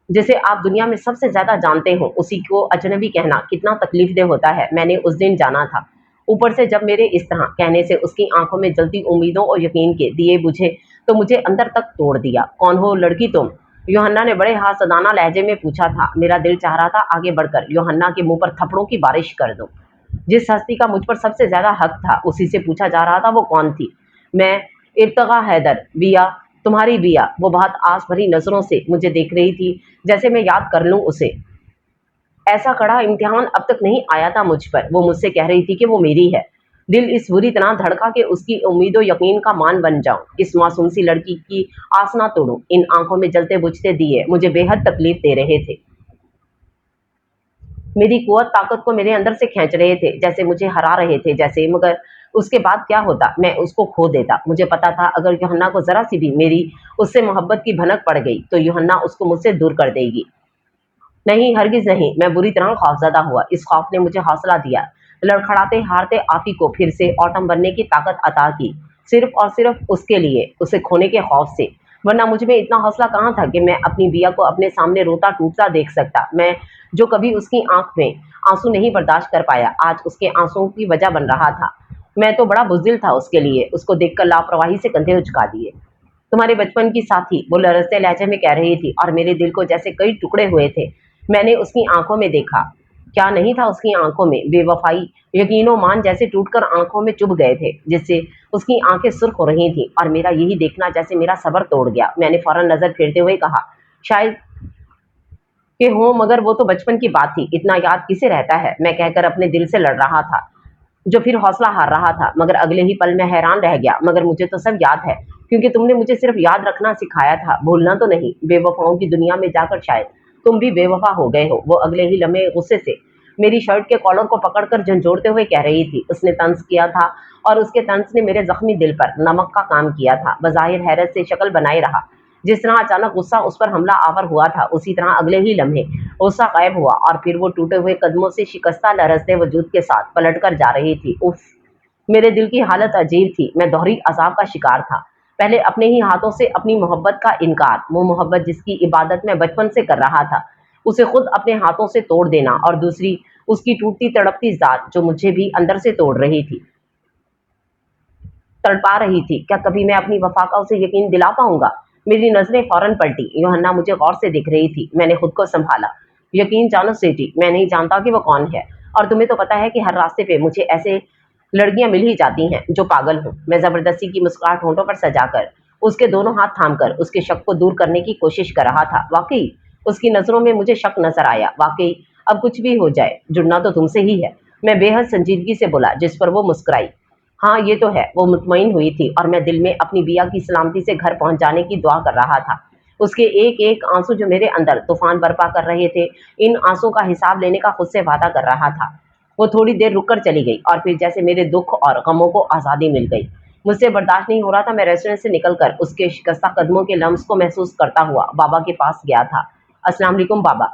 जिसे आप दुनिया में सबसे ज़्यादा जानते हो, उसी को अजनबी कहना कितना तकलीफदेह होता है, मैंने उस दिन जाना था। ऊपर से जब मेरे इस तरह कहने से उसकी आंखों में जलती उम्मीदों और यकीन के दिए बुझे, तो मुझे अंदर तक तोड़ दिया। कौन हो लड़की तुम? यूहन्ना ने बड़े हासदाना लहजे में पूछा था। मेरा दिल चाह रहा था आगे बढ़कर यूहन्ना के मुंह पर थप्पड़ों की बारिश कर दूं। जिस हस्ती का मुझ पर सबसे ज्यादा हक था, उसी से पूछा जा रहा था वो कौन थी। मैं इब्तिगा हैदर, बिया, तुम्हारी बिया। वो बहुत आस भरी नजरों से मुझे देख रही थी, जैसे मैं याद कर लूं उसे। ऐसा कड़ा इम्तिहान अब तक नहीं आया था मुझ पर। वो मुझसे कह रही थी कि वो मेरी है। दिल इस बुरी तरह धड़का कि उसकी उम्मीदों यकीन का मान बन जाऊं। इस मासूम सी लड़की की आस ना तोड़ूं। इन आंखों में जलते बुझते दिए मुझे बेहद तकलीफ दे रहे थे। मेरी कुव्वत ताकत को मेरे अंदर से खींच रहे थे, जैसे मुझे हरा रहे थे जैसे। मगर उसके बाद क्या होता, मैं उसको खो देता। मुझे पता था अगर यूहन्ना को ज़रा सी भी मेरी उससे मोहब्बत की भनक पड़ गई तो यूहन्ना उसको मुझसे दूर कर देगी। नहीं, हरगिज़ नहीं। मैं बुरी तरह खौफ़ज़दा हुआ। इस खौफ़ ने मुझे हौसला दिया, लड़खड़ाते हारते आप ही को फिर से ऑटम बनने की ताकत अता की, सिर्फ़ और सिर्फ़ उसके लिए, उसे खोने के खौफ़ से। वरना मुझ में इतना हौसला कहाँ था कि मैं अपनी बिया को अपने सामने रोता-टूटता देख सकता। मैं जो कभी उसकी आँख में आँसू नहीं बर्दाश्त कर पाया, आज उसके आँसुओं की वजह बन रहा था। मैं तो बड़ा बुज़दिल था उसके लिए, उसको देखकर लापरवाही से कंधे उचका दिए। तुम्हारे बचपन की साथी, वो लरज़ते लहजे में कह रही थी, और मेरे दिल को जैसे कई टुकड़े हुए थे। मैंने उसकी आंखों में देखा, क्या नहीं था उसकी आंखों में, बेवफाई, यकीनो मान जैसे टूटकर आंखों में चुभ गए थे, जिससे उसकी आंखें सुर्ख हो रही थीं, और मेरा यही देखना जैसे मेरा सब्र तोड़ गया। मैंने फौरन नजर फेरते हुए कहा, शायद कि हो, मगर वो तो बचपन की बात थी, इतना याद किसे रहता है। मैं कहकर अपने दिल से लड़ रहा था, जो फिर हौसला हार रहा था। मगर अगले ही पल मैं हैरान रह गया, मगर मुझे तो सब याद है, क्योंकि तुमने मुझे सिर्फ याद रखना सिखाया था, भूलना तो नहीं। बेवफाओं की दुनिया में जाकर शायद तुम भी बेवफा हो गए हो। वो अगले ही लम्हे गुस्से से मेरी शर्ट के कॉलर को पकड़कर झंझोड़ते हुए कह रही थी। उसने तंज किया था, और उसके तंज ने मेरे जख्मी दिल पर नमक का काम किया था। बज़ाहिर हैरत से शक्ल बनाए रहा। जिस तरह अचानक गुस्सा उस पर हमला आवर हुआ था, उसी तरह अगले ही लम्हे गुस्सा गायब हुआ, और फिर वो टूटे हुए कदमों से शिकस्ता लरजते वजूद के साथ पलट कर जा रही थी। उफ, मेरे दिल की हालत अजीब थी। मैं दोहरी अजाब का शिकार था। पहले अपने ही हाथों से अपनी मोहब्बत का इनकार, वो मोहब्बत जिसकी इबादत मैं बचपन से कर रहा था, उसे खुद अपने हाथों से तोड़ देना, और दूसरी उसकी टूटती तड़पती जात जो मुझे भी अंदर से तोड़ रही थी, तड़पा रही थी। क्या कभी मैं अपनी वफा का उसे यकीन दिला पाऊंगा? मेरी नजरें फौरन पलटी। यूहन्ना मुझे गौर से दिख रही थी। मैंने खुद को संभाला। यकीन जानो स्वीटी, मैं नहीं जानता कि वो कौन है, और तुम्हें तो पता है कि हर रास्ते पे मुझे ऐसे लड़कियां मिल ही जाती हैं जो पागल हों। मैं जबरदस्ती की मुस्कुराहट होंठों पर सजाकर उसके दोनों हाथ थामकर उसके शक को दूर करने की कोशिश कर रहा था। वाकई उसकी नजरों में मुझे शक नजर आया। वाकई अब कुछ भी हो जाए, जुड़ना तो तुमसे ही है, मैं बेहद संजीदगी से बोला, जिस पर वो मुस्कुराई। हाँ, ये तो है। वो मुतमईन हुई थी, और मैं दिल में अपनी बिया की सलामती से घर पहुंच जाने की दुआ कर रहा था। उसके एक एक आंसू जो मेरे अंदर तूफान बर्पा कर रहे थे, इन आंसू का हिसाब लेने का खुद से वादा कर रहा था। वो थोड़ी देर रुककर चली गई, और फिर जैसे मेरे दुख और गमों को आज़ादी मिल गई। मुझसे बर्दाश्त नहीं हो रहा था। मैं रेस्टोरेंट से निकलकर उसके शिकस्ता कदमों के लम्स को महसूस करता हुआ बाबा के पास गया था। अस्सलाम वालेकुम बाबा।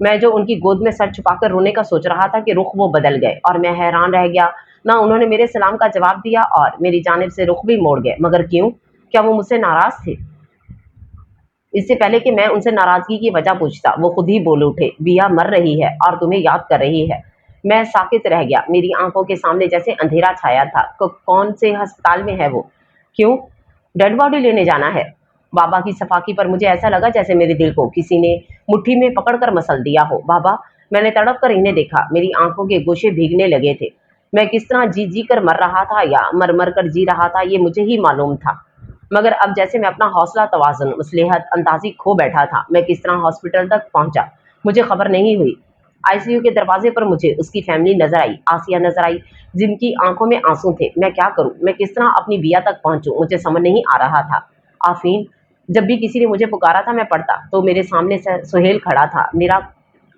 मैं जो उनकी गोद में सर छुपाकर रोने का सोच रहा था कि रुख वो बदल गए, और मैं हैरान रह गया। ना उन्होंने मेरे सलाम का जवाब दिया, और मेरी जानिब से रुख भी मोड़ गए। मगर क्यों? क्या वो मुझसे नाराज थे? इससे पहले कि मैं उनसे नाराजगी की वजह पूछता, वो खुद ही बोल उठे, बिया मर रही है और तुम्हें याद कर रही है। मैं साकित रह गया। मेरी आंखों के सामने जैसे अंधेरा छाया था। कौन से अस्पताल में है वो? क्यों? डेड बॉडी लेने जाना है? बाबा की सफाकी पर मुझे ऐसा लगा जैसे मेरे दिल को किसी ने मुट्ठी में पकड़कर मसल दिया हो। बाबा, मैंने तड़प कर इन्हें देखा। मेरी आंखों के गोशे भीगने लगे थे। मैं किस तरह जी जी कर मर रहा था, या मर मर कर जी रहा था, ये मुझे ही मालूम था। मगर अब जैसे मैं अपना हौसला, तवाज़ुन, मसलिहत, अंदाज़ी खो बैठा था। मैं किस तरह हॉस्पिटल तक पहुंचा, मुझे खबर नहीं हुई। आईसीयू के दरवाजे पर मुझे उसकी फैमिली नजर आई। आसिया नजर आई, जिनकी आंखों में आंसू थे। मैं क्या करूं? मैं किस तरह अपनी बिया तक पहुंचूं? मुझे समझ नहीं आ रहा था। आफरीन, जब भी किसी ने मुझे पुकारा था मैं पढ़ता, तो मेरे सामने सुहेल खड़ा था, मेरा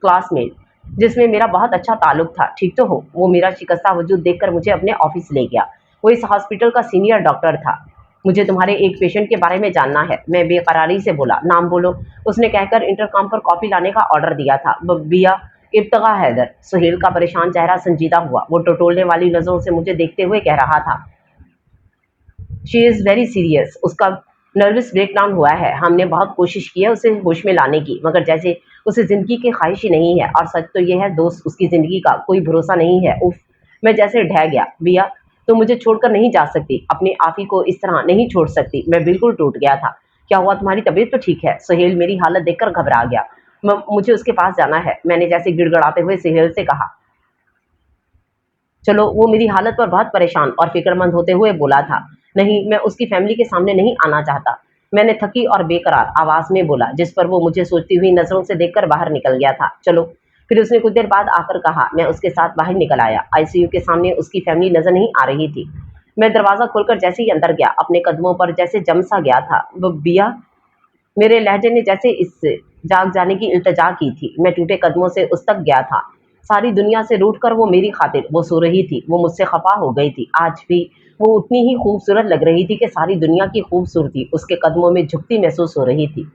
क्लासमेट, जिसमें मेरा बहुत अच्छा ताल्लुक था। ठीक तो हो? वो मेरा शिकस्ता वजूद देखकर मुझे अपने ऑफिस ले गया। वो इस हॉस्पिटल का सीनियर डॉक्टर था। मुझे तुम्हारे एक पेशेंट के बारे में जानना है। मैं बेकरारी से बोला। नाम बोलो, उसने कहकर इंटरकॉम पर कॉफी लाने का ऑर्डर दिया था। बिया इब्तिगा हैदर। सुहेल का परेशान चेहरा संजीदा हुआ। वो टटोलने वाली नजरों से मुझे देखते हुए कह रहा था, शी इज़ वेरी सीरियस। उसका नर्वस ब्रेकडाउन हुआ है। हमने बहुत कोशिश की है उसे होश में लाने की, मगर जैसे उसे ज़िंदगी की ख्वाहिश ही नहीं है। और सच तो यह है दोस्त, उसकी ज़िंदगी का कोई भरोसा नहीं है। उफ, मैं जैसे ढह गया। बिया, तो मुझे छोड़कर नहीं जा सकती, अपने आप ही को इस तरह नहीं छोड़ सकती। मैं बिल्कुल टूट गया था। क्या हुआ? तुम्हारी तबीयत तो ठीक है? सुहेल मेरी हालत देखकर घबरा गया। मुझे उसके पास जाना है, मैंने जैसे गिड़गड़ाते हुए सुहेल से कहा। चलो। वो मेरी हालत पर बहुत परेशान और फिक्रमंद होते हुए बोला था। नहीं, मैं उसकी फैमिली के सामने नहीं आना चाहता, मैंने थकी और बेकरार आवाज में बोला, जिस पर वो मुझे सोचती हुई नजरों से देखकर बाहर निकल गया था। चलो। फिर उसने कुछ देर बाद आकर कहा। मैं उसके साथ बाहर निकल आया। आईसीयू के सामने उसकी फैमिली नजर नहीं आ रही थी। मैं दरवाजा खोलकर जैसे ही अंदर गया, अपने कदमों पर जैसे जम सा गया था। वो बिया, मेरे लहजे ने जैसे इससे जाग जाने की इल्तजा की थी। मैं टूटे कदमों से उस तक गया था। सारी दुनिया से रूठ कर वो मेरी खातिर वो सो रही थी, वो मुझसे खफा हो गई थी। आज भी वो उतनी ही खूबसूरत लग रही थी कि सारी दुनिया की खूबसूरती उसके कदमों में झुकती महसूस हो रही थी।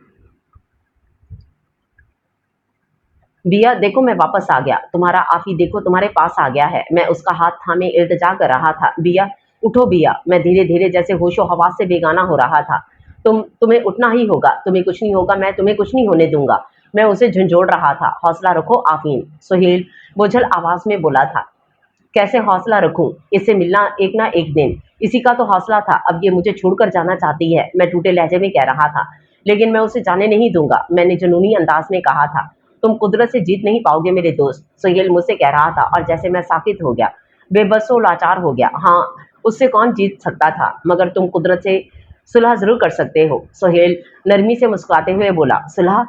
बिया देखो मैं वापस आ गया, तुम्हारा आफी देखो तुम्हारे पास आ गया है। मैं उसका हाथ थामे इल्तिजा कर रहा था। बिया उठो बिया। मैं धीरे धीरे जैसे होशो हवास से बेगाना हो रहा था। तुम्हें उठना ही होगा, तुम्हें कुछ नहीं होगा, मैं तुम्हें कुछ नहीं होने दूंगा। मैं उसे झंझोड़ रहा था। हौसला रखो आफीन, सुहेल बोझल आवाज में बोला था। कैसे हौसला रखूं, इससे मिलना एक ना एक दिन, इसी का तो हौसला था। अब ये मुझे छोड़कर जाना चाहती है, मैं टूटे लहजे में कह रहा था। लेकिन मैं उसे जाने नहीं दूंगा, मैंने जुनूनी अंदाज में कहा था। तुम कुदरत से जीत नहीं पाओगे मेरे दोस्त, सुहेल मुझसे कह रहा था। और जैसे मैं साकित हो गया, बेबसो लाचार हो गया। हाँ, उससे कौन जीत सकता था, मगर तुम कुदरत से सुलह जरूर कर सकते हो। सुहेल नरमी से मुस्कुराते हुए बोला। सुलह?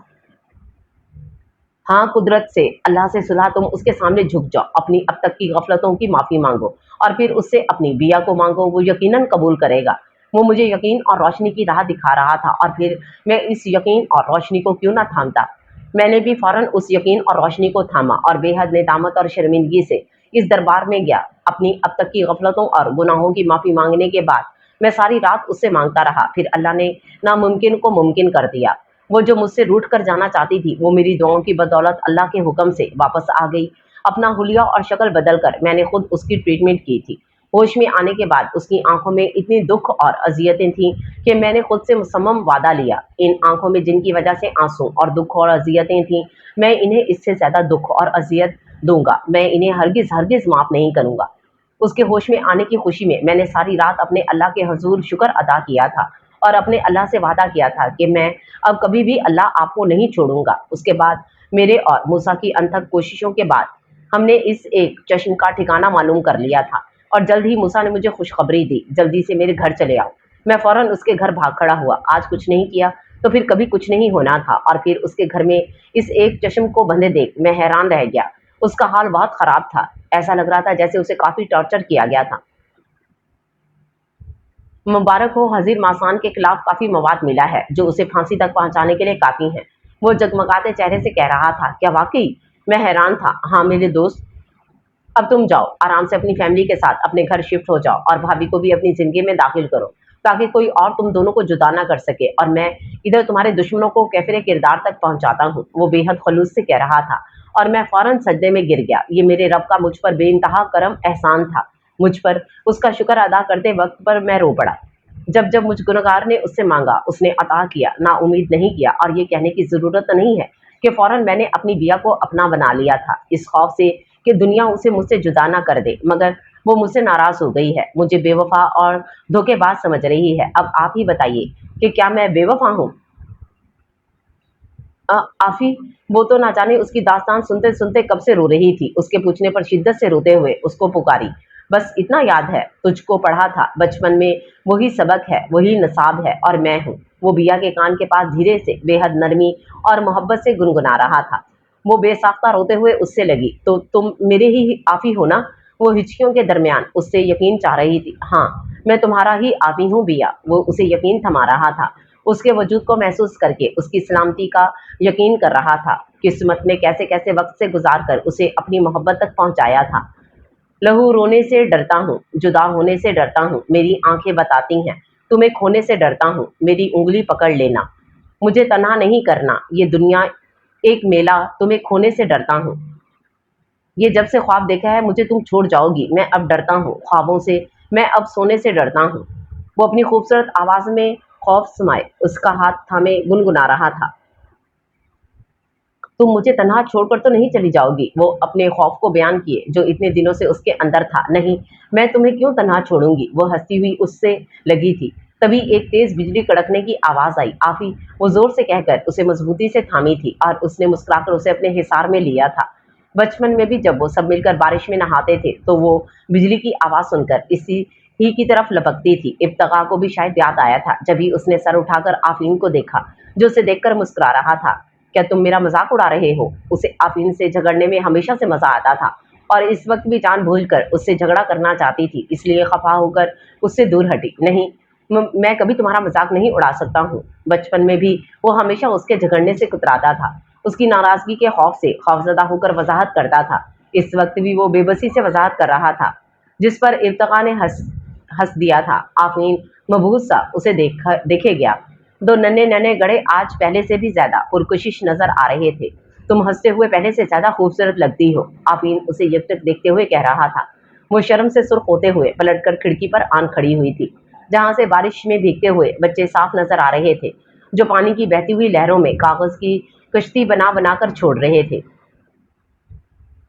हाँ, कुदरत से, अल्लाह से सुलह। तुम उसके सामने झुक जाओ, अपनी अब तक की गफलतों की माफ़ी मांगो और फिर उससे अपनी बिया को मांगो। वो यकीनन कबूल करेगा। वो मुझे यकीन और रोशनी की राह दिखा रहा था और फिर मैं इस यकीन और रोशनी को क्यों ना थामता। मैंने भी फौरन उस यकीन और रोशनी को थामा और बेहद नेदामत और शर्मिंदगी से इस दरबार में गया। अपनी अब तक की गफलतों और गुनाहों की माफ़ी मांगने के बाद मैं सारी रात उससे मांगता रहा। फिर अल्लाह ने नामुमकिन को मुमकिन कर दिया। वो जो मुझसे रूठ कर जाना चाहती थी, वो मेरी दुआओं की बदौलत अल्लाह के हुक्म से वापस आ गई। अपना हुलिया और शक्ल बदल कर मैंने खुद उसकी ट्रीटमेंट की थी। होश में आने के बाद उसकी आंखों में इतनी दुख और अजियतें थीं कि मैंने खुद से मुसम्मम वादा लिया, इन आंखों में जिनकी वजह से आंसू और दुख और अजियतें थीं, मैं इन्हें इससे ज्यादा दुख और अजियत दूंगा। मैं इन्हें हरगिज हरगिज माफ नहीं करूंगा। उसके होश में आने की खुशी में मैंने सारी रात अपने अल्लाह के हजूर शुक्र अदा किया था और अपने अल्लाह से वादा किया था कि मैं अब कभी भी अल्लाह आपको नहीं छोड़ूंगा। उसके बाद मेरे और मूसा की अनथक कोशिशों के बाद हमने इस एक चश्म का ठिकाना मालूम कर लिया था और जल्द ही मूसा ने मुझे खुशखबरी दी, जल्दी से मेरे घर चले आओ। मैं फौरन उसके घर भाग खड़ा हुआ। आज कुछ नहीं किया तो फिर कभी कुछ नहीं होना था। और फिर उसके घर में इस एक चश्म को बंधे देख मैं हैरान रह गया। उसका हाल बहुत खराब था। ऐसा लग रहा था जैसे उसे काफी टॉर्चर किया गया था। मुबारक हो, हजीर मासान के खिलाफ काफी मवाद मिला है जो उसे फांसी तक पहुंचाने के लिए काफी है। वो जगमगाते चेहरे से कह रहा था। क्या वाकई? मैं हैरान था। हाँ मेरे दोस्त, अब तुम जाओ आराम से अपनी फैमिली के साथ अपने घर शिफ्ट हो जाओ और भाभी को भी अपनी जिंदगी में दाखिल करो ताकि कोई और तुम दोनों को जुदा ना कर सके और मैं इधर तुम्हारे दुश्मनों को कैफिर किरदार तक पहुंचाता हूँ। वो बेहद खलूस से कह रहा था और मैं फौरन सजदे में गिर गया। ये मेरे रब का मुझ पर बेइंतहा करम एहसान था। मुझ पर उसका शुक्र अदा करते वक्त पर मैं रो पड़ा। जब जब मुझ गुनहगार ने उससे मांगा उसने अता किया, ना उम्मीद नहीं किया। और ये कहने की जरूरत नहीं है कि फौरन मैंने अपनी बिया को अपना बना लिया था, इस खौफ से कि दुनिया उसे मुझसे जुदा ना कर दे। मगर वो मुझसे नाराज हो गई है, मुझे बेवफा और धोखेबाज समझ रही है। अब आप ही बताइए कि क्या मैं बेवफा हूँ? आफी, वो तो ना जाने उसकी दास्तान सुनते सुनते कब से रो रही थी। उसके पूछने पर शिद्दत से रोते हुए उसको पुकारी। बस इतना याद है, तुझको पढ़ा था बचपन में, वही सबक है, वही नसाब है और मैं हूँ। वो बिया के कान के पास धीरे से बेहद नरमी और मोहब्बत से गुनगुना रहा था। वो बेसाख्ता रोते हुए उससे लगी। तो तुम मेरे ही आफी हो ना? वो हिचकियों के दरमियान उससे यकीन चाह रही थी। हाँ, मैं तुम्हारा ही आफी हूँ बिया। वो उसे यकीन थमा रहा था, उसके वजूद को महसूस करके उसकी सलामती का यकीन कर रहा था। किस्मत ने कैसे कैसे वक्त से गुजार कर उसे अपनी मोहब्बत तक पहुंचाया था। लहू रोने से डरता हूँ, जुदा होने से डरता हूँ, मेरी आंखें बताती हैं। तुम्हें खोने से डरता हूँ, मेरी उंगली पकड़ लेना। मुझे तन्हा नहीं करना, ये दुनिया एक मेला, तुम्हें खोने से डरता हूँ। ये जब से ख्वाब देखा है मुझे तुम छोड़ जाओगी, मैं अब डरता हूँ ख्वाबों से, मैं अब सोने से डरता हूँ। वो अपनी खूबसूरत आवाज में खौफ समाए उसका हाथ थामे गुनगुना रहा था। तुम मुझे तन्हा छोड़कर तो नहीं चली जाओगी? वो अपने खौफ को बयान किए जो इतने दिनों से उसके अंदर था। नहीं, मैं तुम्हें क्यों तन्हा छोड़ूंगी? वो हंसती हुई उससे लगी थी। तभी एक तेज बिजली कड़कने की आवाज आई। आफी, वो जोर से कहकर उसे मजबूती से थामी थी और उसने मुस्कुराकर उसे अपने हिसार में लिया था। बचपन में भी जब वो सब मिलकर बारिश में नहाते थे तो वो बिजली की आवाज सुनकर इसी ही की तरफ लपकती थी। इब्तगा को भी शायद याद आया था जब ही उसने सर उठाकर आफरीन को देखा जो उसे देखकर मुस्कुरा रहा था। क्या तुम मेरा मजाक उड़ा रहे हो? उसे आफरीन से झगड़ने में हमेशा से मजा आता था और इस वक्त भी जान भूलकर उससे झगड़ा करना चाहती थी, इसलिए खफा होकर उससे दूर हटी। नहीं, मैं कभी तुम्हारा मजाक नहीं उड़ा सकता हूँ। बचपन में भी वो हमेशा उसके झगड़ने से कुतराता था, उसकी नाराजगी के खौफ से खौफजदा होकर वजाहत करता था। इस वक्त भी वो बेबसी से वजाहत कर रहा था, जिस पर इर्तका ने हंस दिया था। आफरीन मबहूस सा उसे देखे गया। दो नन्हे नन्हे गड़े आज पहले से भी ज्यादा पुरकशिश नजर आ रहे थे। तुम हंसते हुए पहले से ज्यादा खूबसूरत लगती हो, आफरीन उसे यकटक देखते हुए कह रहा था। वो शर्म से सुर्ख होते हुए पलटकर खिड़की पर आन खड़ी हुई थी, जहां से बारिश में भीगते हुए बच्चे साफ नजर आ रहे थे, जो पानी की बहती हुई लहरों में कागज की कश्ती बना बनाकर छोड़ रहे थे,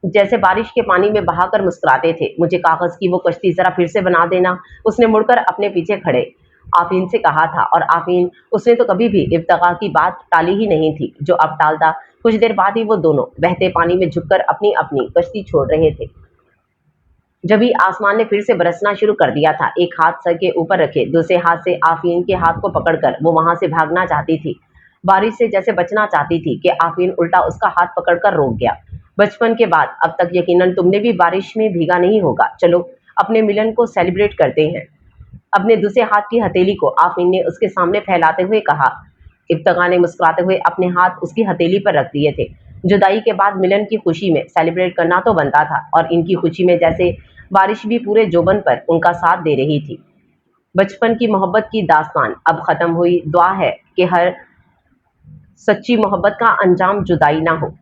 जैसे बारिश के पानी में बहाकर मुस्कुराते थे। मुझे कागज की वो कश्ती जरा फिर से बना देना, उसने मुड़कर अपने पीछे खड़े आफीन से कहा था। और आफीन, उसने तो कभी भी इब्तिगा की बात टाली ही नहीं थी, जो अब टालता। कुछ देर बाद ही वो दोनों बहते पानी में झुककर अपनी अपनी कश्ती छोड़ रहे थे। जब ही आसमान ने फिर से बरसना शुरू कर दिया था। एक हाथ सर के ऊपर रखे दूसरे हाथ से आफीन के हाथ को पकड़कर वो वहां से भागना चाहती थी, बारिश से जैसे बचना चाहती थी कि आफीन उल्टा उसका हाथ पकड़कर रोक गया। बचपन के बाद अब तक यकीनन तुमने भी बारिश में भीगा नहीं होगा। चलो अपने मिलन को सेलिब्रेट करते हैं। अपने दूसरे हाथ की हथेली को आफरीन ने उसके सामने फैलाते हुए कहा। इब्तिगा ने मुस्कुराते हुए अपने हाथ उसकी हथेली पर रख दिए थे। जुदाई के बाद मिलन की खुशी में सेलिब्रेट करना तो बनता था, और इनकी खुशी में जैसे बारिश भी पूरे जोबन पर उनका साथ दे रही थी। बचपन की मोहब्बत की दास्तान अब खत्म हुई। दुआ है कि हर सच्ची मोहब्बत का अंजाम जुदाई ना हो।